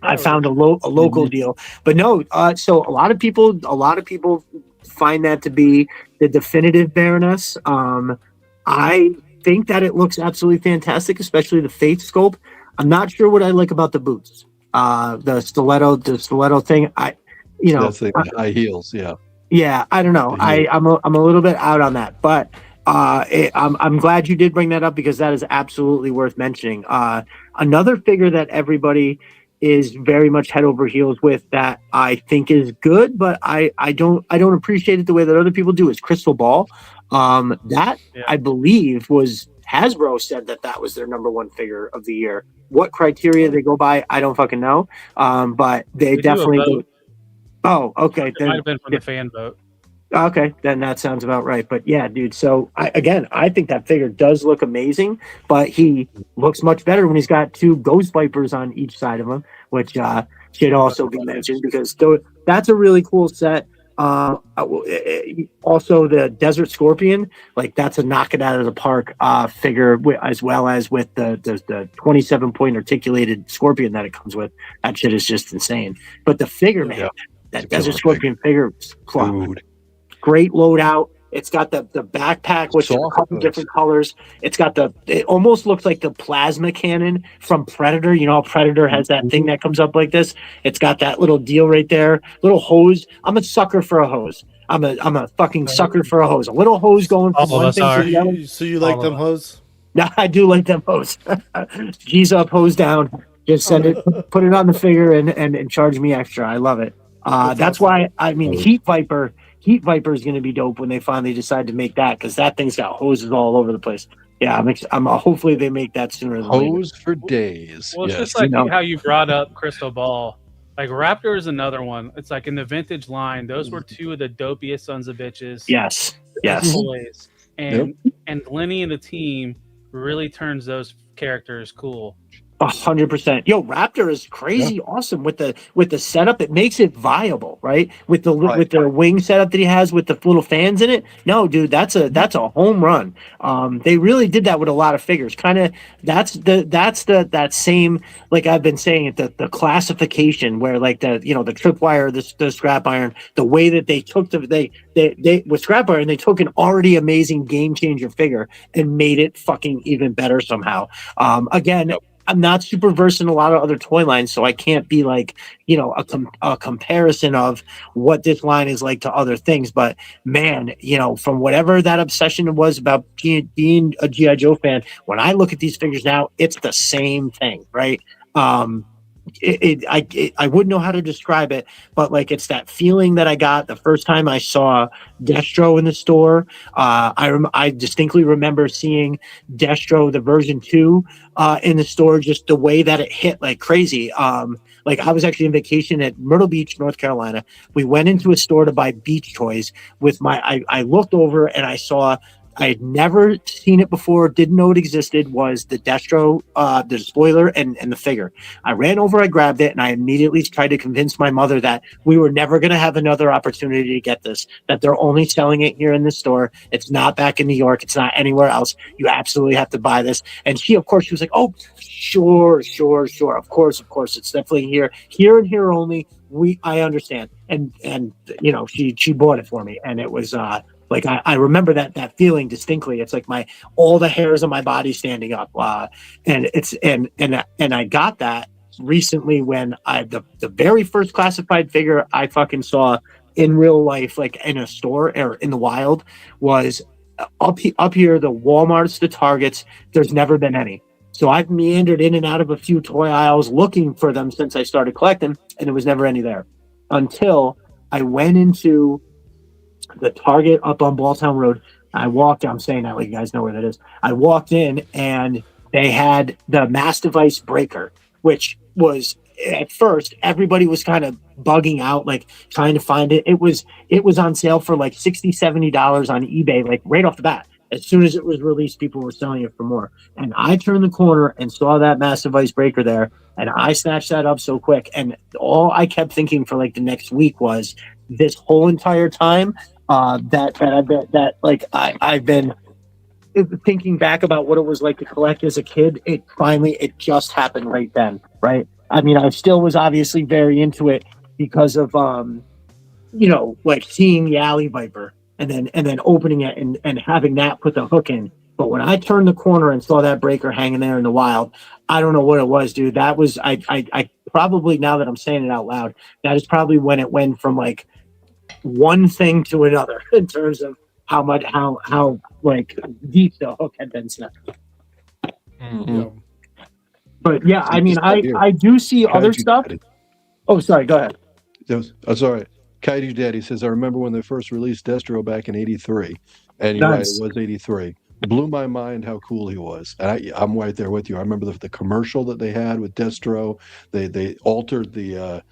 I found a local deal, but no. So a lot of people find that to be the definitive Baroness. I think that it looks absolutely fantastic, especially the Faith sculpt. I'm not sure what I like about the boots. The stiletto thing. That's the high heels. Yeah. Yeah, I don't know. I'm a little bit out on that, but I'm glad you did bring that up because that is absolutely worth mentioning. Another figure that everybody is very much head over heels with that I think is good, but I don't appreciate it the way that other people do is Crystal Ball. I believe was Hasbro said that was their number one figure of the year. What criteria they go by, I don't fucking know. But they definitely go. Oh, okay. It might have been from the fan vote. Okay, then that sounds about right. But yeah, dude. So I think that figure does look amazing, but he looks much better when he's got two Ghost Vipers on each side of him, which should also be mentioned because that's a really cool set. Also, the Desert Scorpion, like that's a knock it out of the park figure, as well as with the 27-point articulated Scorpion that it comes with. That shit is just insane. But the figure, man, that Desert Scorpion figure, great loadout. It's got the backpack with a couple different colors. It almost looks like the plasma cannon from Predator. You know how Predator has that thing that comes up like this? It's got that little deal right there. Little hose. I'm a sucker for a hose. I'm a fucking sucker for a hose. A little hose going from one thing to the other. So you like them hose? Yeah, I do like them hose. G's up, hose down. Just send it, put it on the figure and charge me extra. I love it. That's why, I mean, Heat Viper is going to be dope when they finally decide to make that because that thing's got hoses all over the place. Yeah, I'm hopefully they make that sooner than later. Hose for days. Well, it's just like how you brought up Crystal Ball. Like Raptor is another one. It's like in the vintage line, those were two of the dopiest sons of bitches. Yes. Always. And Lenny and the team really turns those characters cool. 100%. Yo, Raptor is crazy awesome with the setup. It makes it viable, right? With the wing setup that he has with the little fans in it. No, dude, that's a home run. They really did that with a lot of figures. Kind of that's that same, like I've been saying, the classification where like the tripwire, the scrap iron, the way that they took they with scrap iron, they took an already amazing game changer figure and made it fucking even better somehow. Again, I'm not super versed in a lot of other toy lines, so I can't be like, a comparison of what this line is like to other things. But man, from whatever that obsession was about being a G.I. Joe fan, when I look at these figures now, it's the same thing, right? I wouldn't know how to describe it, but like it's that feeling that I got the first time I saw Destro in the store. I distinctly remember seeing Destro, the version 2, in the store, just the way that it hit like crazy. Like I was actually on vacation at Myrtle Beach, North Carolina. We went into a store to buy beach toys with I looked over and I saw, I had never seen it before, didn't know it existed, was the Destro, the spoiler and the figure. I ran over, I grabbed it, and I immediately tried to convince my mother that we were never going to have another opportunity to get this, that they're only selling it here in the store. It's not back in New York. It's not anywhere else. You absolutely have to buy this. And she, of course, she was like, oh, sure. Of course. It's definitely here and here only. I understand. And she bought it for me. And it was, like I remember that feeling distinctly. It's like all the hairs on my body standing up, and I got that recently when the very first classified figure I fucking saw in real life, like in a store or in the wild, was up here. The Walmarts, the Targets. There's never been any. So I've meandered in and out of a few toy aisles looking for them since I started collecting, and there was never any there until I went into the Target up on Balltown Road. I'm saying that like you guys know where that is. I walked in and they had the Mass Device Breaker, which was at first everybody was kind of bugging out, like trying to find it. It was on sale for like $60-$70 on eBay, like right off the bat. As soon as it was released, people were selling it for more. And I turned the corner and saw that Mass Device Breaker there, and I snatched that up so quick. And all I kept thinking for like the next week was this whole entire time I've been thinking back about what it was like to collect as a kid. It just happened right then, right? I mean, I still was obviously very into it because of like seeing the Alley Viper and then opening it and having that put the hook in. But when I turned the corner and saw that breaker hanging there in the wild, I don't know what it was, dude. That was I probably, now that I'm saying it out loud, that is probably when it went from like one thing to another in terms of how like deep the hook had been set. Mm-hmm. But yeah, I mean, I do see other stuff. Daddy. Oh, sorry. Go ahead. Sorry. Kaiju Daddy says, I remember when they first released Destro back in '83, and you're Nice. right, it was '83. Blew my mind how cool he was, and I'm right there with you. I remember the commercial that they had with Destro. They altered the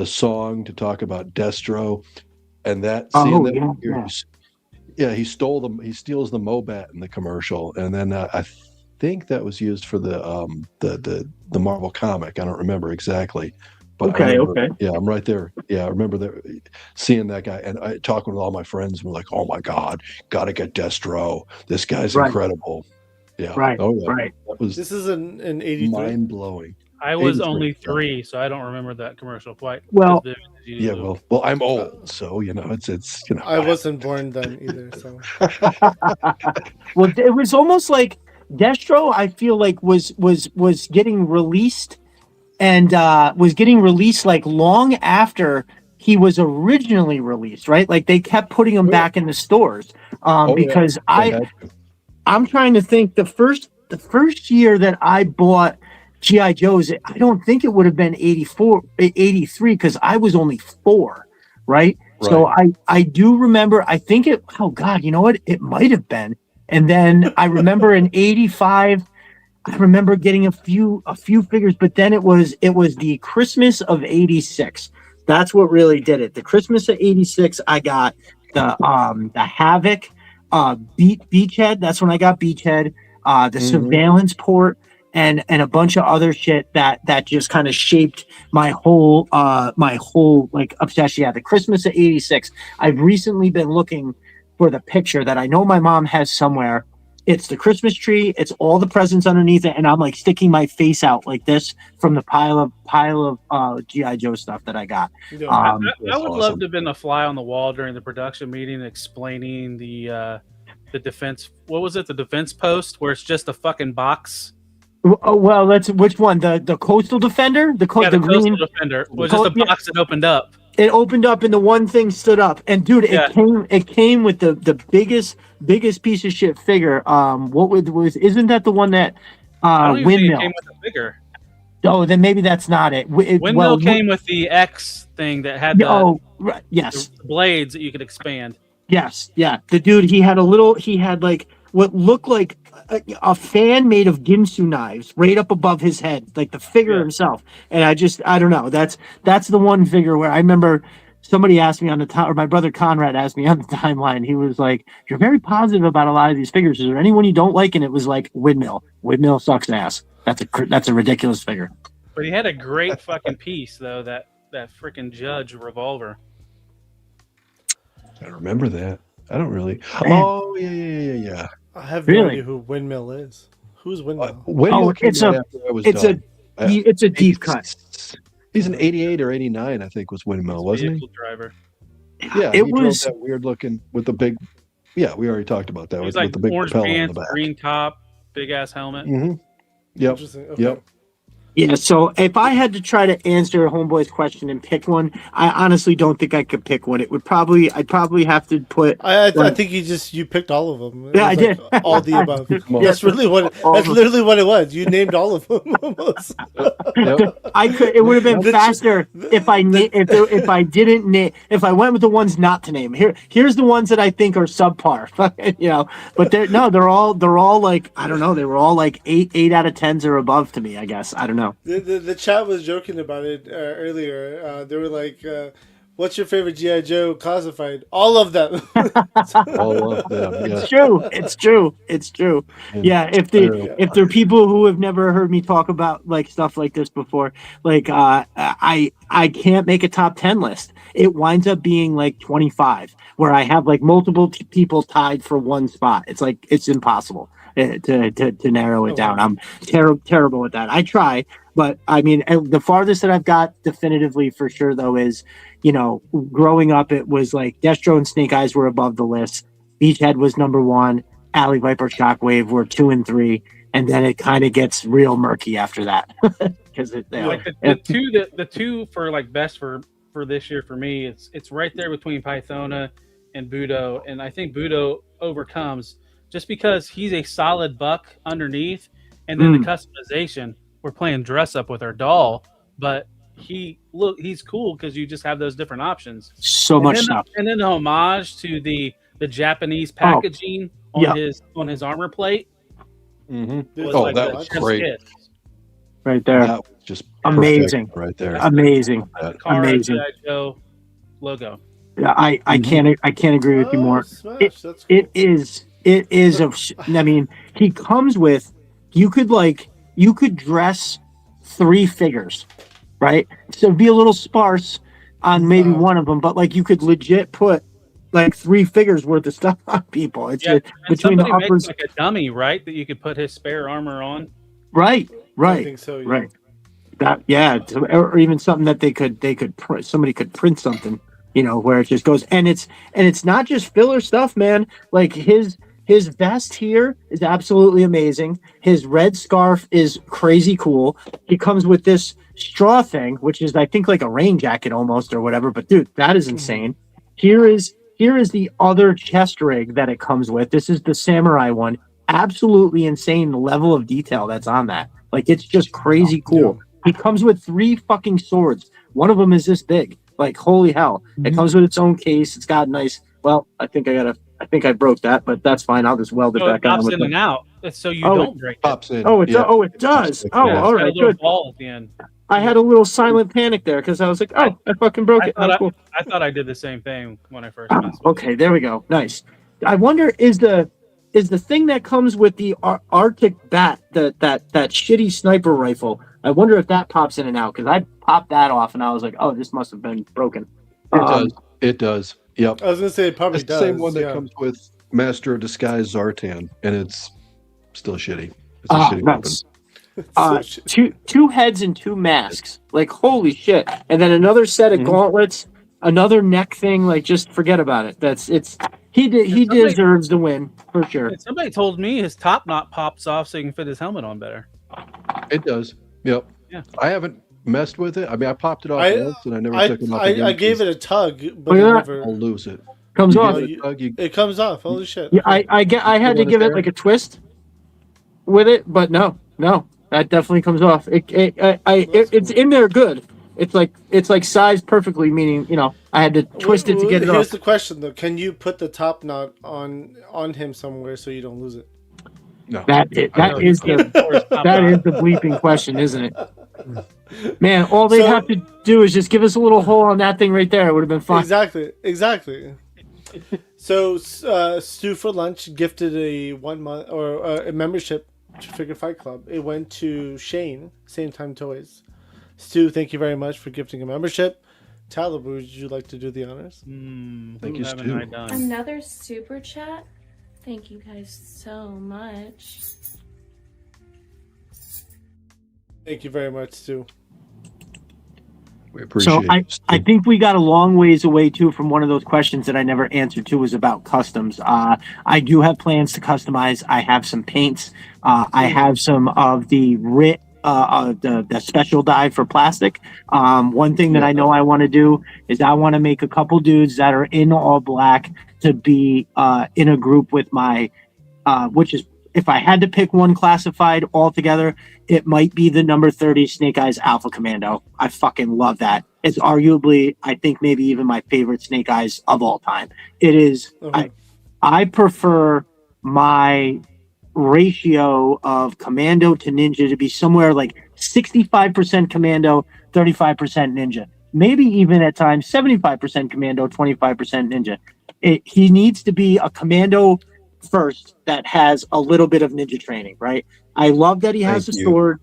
song to talk about Destro, and that he steals the Mobat in the commercial, and then I think that was used for the Marvel comic. I don't remember exactly. But Okay. Yeah, I'm right there. Yeah, I remember seeing that guy and talking with all my friends. And we're like, "Oh my God, gotta get Destro! This guy's incredible." Yeah, Right. Oh yeah, Right. This is an 83. mind blowing. I was 83, only 3, so I don't remember that commercial quite. Well, as vivid as you Yeah, do. well, I'm old, so it's I wasn't born then either, so Well, it was almost like Destro, I feel like was getting released and was getting released like long after he was originally released, right? Like they kept putting him back in the stores because I'm trying to think the first year that I bought G.I. Joe's, I don't think it would have been 83 because I was only 4, right? So I do remember, I think oh God, you know what? It might have been. And then I remember in 85, I remember getting a few figures, but then it was the Christmas of 86. That's what really did it. The Christmas of 86, I got the Havoc, Beachhead. That's when I got Beachhead, the Surveillance Port, and a bunch of other shit that just kind of shaped my whole like obsession. Yeah, the Christmas of 86. I've recently been looking for the picture that I know my mom has somewhere. It's the Christmas tree. It's all the presents underneath it, and I'm like sticking my face out like this from the pile of G.I. Joe stuff that I got. I would love to have been a fly on the wall during the production meeting explaining the defense. What was it? The defense post, where it's just a fucking box. Oh, well, that's which one? The Coastal Defender. The Coastal Defender was just a box that opened up. It opened up and the one thing stood up. And dude, it came with the biggest piece of shit figure. Isn't that the one that Windmill came with a figure? Oh, then maybe that's not it. Windmill came with the X thing that had the blades that you could expand. Yes, yeah. The dude, he had like what looked like a fan made of Ginsu knives right up above his head, like the figure himself. And I don't know. That's the one figure where I remember somebody asked me on the time, or my brother Conrad asked me on the timeline. He was like, "You're very positive about a lot of these figures. Is there anyone you don't like?" And it was like Windmill. Windmill sucks ass. That's a ridiculous figure. But he had a great fucking piece though. That freaking Judge revolver. I remember that. I don't really. Oh yeah. I have no idea who Windmill is. Who's Windmill? Windmill it's a deep cut. He's an 88 or 89, I think, was Windmill, wasn't he? Driver. Yeah, he drove that weird looking with the big. Yeah, we already talked about that. It was with like the big orange propeller pants, on the back. green top, big ass helmet. Mm-hmm. Yep. Okay. Yep. Yeah, so if I had to try to answer Homeboy's question and pick one, I honestly don't think I could pick one. I'd probably have to put. I think you picked all of them. Yeah, I did. All the above. Yeah. That's literally what it was. You named all of them almost. I could. It would have been faster if I went with the ones not to name. Here's the ones that I think are subpar. But they're all like, I don't know. They were all like 8 out of 10s or above to me. I guess, I don't know. The chat was joking about it earlier. They were like, "What's your favorite GI Joe classified?" All of them. All of them. Yeah. It's true. Yeah. If there are people who have never heard me talk about like stuff like this before, like I can't make a top 10 list. It winds up being like 25, where I have like multiple people tied for one spot. It's like it's impossible to narrow it down. I'm terrible at that. I try, but I mean, the farthest that I've got definitively for sure though is, growing up, it was like Destro and Snake Eyes were above the list. Beachhead was number 1. Alley Viper Shockwave were 2 and 3, and then it kind of gets real murky after that. Because the two for like best for this year for me, it's right there between Pythona and Budo, and I think Budo overcomes. Just because he's a solid buck underneath, and then the customization, we're playing dress up with our doll, but he's cool because you just have those different options. So much stuff. And then the homage to the Japanese packaging on his armor plate. Mm-hmm. That's great. Right there. That was just amazing. Right there. Amazing. Amazing. G.I. Joe logo. Yeah, I can't agree with you more. It is. I mean, he comes with, you could dress 3 figures, right? So it'd be a little sparse on maybe one of them, but like you could legit put like 3 figures worth of stuff on people. It's between the uppers, like a dummy, right? That you could put his spare armor on. Right. I think so. Yeah. Right. That or even something that they could print. Somebody could print something, where it just goes, and it's not just filler stuff, man. Like his vest here is absolutely amazing. His red scarf is crazy cool. He comes with this straw thing, which is, I think, like a rain jacket almost or whatever. But dude, that is insane. Here is the other chest rig that it comes with. This is the samurai one. Absolutely insane, the level of detail that's on that. Like, it's just crazy cool. He comes with 3 fucking swords. One of them is this big. Like, holy hell. It comes with its own case. It's got nice. Well, I think I broke that, but that's fine. I'll just weld it back on. It pops in and out, so you don't break it. Pops in. Oh, it does. Oh, all right, good. Ball at the end. I had a little silent panic there because I was like, "Oh, I fucking broke it." I thought I did the same thing when I first. Okay, there we go. Nice. I wonder is the thing that comes with the Arctic bat, that shitty sniper rifle. I wonder if that pops in and out, because I popped that off and I was like, "Oh, this must have been broken." It does. Yep. I was gonna say it probably does. The same one that comes with Master of Disguise Zartan, and it's still shitty. It's a shitty weapon. Two heads and 2 masks. Like, holy shit. And then another set of gauntlets, another neck thing. Like, just forget about it. He deserves the win for sure. Somebody told me his top knot pops off so you can fit his helmet on better. It does. Yep. Yeah. I haven't messed with it. I mean, I popped it off once and I never took it off again. I gave it a tug, but I'll lose it. Comes off. It comes off. Holy shit. Yeah, I had to give it like a twist with it, but no, that definitely comes off. It's in there good. It's like sized perfectly, meaning I had to twist it to get it off. Here's the question though: can you put the top knot on him somewhere so you don't lose it? No. That is the bleeping question, isn't it? Man, all they'd have to do is just give us a little hole on that thing right there. It would have been fine. Exactly. So Stu for lunch gifted a 1 month or a membership to Figure Fight Club. It went to Shane, Same Time Toys. Stu, thank you very much for gifting a membership. Talibu, would you like to do the honors? Thank you, Stu. Another super chat. Thank you guys so much. Thank you very much, Stu. We appreciate it. I think we got a long ways away too from one of those questions that I never answered to, was about customs. I do have plans to customize. I have some paints. I have some of the the special die for plastic. One thing that I know I want to do is I want to make a couple dudes that are in all black to be in a group with my, which is, if I had to pick one classified altogether, it might be the number 30 Snake Eyes Alpha Commando. I fucking love that. It's arguably, I think, maybe even my favorite Snake Eyes of all time. It is. I prefer my ratio of Commando to Ninja to be somewhere like 65% Commando, 35% Ninja. Maybe even at times 75% Commando, 25% Ninja. He needs to be a Commando first that has a little bit of ninja training, right? I love that he has a sword.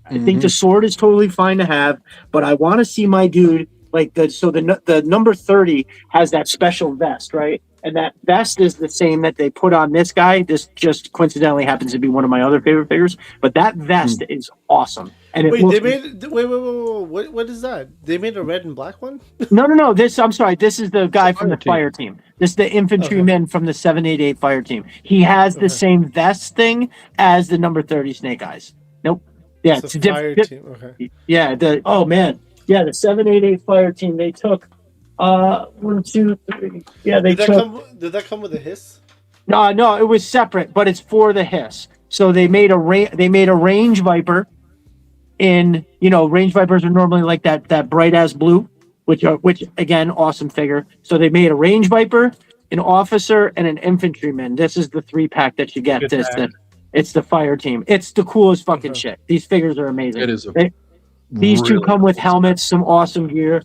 I think the sword is totally fine to have, but I want to see my dude like the number 30 has that special vest, right? And that vest is the same that they put on this guy. This just coincidentally happens to be one of my other favorite figures, but that vest is awesome. And wait, what is that? They made a red and black one? No. I'm sorry. This is the guy from the fire team. This is the infantryman from the 788 fire team. He has the same vest thing as the number 30 Snake Eyes. Nope. Yeah, it's a fire team. Okay. Yeah. The 788 fire team. They took 1, 2, 3. Yeah, did that come with a hiss? No, it was separate, but it's for the hiss. So they made a range viper. Range vipers are normally like that bright ass blue, which again, awesome figure. So they made a range viper, an officer, and an infantryman. This is the 3-pack that you get. It's the fire team. It's the coolest fucking shit. These figures are amazing. It is. These two come with helmets, some awesome gear.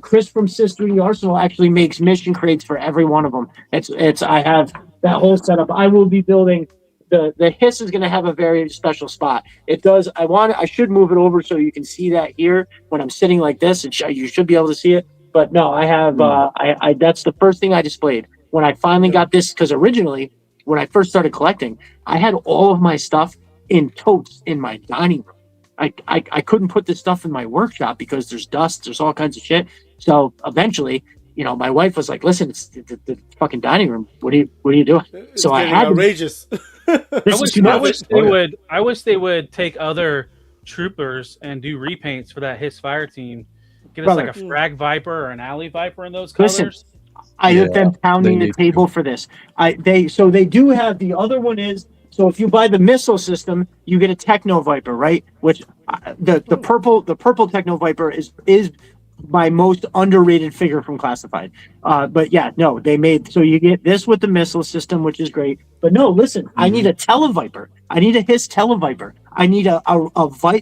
Chris from Sister Arsenal actually makes mission crates for every one of them. I have that whole setup. I will be building. The hiss is going to have a very special spot. It does. I should move it over so you can see that here when I'm sitting like this. You should be able to see it. But no, I have. That's the first thing I displayed when I finally got this. Because originally, when I first started collecting, I had all of my stuff in totes in my dining room. I couldn't put this stuff in my workshop because there's dust. There's all kinds of shit. So eventually, my wife was like, "Listen, it's the fucking dining room. What are you doing?" So I had outrageous. I wish they would take other troopers and do repaints for that Hiss fire team. Get us like a frag viper or an alley viper in those colors. Listen, I have been pounding the table for this. They do have the other one is. So if you buy the missile system, you get a Techno Viper, right? Which the purple Techno Viper is my most underrated figure from Classified. But yeah, no, they made so you get this with the missile system, which is great. But no, listen, I need a Televiper. I need a Hiss Televiper. I need a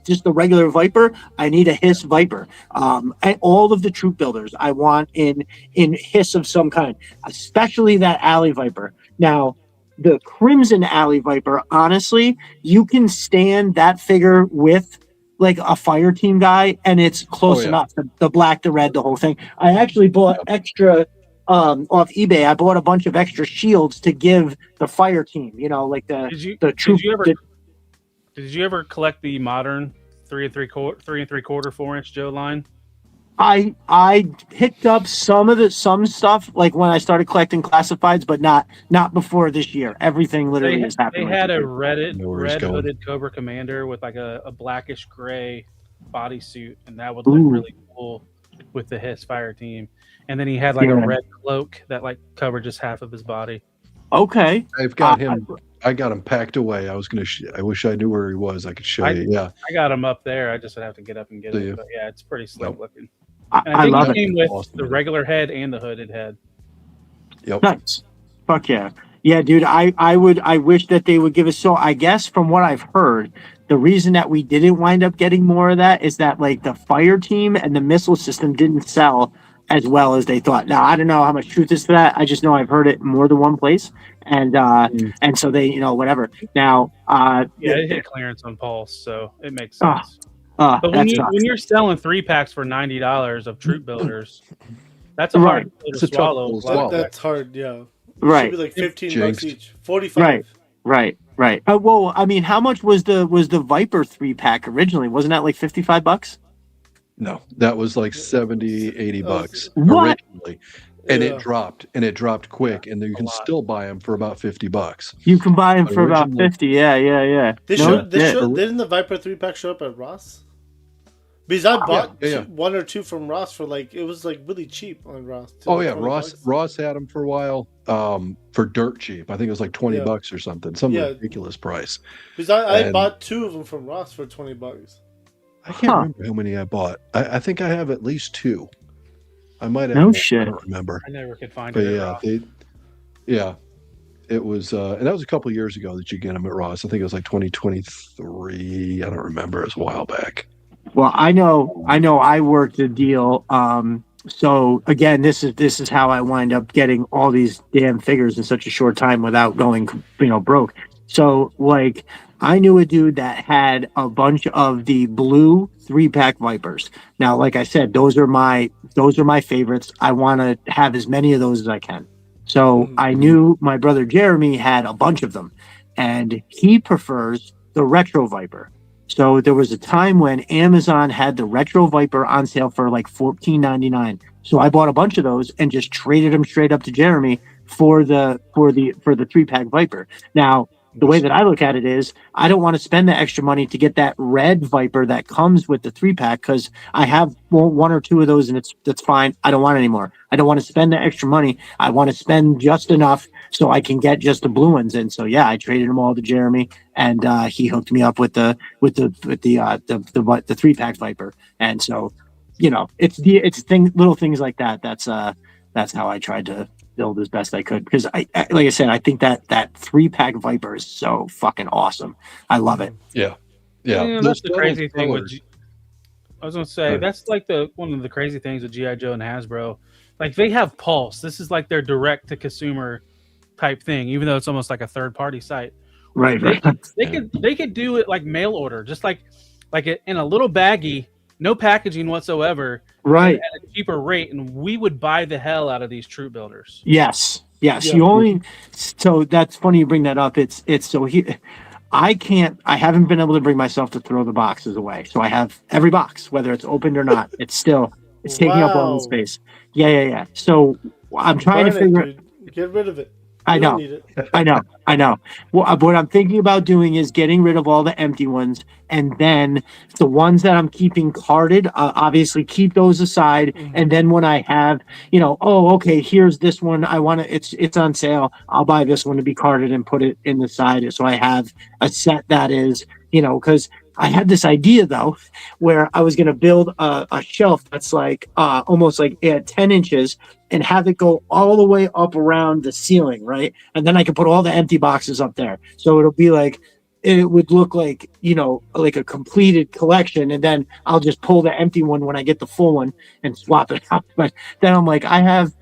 just the regular Viper. I need a Hiss Viper. And all of the troop builders I want in Hiss of some kind, especially that Alley Viper. Now, the Crimson Alley Viper, honestly, you can stand that figure with like a fire team guy, and it's close enough. The black, the red, the whole thing. I actually bought extra off eBay. I bought a bunch of extra shields to give the fire team. Like the troop. Did you ever collect the modern 3 3/4 4-inch Joe line? I picked up some stuff like when I started collecting classifieds, but not before this year. Everything literally has happened. They had a red hooded Cobra Commander with like a blackish gray bodysuit, and that would look really cool with the Hiss fire team. And then he had like a red cloak that like covered just half of his body. Okay, I've got him. I got him packed away. I was gonna. I wish I knew where he was. I could show you. Yeah, I got him up there. I just would have to get up and get it. But yeah, it's pretty slick looking. I love it. He came with the regular head and the hooded head. Yep. Nice. Fuck yeah. Yeah, dude. I wish that they would give us. So I guess from what I've heard, the reason that we didn't wind up getting more of that is that like the fire team and the missile system didn't sell as well as they thought. Now I don't know how much truth is to that. I just know I've heard it more than one place, and so they whatever. Now it hit clearance on Pulse, so it makes sense. But when you're selling 3-packs for $90 of troop builders, that's a hard pill to swallow. That's hard, yeah. Right. It should be like $15 each. 45. Right. Well, I mean, how much was the Viper 3-pack originally? Wasn't that like $55? No, that was like $70-$80 What? originally. And Yeah. it dropped quick, and you can still buy them for about $50. You can buy them But for about originally- 50. Yeah. Didn't the Viper 3-pack show up at Ross? Because I bought yeah. one or two from Ross for it was really cheap on Ross. Too, Oh like yeah, $20. Ross had them for a while, for dirt cheap. I think it was like $20 or something, some ridiculous price. Because I bought two of them from Ross for $20. I can't remember how many I bought. I think I have at least two. I might have. No more, shit. I don't remember. I never could find But it. it was, and that was a couple of years ago that you get them at Ross. I think it was like 2023. I don't remember. It was a while back. Well, I know I worked a deal. So again, this is how I wind up getting all these damn figures in such a short time without going, broke. So I knew a dude that had a bunch of the blue 3-pack Vipers. Now, like I said, those are my favorites. I want to have as many of those as I can. So I knew my brother Jeremy had a bunch of them, and he prefers the Retro Viper. So there was a time when Amazon had the Retro Viper on sale for like $14.99. So I bought a bunch of those and just traded them straight up to Jeremy for the 3-pack Viper. Now, the way that I look at it is I don't want to spend the extra money to get that red Viper that comes with the 3-pack, because I have one or two of those and that's fine. I don't want any more. I don't want to spend the extra money. I want to spend just enough so I can get just the blue ones. And so I traded them all to Jeremy, and he hooked me up with the 3-pack Viper. And so it's little things like that. That's how I tried to build as best I could, because I like I said, I think that 3-pack Viper is so fucking awesome. I love it. Yeah. That's the crazy thing with. I was gonna say that's like one of the crazy things with GI Joe and Hasbro. Like they have Pulse. This is like their direct to consumer type thing, even though it's almost like a third party site. Right. They could do it like mail order, just like it in a little baggie, no packaging whatsoever. Right. At a cheaper rate, and we would buy the hell out of these troop builders. Yes. Yeah. So that's funny you bring that up. I haven't been able to bring myself to throw the boxes away. So I have every box, whether it's opened or not. It's taking up all the space. Yeah. So I'm trying to figure it. Get rid of it. I know. I know. Well, what I'm thinking about doing is getting rid of all the empty ones, and then the ones that I'm keeping carded, obviously keep those aside. Mm-hmm. And then when I have, okay, here's this one. I want to. It's on sale. I'll buy this one to be carded and put it in the side, so I have a set that is, because I had this idea though, where I was going to build a shelf that's like almost like 10 inches and have it go all the way up around the ceiling, right? And then I can put all the empty boxes up there. So it'll be like, it would look like, like a completed collection. And then I'll just pull the empty one when I get the full one and swap it out. But then I'm like, I have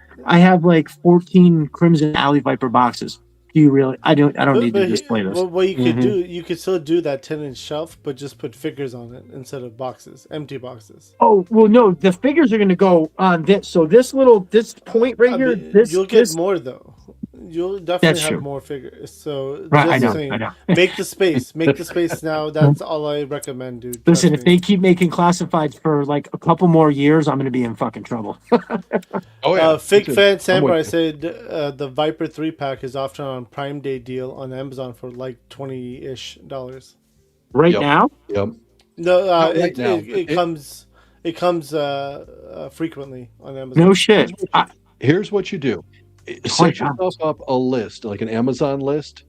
like 14 Crimson Alley Viper boxes. Do you really? I don't need to display this. Well, what you could do, you could still do that 10-inch shelf, but just put figures on it instead of boxes, empty boxes. Oh well, no, the figures are going to go on this. So this point right here, you'll get more though. You'll definitely have more figures. So right, I know. Make the space. Make the space now. That's all I recommend, dude. Listen, if they keep making classifieds for like a couple more years, I'm going to be in fucking trouble. Oh yeah. Fake Fan Samurai said the Viper 3-pack is often on Prime Day deal on Amazon for like $20-ish. Right now? Yep. No, now. It comes frequently on Amazon. No shit. Here's what you do. Set yourself up a list, like an Amazon list.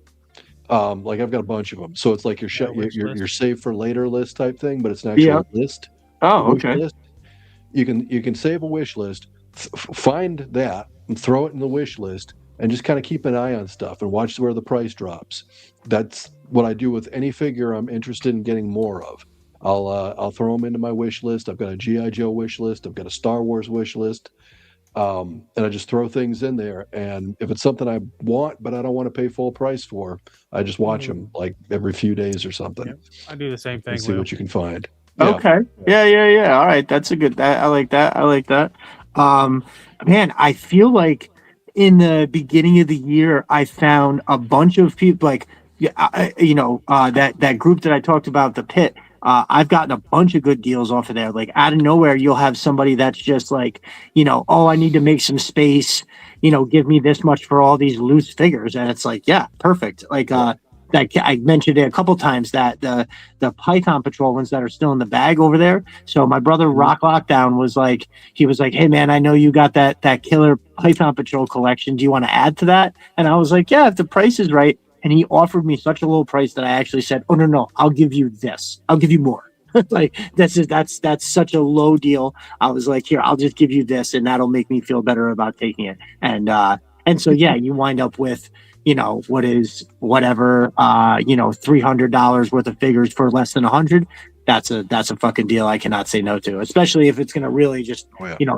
Like I've got a bunch of them, so it's like your save for later list type thing, but it's an actual list. Oh, okay. List. You can save a wish list, find that, and throw it in the wish list, and just kind of keep an eye on stuff and watch where the price drops. That's what I do with any figure I'm interested in getting more of. I'll throw them into my wish list. I've got a GI Joe wish list. I've got a Star Wars wish list. And I just throw things in there, and if it's something I want but I don't want to pay full price for, I just watch them like every few days or something. Yeah, I do the same thing. See what you can find. Okay. Yeah. All right, that's a good. I like that. Man, I feel like in the beginning of the year, I found a bunch of people like, that group that I talked about, the Pit. I've gotten a bunch of good deals off of there. Like out of nowhere, you'll have somebody that's just like, oh, I need to make some space, give me this much for all these loose figures. And it's like, yeah, perfect. Like, I mentioned it a couple times that the Python Patrol ones that are still in the bag over there. So my brother Rock Lockdown was like, hey man, I know you got that killer Python Patrol collection. Do you want to add to that? And I was like, yeah, if the price is right. And he offered me such a low price that I actually said, oh no, I'll give you this. I'll give you more. Like that's such a low deal. I was like, here, I'll just give you this, and that'll make me feel better about taking it. And so yeah, you wind up with what is whatever $300 worth of figures for less than 100. That's a fucking deal I cannot say no to, especially if it's going to really just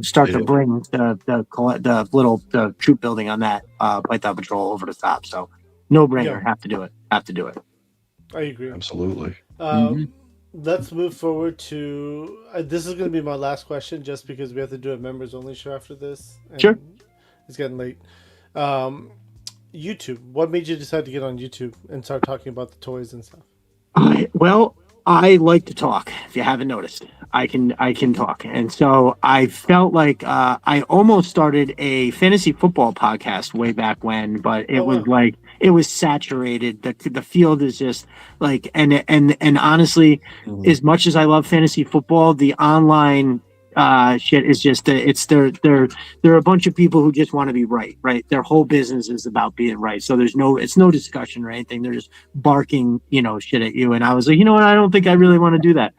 start to bring the troop building on that Python Patrol over the top. So no brainer, have to do it. I agree. Absolutely. Let's move forward to this is going to be my last question, just because we have to do a members only show after this. And sure. It's getting late. YouTube. What made you decide to get on YouTube and start talking about the toys and stuff? I like to talk. If you haven't noticed, I can talk, and so I felt like I almost started a fantasy football podcast way back when, but it was saturated. The field is just like, and honestly, as much as I love fantasy football, the online shit is just they're a bunch of people who just want to be right. Their whole business is about being right. So it's no discussion or anything. They're just barking, shit at you. And I was like, you know what? I don't think I really want to do that.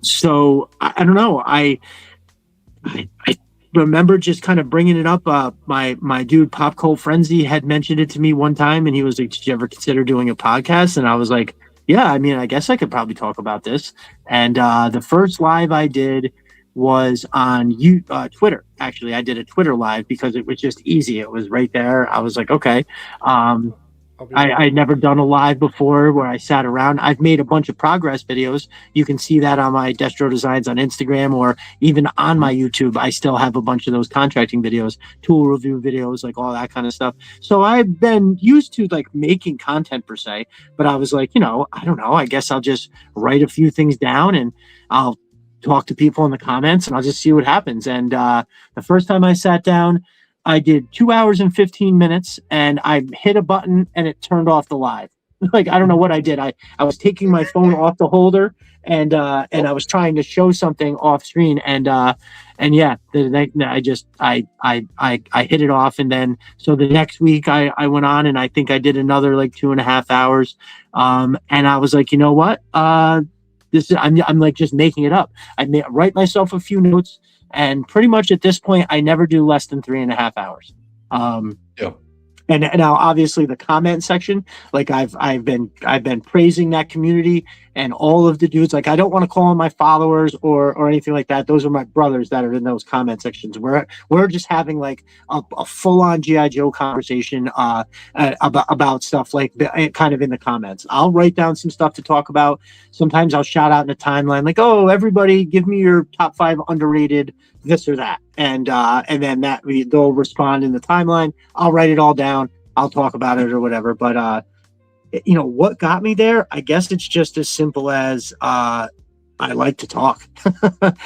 So I don't know. I remember just kind of bringing it up. My dude Pop Cole Frenzy had mentioned it to me one time, and he was like, "Did you ever consider doing a podcast?" And I was like, yeah, I mean, I guess I could probably talk about this. And the first live I did was on Twitter. Actually, I did a Twitter live because it was just easy. It was right there. I was like, okay. I'd never done a live before where I sat around. I've made a bunch of progress videos. You can see that on my Destro Designs on Instagram, or even on my YouTube. I still have a bunch of those contracting videos, tool review videos, like all that kind of stuff. So I've been used to like making content per se, but I was like, I don't know, I guess I'll just write a few things down and I'll talk to people in the comments and I'll just see what happens. And the first time I sat down, I did 2 hours and 15 minutes, and I hit a button and it turned off the live. Like, I don't know what I did. I was taking my phone off the holder and I was trying to show something off screen, and yeah, I hit it off. And then, so the next week I went on and I think I did another like 2.5 hours. And I was like, you know what? I'm like just making it up. Write myself a few notes. And pretty much at this point, I never do less than 3.5 hours. And now, obviously, the comment section, like I've been praising that community and all of the dudes. Like, I don't want to call them my followers or anything like that. Those are my brothers that are in those comment sections. We're just having like a full on GI Joe conversation about stuff like kind of in the comments. I'll write down some stuff to talk about. Sometimes I'll shout out in the timeline like, "Oh, everybody, give me your top 5 underrated this or that," and then they'll respond in the timeline. I'll write it all down. I'll talk about it or whatever. But what got me there? I guess it's just as simple as I like to talk. The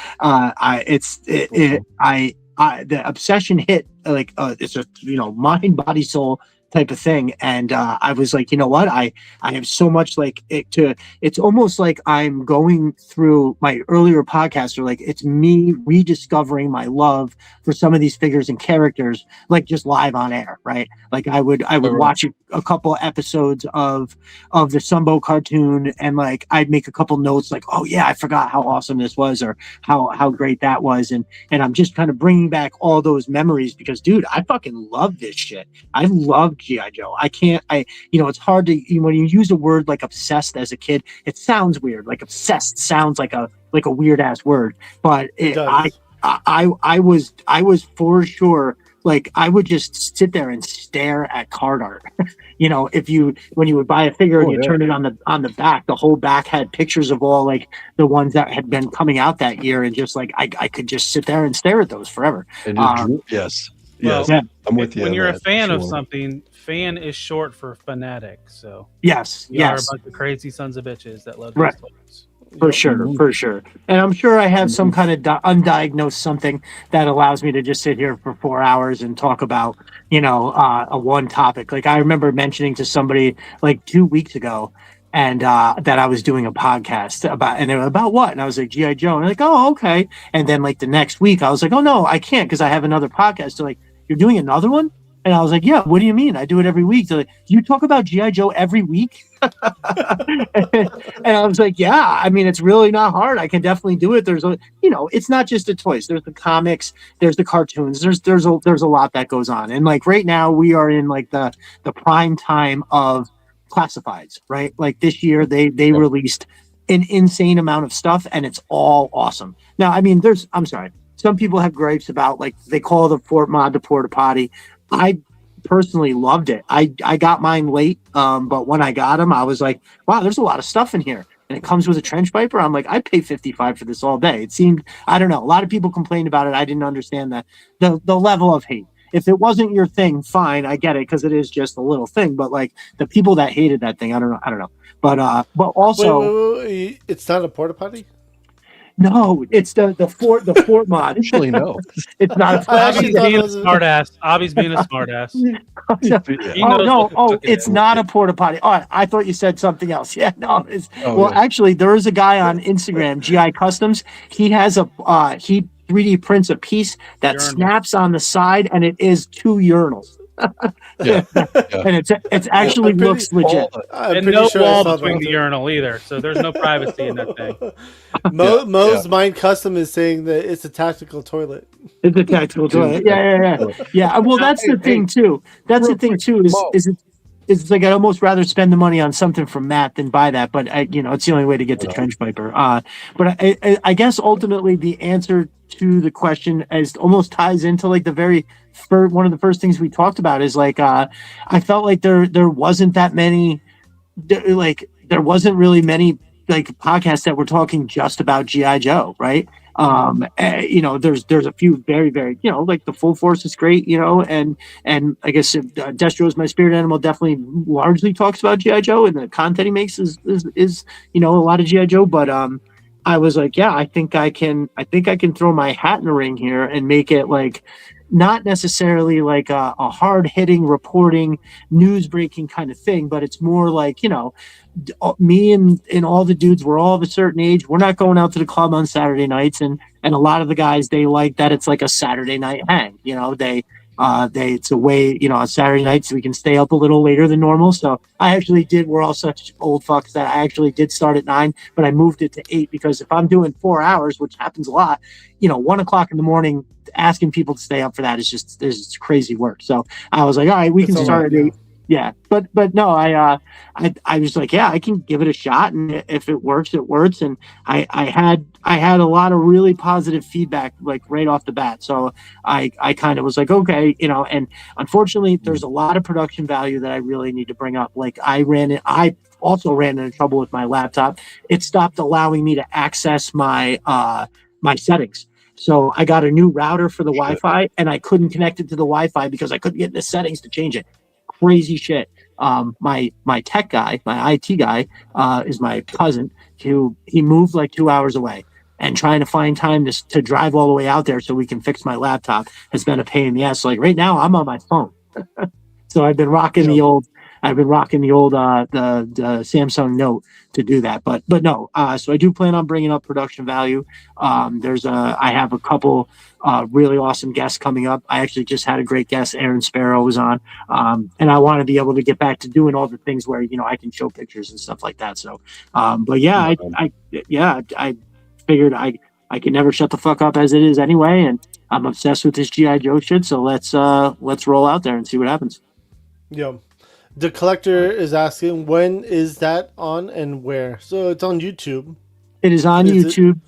obsession hit like it's a mind, body, soul type of thing. And I was like, you know what? I have so much like it's almost like I'm going through my earlier podcasts, or like it's me rediscovering my love for some of these figures and characters, like just live on air, right? Like I would watch a couple episodes of the Sunbow cartoon, and like I'd make a couple notes like, oh yeah, I forgot how awesome this was, or how great that was. And I'm just kind of bringing back all those memories because, dude, I fucking love this shit. I love G.I. Joe. It's hard to, when you use a word like obsessed as a kid, it sounds weird. Like obsessed sounds like a weird ass word, but I was for sure. Like I would just sit there and stare at card art. When you would buy a figure and you turn it on the back, the whole back had pictures of all like the ones that had been coming out that year, and just like I could just sit there and stare at those forever. And yes. Yes, Yeah. I'm with you. When on you're a that, fan of sure. something, fan is short for fanatic. So Yes, we are a yes. bunch of crazy sons of bitches that love Right. these toys. For sure, for sure. And I'm sure I have some kind of undiagnosed something that allows me to just sit here for 4 hours and talk about, a one topic. Like I remember mentioning to somebody like 2 weeks ago, and that I was doing a podcast about, and they were about what? And I was like, GI Joe. And they're like, oh, okay. And then like the next week, I was like, oh no, I can't because I have another podcast. They're like, you're doing another one? And I was like, yeah, what do you mean? I do it every week. They're like, you talk about GI Joe every week? And I was like, yeah, I mean, it's really not hard. I can definitely do it. There's it's not just the toys. There's the comics, there's the cartoons, there's a lot that goes on. And like right now we are in like the prime time of classifieds, right? Like this year they released an insane amount of stuff and it's all awesome. Now, I mean, I'm sorry. Some people have gripes about like they call the Fort Mod the porta potty. I personally loved it. I got mine late, but when I got them, I was like, wow, there's a lot of stuff in here. And it comes with a trench viper. I'm like, I'd pay $55 for this all day. It seemed, I don't know. A lot of people complained about it. I didn't understand the level of hate. If it wasn't your thing, fine, I get it because it is just a little thing. But like the people that hated that thing, I don't know. But also, wait, it's not a porta potty. no, it's the Fort Mod. Actually, no. It's not. Abby's being a smartass. Abby's being a smartass. It's not a porta potty. Oh, I thought you said something else. Yeah, no. Yeah. Actually, there is a guy on Instagram, GI Customs. He has he 3D prints a piece that snaps on the side, and it is 2 urinals. Yeah. And it's actually looks legit. And no wall between the urinal either, so there's no privacy in that thing. Mo's Mind Custom is saying that it's a tactical toilet. It's a tactical toilet. Yeah. Well, that's the thing too. That's the thing too. It's like I'd almost rather spend the money on something from Matt than buy that. But it's the only way to get the trench viper. But I guess ultimately the answer to the question almost ties into like the very one of the first things we talked about is like I felt like there wasn't that many, like there wasn't really many like podcasts that were talking just about GI Joe, right? There's a few very, very, like the Full Force is great, and I guess Destro is my spirit animal definitely largely talks about GI Joe, and the content he makes is a lot of GI Joe. But I was like, yeah, I think I can throw my hat in the ring here and make it like not necessarily like a hard hitting reporting news breaking kind of thing, but it's more like me and all the dudes, we're all of a certain age. We're not going out to the club on Saturday nights, and a lot of the guys, they like that it's like a Saturday night hang. It's a way, on Saturday nights we can stay up a little later than normal. So I actually did. We're all such old fucks that I actually did start at 9, but I moved it to 8 because if I'm doing 4 hours, which happens a lot, 1 o'clock in the morning, asking people to stay up for that is just crazy work. So I was like, all right, we can start at 8. Yeah, but no, I was like, yeah, I can give it a shot, and if it works, it works. And I had a lot of really positive feedback like right off the bat, so I kind of was like, okay, and unfortunately, there's a lot of production value that I really need to bring up. Like I also ran into trouble with my laptop. It stopped allowing me to access my my settings. So I got a new router for the Wi-Fi, and I couldn't connect it to the Wi-Fi because I couldn't get the settings to change it. Crazy shit. My tech guy, my IT guy, is my cousin. He moved like 2 hours away, and trying to find time to drive all the way out there so we can fix my laptop has been a pain in the ass. So like right now, I'm on my phone, so I've been rocking the old the Samsung Note to do that. But no, so I do plan on bringing up production value. I have a couple really awesome guests coming up. I actually just had a great guest, Aaron Sparrow was on, and I want to be able to get back to doing all the things where I can show pictures and stuff like that. So, but yeah, I figured I can never shut the fuck up as it is anyway, and I'm obsessed with this GI Joe shit. So let's roll out there and see what happens. Yeah. The collector is asking, when is that on and where? So it's on YouTube. It is on YouTube.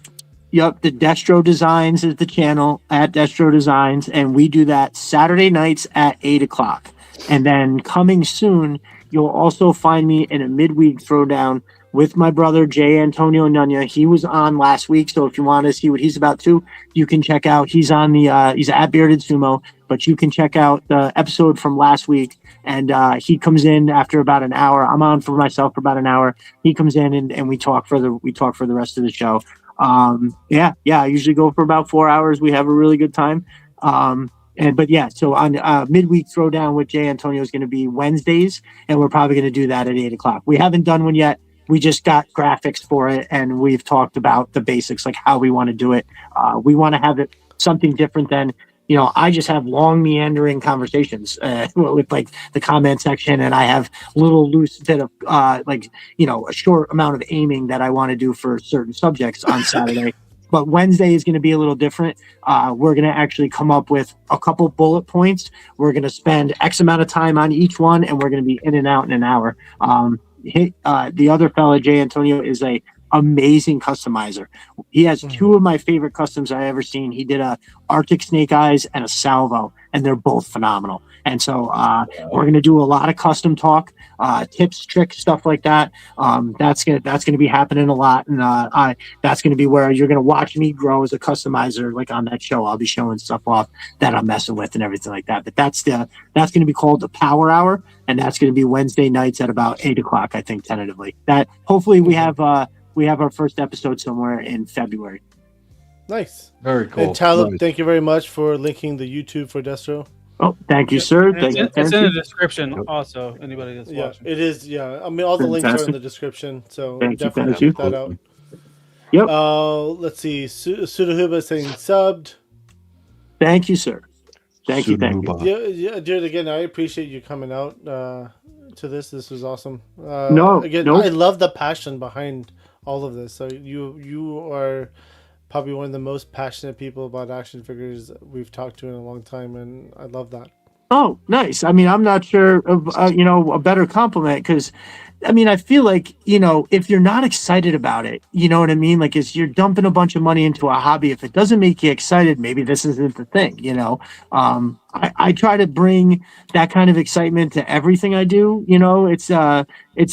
Yep, the Destro Designs is the channel, at Destro Designs, and we do that Saturday nights at 8 o'clock. And then coming soon, you'll also find me in a midweek throwdown with my brother Jay Antonio Nunya. He was on last week, so if you want to see what he's about too, you can check out. He's on the he's at Bearded Sumo, but you can check out the episode from last week. And he comes in after about an hour. I'm on for myself for about an hour. He comes in and we talk for the rest of the show. I usually go for about 4 hours. We have a really good time. So on midweek throwdown with Jay Antonio is going to be Wednesdays, and we're probably going to do that at 8:00. We haven't done one yet. We just got graphics for it, and we've talked about the basics, like how we want to do it. We want to have it something different than, I just have long meandering conversations with like the comment section, and I have little loose bit of a short amount of aiming that I want to do for certain subjects on Saturday. But Wednesday is going to be a little different. We're going to actually come up with a couple bullet points. We're going to spend X amount of time on each one, and we're going to be in and out in an hour. The other fella, Jay Antonio, is a amazing customizer. He has two of my favorite customs I ever seen. He did a Arctic Snake Eyes and a Salvo, and they're both phenomenal. And so we're going to do a lot of custom talk, tips, tricks, stuff like that. That's gonna be happening a lot, and that's going to be where you're going to watch me grow as a customizer. Like on that show, I'll be showing stuff off that I'm messing with and everything like that. But that's going to be called the Power Hour, and that's going to be Wednesday nights at about 8:00, I think, tentatively. That hopefully we have our first episode somewhere in February. Nice. Very cool. And Tyler, Nice. Thank you very much for linking the YouTube for Destro. Oh, thank you, sir. It's in the description also. Anybody that's watching. It is. Yeah, I mean, all the links are in the description, so definitely check that out. Yep. Let's see. Sudahuba saying subbed. Thank you, sir. Thank you. Yeah, dude. Again, I appreciate you coming out to this. This was awesome. I love the passion behind all of this. So you are probably one of the most passionate people about action figures we've talked to in a long time, and I love that. Oh, nice. I mean, I'm not sure of a better compliment, because I mean, I feel like, if you're not excited about it, you know what I mean? Like, you're dumping a bunch of money into a hobby. If it doesn't make you excited, maybe this isn't the thing, I try to bring that kind of excitement to everything I do. It's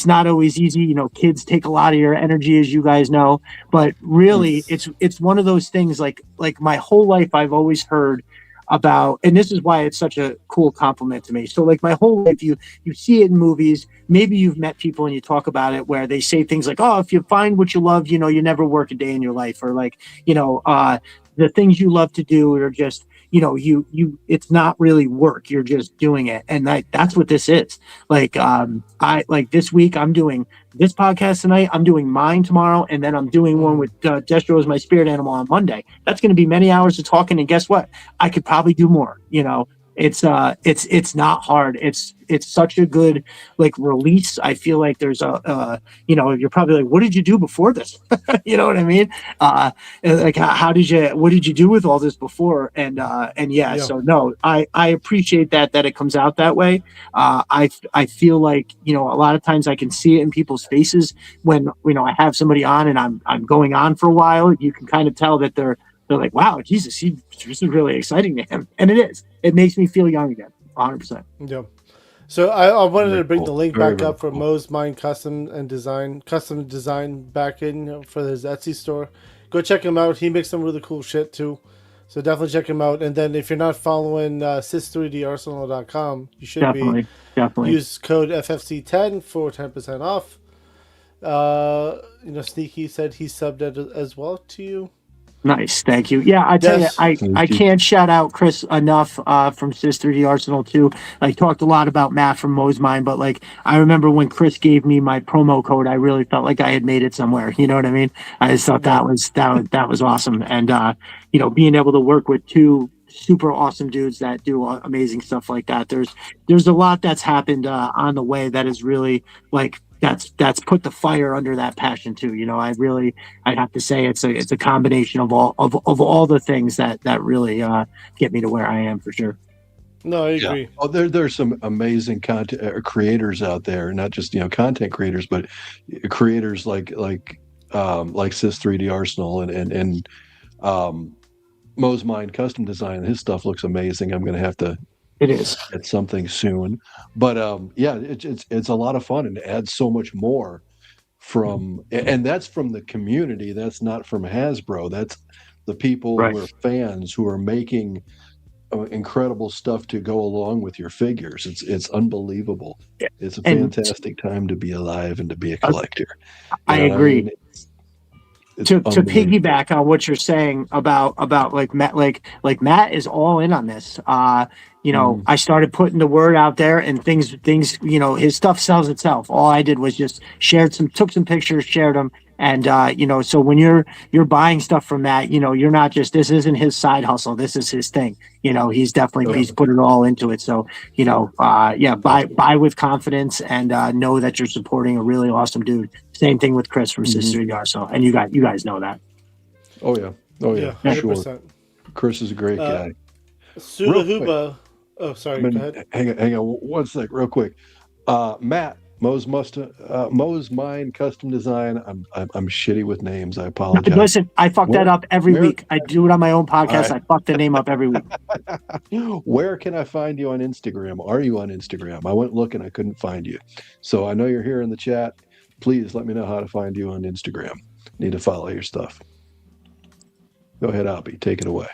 not always easy. Kids take a lot of your energy, as you guys know, but really it's one of those things like my whole life I've always heard about, and this is why it's such a cool compliment to me. So like my whole life, you see it in movies, maybe you've met people and you talk about it where they say things like, oh, if you find what you love, you never work a day in your life, or like, the things you love to do are just, it's not really work. You're just doing it. And that's what this is. Like, this week I'm doing this podcast tonight. I'm doing mine tomorrow. And then I'm doing one with Destro as my spirit animal on Monday. That's going to be many hours of talking. And guess what? I could probably do more, It's not hard. It's such a good release. I feel like there's you're probably like, what did you do before this? You know what I mean? What did you do with all this before? So no, I appreciate that it comes out that way. I feel like, a lot of times I can see it in people's faces when, I have somebody on and I'm going on for a while. You can kind of tell that they're like, wow, Jesus, this is really exciting to him. And it is. It makes me feel young again, 100%. Yeah. So I wanted to bring the link back up for Mo's Mind Custom Design back in for his Etsy store. Go check him out. He makes some really cool shit too. So definitely check him out. And then if you're not following sis3darsenal.com, you should definitely use code FFC10 for 10% off. Sneaky said he subbed as well to you. Nice, thank you. Yeah, I tell you, I can't shout out Chris enough from Sister D Arsenal too. Like, talked a lot about Matt from Mo's Mind, but like I remember when Chris gave me my promo code, I really felt like I had made it somewhere. You know what I mean? I just thought that was awesome, and being able to work with two super awesome dudes that do amazing stuff like that. There's a lot that's happened on the way that is really like. That's put the fire under that passion too. I'd have to say it's a combination of all the things that really get me to where I am for sure. No, I agree. Yeah. Oh, there's some amazing content creators out there, not just content creators, but creators like Sis 3D Arsenal and Mo's Mind Custom Design. His stuff looks amazing. I'm going to have to. It is. Get something soon, but it's a lot of fun and adds so much more from, and that's from the community. That's not from Hasbro. That's the people Right. who are fans who are making incredible stuff to go along with your figures. It's unbelievable. It's a fantastic time to be alive and to be a collector. I agree. mean, to piggyback on what you're saying about like Matt, like Matt is all in on this. You know, I started putting the word out there, and things, you know, his stuff sells itself. All I did was just took some pictures, shared them, and you know, so when you're buying stuff from Matt, you know, you're not just, this isn't his side hustle, this is his thing. You know, he's definitely he's put it all into it. So, you know, buy with confidence, and know that you're supporting a really awesome dude. Same thing with Chris from Sister Yarso, and you guys know that. Oh yeah, 100%. Sure. Chris is a great guy. Sulahuba. Oh, sorry. Go ahead. Hang on 1 sec, real quick. Matt, Mo's Mine Custom Design. I'm shitty with names. I apologize. Listen, I fuck that up every week. I do it on my own podcast. Right. I fuck the name up every week. Where can I find you on Instagram? Are you on Instagram? I went looking, I couldn't find you. So I know you're here in the chat. Please let me know how to find you on Instagram. Need to follow your stuff. Go ahead, Albie. Take it away.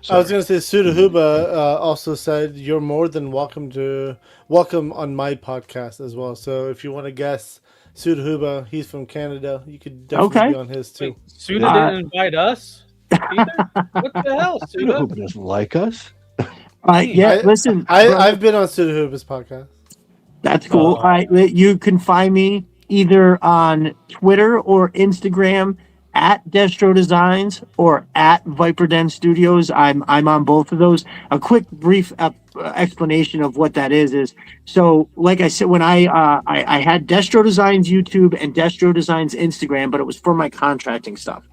Sorry. I was going to say, Sudahuba also said you're more than welcome on my podcast as well. So if you want to guess Sudahuba, he's from Canada. You could definitely be on his too. Wait, Suda didn't invite us either? What the hell, Suda? Sudahuba doesn't like us. Listen. I've been on Sudahuba's podcast. That's cool. You can find me either on Twitter or Instagram at Destro Designs or at Viper Den Studios. I'm on both of those. A quick brief explanation of what that is so, like I said, when I had Destro Designs YouTube and Destro Designs Instagram, but it was for my contracting stuff.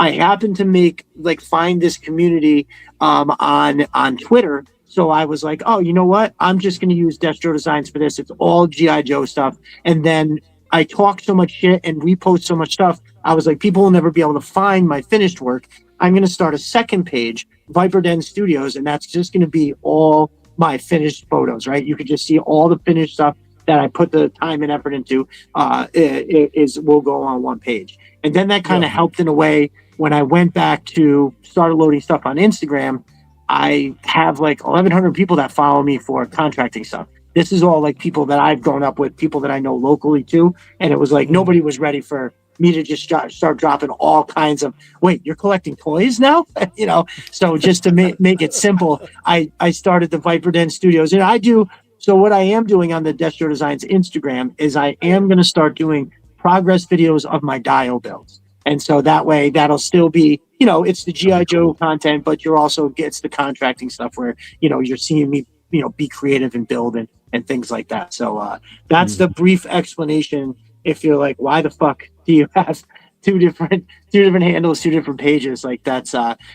I happened to find this community on Twitter. So I was like, oh, you know what? I'm just going to use Destro Designs for this. It's all G.I. Joe stuff. And then I talk so much shit and repost so much stuff. I was like, people will never be able to find my finished work. I'm going to start a second page, Viper Den Studios, and that's just going to be all my finished photos, right? You could just see all the finished stuff that I put the time and effort into will go on one page. And then that kind of helped in a way when I went back to start loading stuff on Instagram. I have like 1,100 people that follow me for contracting stuff. This is all like people that I've grown up with, people that I know locally too. And it was like nobody was ready for me to just start dropping all kinds of, wait, you're collecting toys now? You know, so just to make it simple, I started the Viper Den Studios. And so what I am doing on the Destro Designs Instagram is I am going to start doing progress videos of my Dio builds. And so that way that'll still be, you know, it's the G.I. Joe content, but you're also gets the contracting stuff where, you know, you're seeing me, you know, be creative and build and things like that. So that's the brief explanation. If you're like, why the fuck do you have two different handles, two different pages? Like that's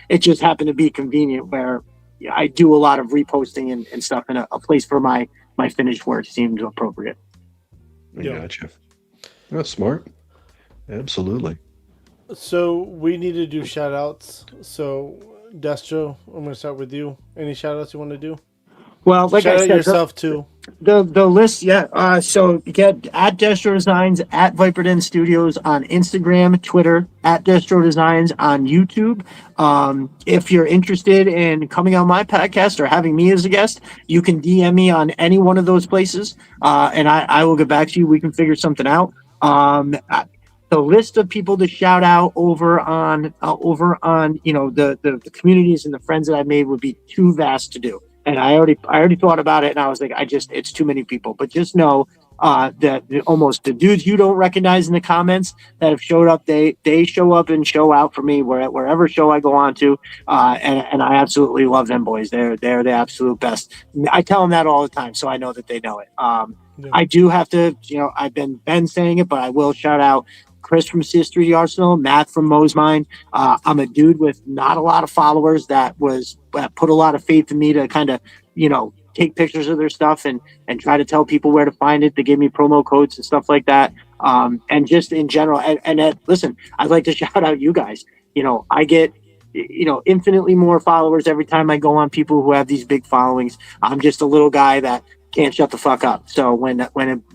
it just happened to be convenient where I do a lot of reposting and stuff, and a place for my finished work seemed appropriate. I gotcha. That's smart. Absolutely. So we need to do shout outs. So Destro, I'm going to start with you. Any shout outs you want to do? Well, like shout I said, out yourself too. The list, so get at Destro Designs, at Viper Den Studios on Instagram, Twitter, at Destro Designs on YouTube. If you're interested in coming on my podcast or having me as a guest, you can DM me on any one of those places, and I will get back to you. We can figure something out. The list of people to shout out over on you know the communities and the friends that I made would be too vast to do. And I already thought about it, and I was like, it's too many people. But just know that almost the dudes you don't recognize in the comments that have showed up, they show up and show out for me wherever show I go on to, and I absolutely love them boys. They're the absolute best. I tell them that all the time, so I know that they know it. I do have to, you know, I've been saying it, but I will shout out Chris from Sister Arsenal, Matt from Mo's Mine. I'm a dude with not a lot of followers that put a lot of faith in me to kind of, you know, take pictures of their stuff and try to tell people where to find it. They give me promo codes and stuff like that. And just in general, listen, I'd like to shout out you guys. You know, I get, you know, infinitely more followers every time I go on people who have these big followings. I'm just a little guy that can't shut the fuck up. So when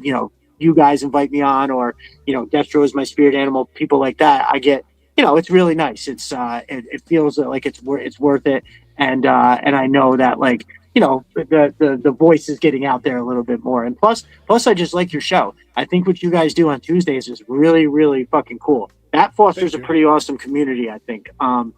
you know, you guys invite me on, or Destro is my spirit animal, people like that, I get, it's really nice. It's it feels like it's worth it, and I know that, like, the voice is getting out there a little bit more. And plus I just like your show. I think what you guys do on Tuesdays is really, really fucking cool. That fosters a pretty awesome community, I think. And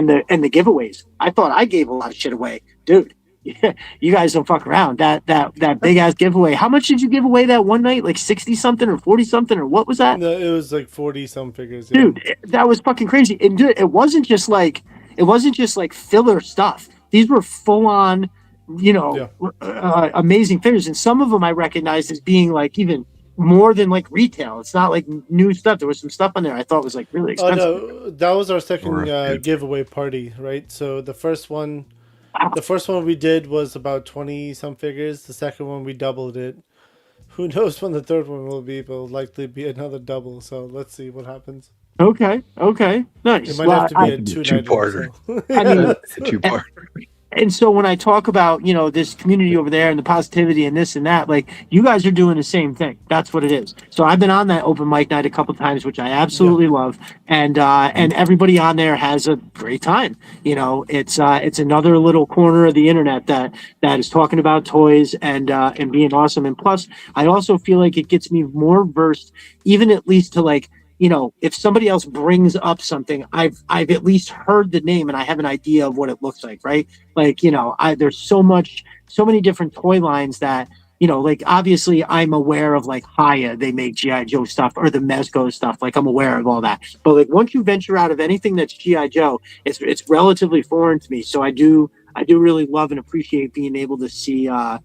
the giveaways. I thought I gave a lot of shit away, dude. You guys don't fuck around. That big ass giveaway. How much did you give away that one night? Like 60 something or 40 something, or what was that? No, it was like 40 some figures. Yeah. Dude, that was fucking crazy. And dude, it wasn't just like filler stuff. These were full on, amazing figures, and some of them I recognized as being like even more than like retail. It's not like new stuff. There was some stuff on there I thought was like really expensive. Oh no, that was our second giveaway party, right? So the first one we did was about 20 some figures. The second one we doubled it. Who knows when the third one will be? But it'll likely be another double. So let's see what happens. Okay, nice. It might have to be a two-parter. So. I mean, a two-parter. And so when I talk about, this community over there and the positivity and this and that, like, you guys are doing the same thing. That's what it is. So I've been on that open mic night a couple times, which I absolutely love. And everybody on there has a great time. It's another little corner of the internet that is talking about toys and being awesome. And plus, I also feel like it gets me more versed, even at least to, like, if somebody else brings up something, I've at least heard the name and I have an idea of what it looks like, right? Like, there's so many different toy lines that, like, obviously I'm aware of, like, Haya, they make G.I. Joe stuff, or the Mezco stuff. Like, I'm aware of all that. But, like, once you venture out of anything that's G.I. Joe, it's relatively foreign to me. So I do really love and appreciate being able to see what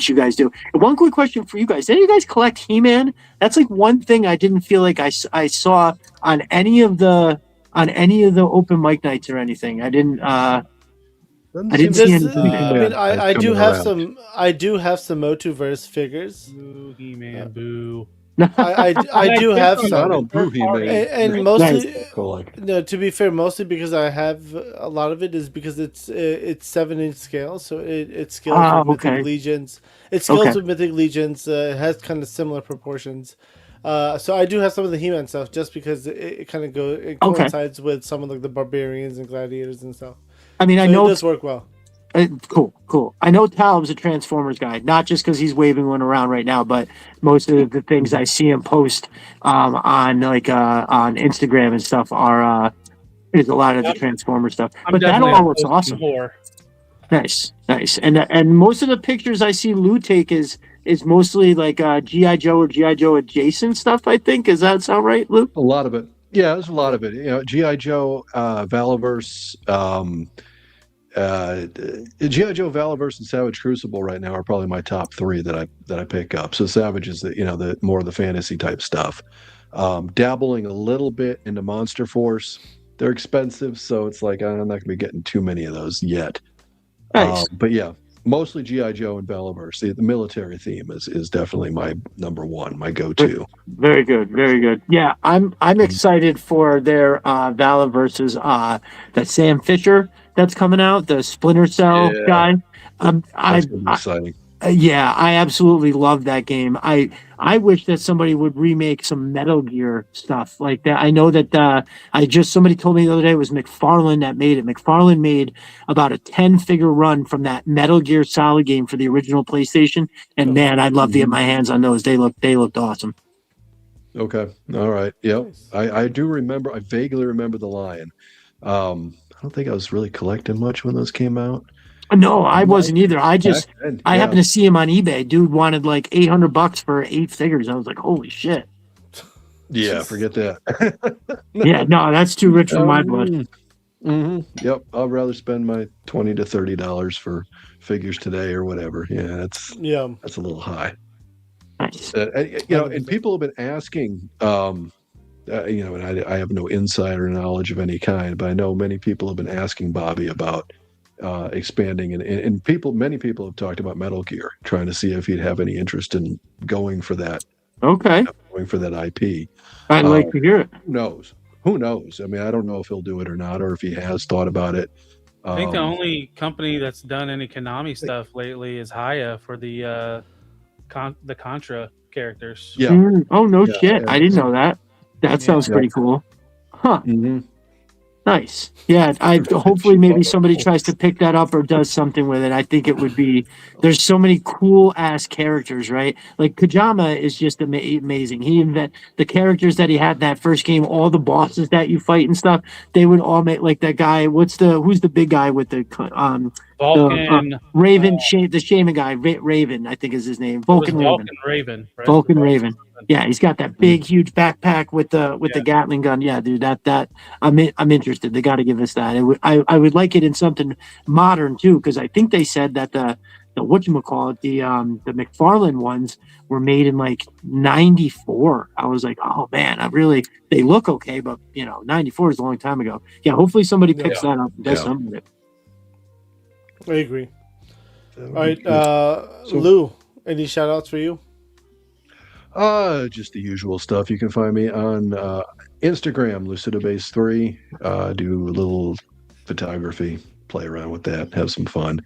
you guys do. And one quick question for you guys: did you guys collect He-Man? That's like one thing I didn't feel like I saw on any of the open mic nights or anything. I didn't see anything. I do have some Motuverse figures. Boo, He-Man, boo. I do have some. I don't boo He-Man. And mostly, Cool. no, to be fair, mostly because I have a lot of it is because it's 7-inch scale, so it scales with Mythic Legions. It scales with Mythic Legions. It has kind of similar proportions. So I do have some of the He-Man stuff just because it kind of coincides with some of like the Barbarians and Gladiators and stuff. I mean, I know it does work well. Cool. I know Talib's a Transformers guy, not just because he's waving one around right now, but most of the things I see him post on Instagram and stuff is a lot of the Transformers stuff. But that all looks awesome. Nice. And most of the pictures I see Lou take is mostly like G.I. Joe or G.I. Joe adjacent stuff, I think. Does that sound right, Lou? A lot of it. Yeah, there's a lot of it. G.I. Joe, Valaverse, G.I. Joe, Valaverse, and Savage Crucible right now are probably my top three that I pick up. So Savage is the more of the fantasy type stuff. Dabbling a little bit into Monster Force. They're expensive, so it's like I'm not going to be getting too many of those yet. Nice. But yeah, mostly G.I. Joe and Valaverse. The military theme is definitely my number one, my go-to. Very good. Yeah, I'm excited for their Valaverse's that Sam Fisher that's coming out, the Splinter Cell guy. That's gonna be exciting. Yeah, I absolutely love that game. I wish that somebody would remake some Metal Gear stuff like that. I know that somebody told me the other day it was McFarlane that made it. McFarlane made about a 10-figure run from that Metal Gear Solid game for the original PlayStation, and man, I'd love to get my hands on those. They looked awesome. Okay, all right, yep. Nice. I do remember. I vaguely remember the Lion. I don't think I was really collecting much when those came out. No, I wasn't either. I happened to see him on eBay. Dude wanted like $800 for 8 figures. I was like, holy shit. Yeah, forget that. Yeah, no, that's too rich for my blood. Mm-hmm. Yep, I'd rather spend my $20 to $30 for figures today or whatever. Yeah, that's a little high. Nice. And people have been asking. And I have no insider knowledge of any kind, but I know many people have been asking Bobby about expanding, and many people have talked about Metal Gear, trying to see if he'd have any interest in going for that. Okay. Going for that IP. I'd like to hear it. Who knows? I mean, I don't know if he'll do it or not, or if he has thought about it. I think the only company that's done any Konami stuff lately is Haya for the the Contra characters. Yeah. Oh no Yeah, shit! I didn't know that. That sounds Yeah. pretty cool. Huh. Mm-hmm. Nice. Yeah, hopefully maybe somebody tries to pick that up or does something with it. I think it would be. There's so many cool ass characters, right? Like Kajama is just amazing. He the characters that he had in that first game, all the bosses that you fight and stuff. They would all make like that guy. Who's the big guy with the Vulcan Raven, the shaman guy, Raven, I think is his name. Vulcan Raven. Right? Vulcan Raven. Yeah, he's got that big, huge backpack with the Gatling gun. Yeah, dude, that I'm interested. They got to give us that. I would like it in something modern too, because I think they said that the whatchamacallit, the McFarlane ones were made in like '94. I was like, oh man, they look okay, but 94 is a long time ago. Yeah, hopefully somebody picks that up and does something with it. I agree. All right, Lou, any shout outs for you? Just the usual stuff. You can find me on Instagram, LucidaBase3. Do a little photography, play around with that, have some fun.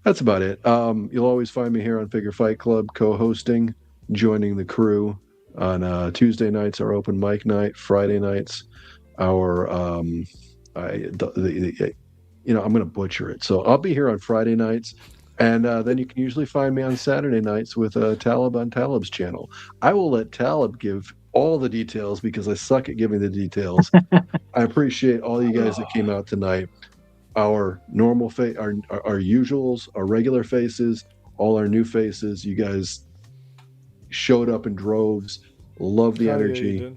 That's about it. You'll always find me here on Figure Fight Club, co-hosting, joining the crew on Tuesday nights, our open mic night, Friday nights, our I'm going to butcher it. So I'll be here on Friday nights. And then you can usually find me on Saturday nights with Talib on Talib's channel. I will let Talib give all the details because I suck at giving the details. I appreciate all you guys that came out tonight. Our normal our usuals, our regular faces, all our new faces. You guys showed up in droves. Love the energy.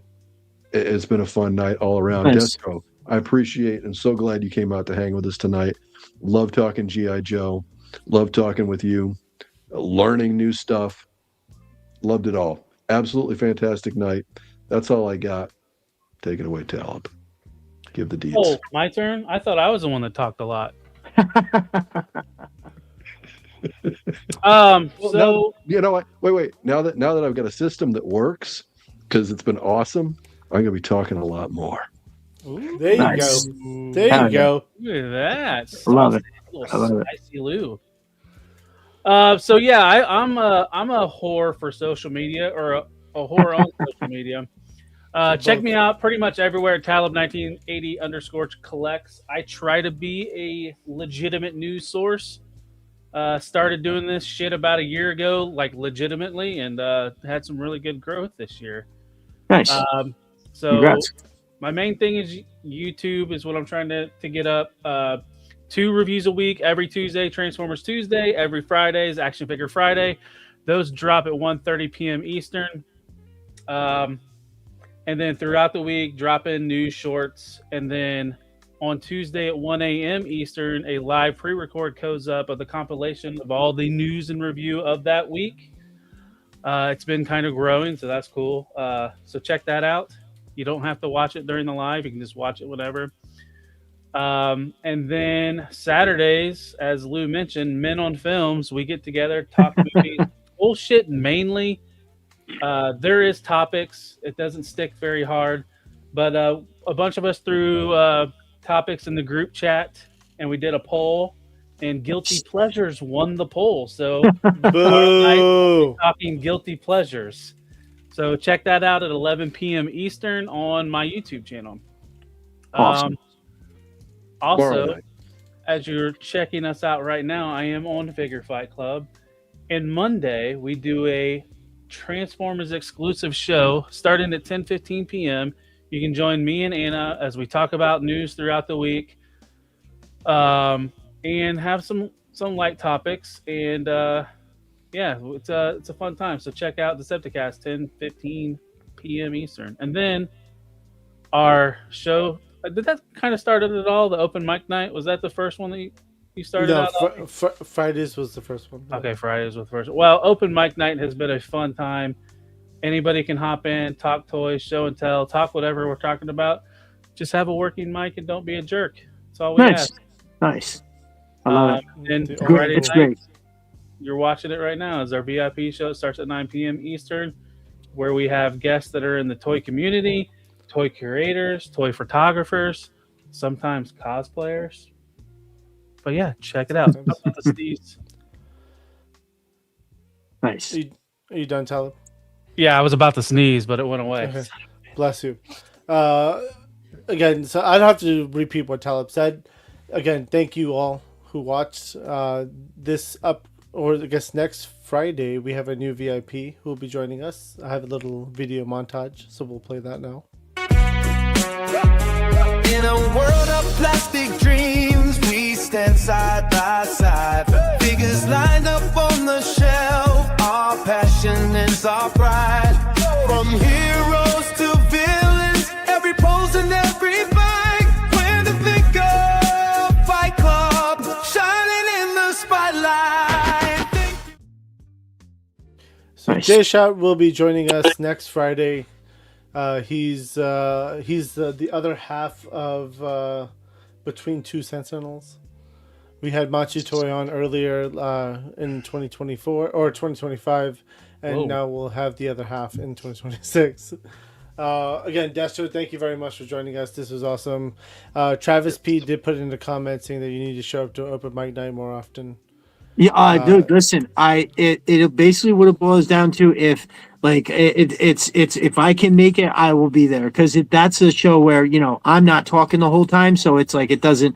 It's been a fun night all around. Nice. Destro, I appreciate and so glad you came out to hang with us tonight. Love talking G.I. Joe. Love talking with you, learning new stuff. Loved it all. Absolutely fantastic night. That's all I got. Take it away, Talib. Give the deeds. Oh, my turn? I thought I was the one that talked a lot. Now, you know what? Wait. Now that I've got a system that works, because it's been awesome, I'm gonna be talking a lot more. Ooh, there you go. There you go. Look at that. I love it. I love it. Spicy Lou. So yeah, I'm a whore for social media, or a whore on social media. Check me out pretty much everywhere at Talib1980 _collects. I try to be a legitimate news source. Started doing this shit about a year ago, like legitimately, and had some really good growth this year. Nice. So Congrats. my main thing is YouTube is what I'm trying to get up. 2 reviews a week, every Tuesday, Transformers Tuesday, every Friday is Action Figure Friday. Those drop at 1:30 p.m. Eastern. And then throughout the week, drop in news shorts. And then on Tuesday at 1 a.m. Eastern, a live pre-record goes up of the compilation of all the news and review of that week. It's been kind of growing, so that's cool. So check that out. You don't have to watch it during the live. You can just watch it whenever. And then Saturdays, as Lou mentioned, Men on Films, we get together, talk movies, bullshit mainly. There is topics. It doesn't stick very hard, but a bunch of us threw topics in the group chat, and we did a poll, and Guilty Pleasures won the poll. So we're talking Guilty Pleasures. So check that out at 11 p.m. Eastern on my YouTube channel. Awesome. Also, as you're checking us out right now, I am on Figure Fight Club. And Monday, we do a Transformers exclusive show starting at 10:15 p.m. You can join me and Anna as we talk about news throughout the week, and have some light topics. And yeah, it's a fun time. So check out Decepticast 10:15 p.m. Eastern. And then our show. Did that kind of start it at all? The open mic night, was that the first one that you started out? Fridays was the first one. Okay, Fridays was the first. Well, open mic night has been a fun time. Anybody can hop in, talk toys, show and tell, talk whatever we're talking about. Just have a working mic and don't be a jerk. That's all we ask. Nice. I love it. And Friday night, great. You're watching it right now. Is our VIP show. It starts at 9 p.m. Eastern, where we have guests that are in the toy community, toy curators, toy photographers, sometimes cosplayers. But yeah, check it out. Nice. Are you done, Talib? Yeah, I was about to sneeze, but it went away. Okay. Bless you. Again, so I don't have to repeat what Talib said. Again, thank you all who watched. Next Friday, we have a new VIP who will be joining us. I have a little video montage, so we'll play that now. In a world of plastic dreams, we stand side by side. Figures lined up on the shelf, our passion is our pride. From heroes to villains, every pose and every fight. When to think of Fight Club, shining in the spotlight. So Jay Shot will be joining us next Friday. He's the other half of Between Two Sentinels. We had Machi Toy on earlier in 2024 or 2025, and now we'll have the other half in 2026. Again, Destro, thank you very much for joining us. This was awesome. Travis P did put in the comments saying that you need to show up to open mic night more often. Yeah, dude, listen, it basically what it boils down to, if if I can make it, I will be there, because that's a show where, you know, I'm not talking the whole time, so it's like it doesn't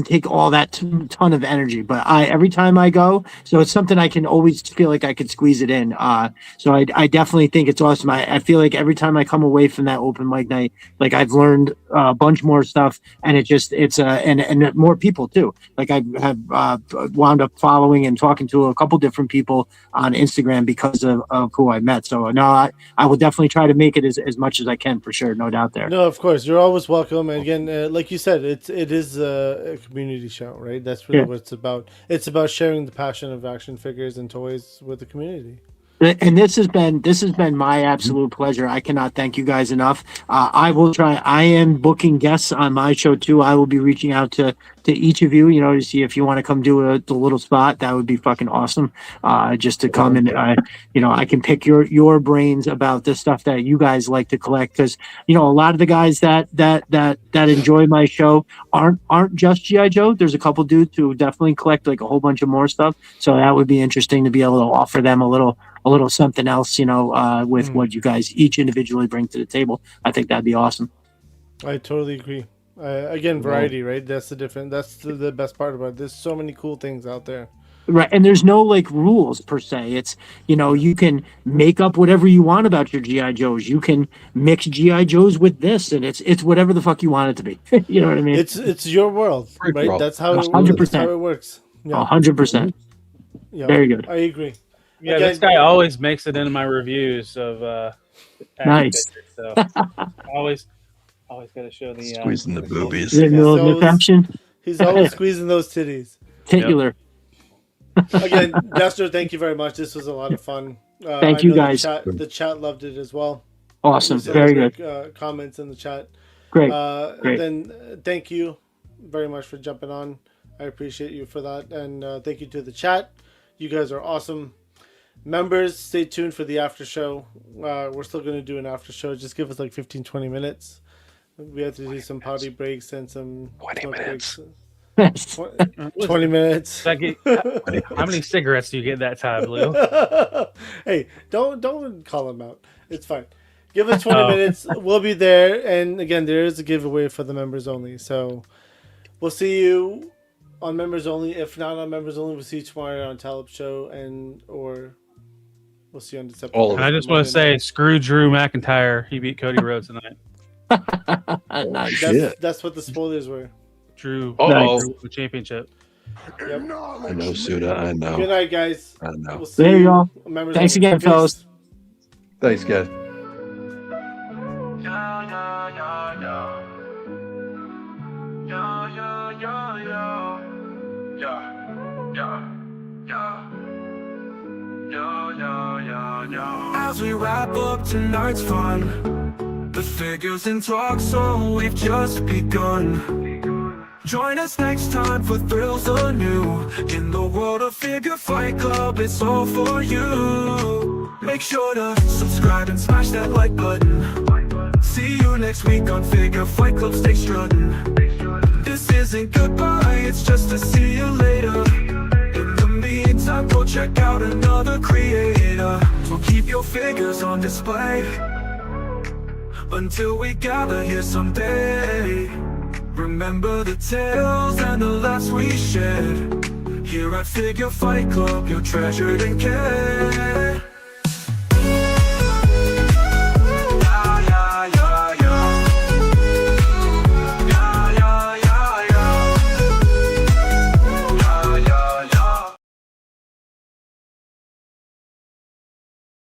take all that ton of energy. But every time I go, so it's something I can always feel like I could squeeze it in. So I definitely think it's awesome. I feel like every time I come away from that open mic night, like I've learned a bunch more stuff, and and more people too. Like I have wound up following and talking to a couple different people on Instagram because of who I met. So no, I will definitely try to make it as much as I can, for sure, no doubt there. No, of course, you're always welcome. And again, like you said, it is a community show, right? That's really what it's about. It's about sharing the passion of action figures and toys with the community. And this has been my absolute pleasure. I cannot thank you guys enough. I will try. I am booking guests on my show too. I will be reaching out to each of you, you know, to see if you want to come do the little spot. That would be fucking awesome. Just to come and, you know, I can pick your brains about the stuff that you guys like to collect, because, you know, a lot of the guys that enjoy my show aren't just G.I. Joe. There's a couple dudes who definitely collect like a whole bunch of more stuff. So that would be interesting to be able to offer them a little something else, you know, with what you guys each individually bring to the table. I think that'd be awesome. I totally agree. Again, variety, right? That's the best part about it. There's so many cool things out there. Right, and there's no like rules per se. It's, you know, you can make up whatever you want about your GI Joes. You can mix GI Joes with this, and it's whatever the fuck you want it to be. You know what I mean? It's your world, right? That's how 100%. That's how it works. 100%. Yeah, very good. I agree. Yeah, this guy always makes it into my reviews of nice. Pictures, so I always got to show the squeezing the boobies. He's always squeezing those titties. Titular. Again, Destro, thank you very much. This was a lot of fun. Thank you guys. The chat loved it as well. Awesome. Very good. Comments in the chat. Great. Great. Then thank you very much for jumping on. I appreciate you for that. And thank you to the chat. You guys are awesome. Members, stay tuned for the after show. We're still going to do an after show. Just give us like 15-20 minutes. We have to do some potty breaks and some 20 minutes. 20 minutes. How many cigarettes do you get that time, Lou? Hey, don't call him out. It's fine. Give us 20 minutes. We'll be there. And again, there is a giveaway for the members only. So we'll see you on members only. If not on members only, we'll see you tomorrow on Talib's show, or we'll see you on December. I just want to say, screw Drew McIntyre. He beat Cody Rhodes tonight. Nice. That's what the spoilers were. Drew the championship. Yep. I know, Suda. I know. Good night, guys. I know. We'll see there you go. Members Thanks only. again, fellas. Thanks, guys. As we wrap up tonight's fun, the figures in talk, so we've just begun. Join us next time for thrills anew. In the world of Figure Fight Club, it's all for you. Make sure to subscribe and smash that like button. See you next week on Figure Fight Club. Stay strutting. This isn't goodbye, it's just to see you later. In the meantime, go check out another creator. We'll keep your figures on display until we gather here someday. Remember the tales and the laughs we shared. Here at Figure Fight Club, you're treasured and cared.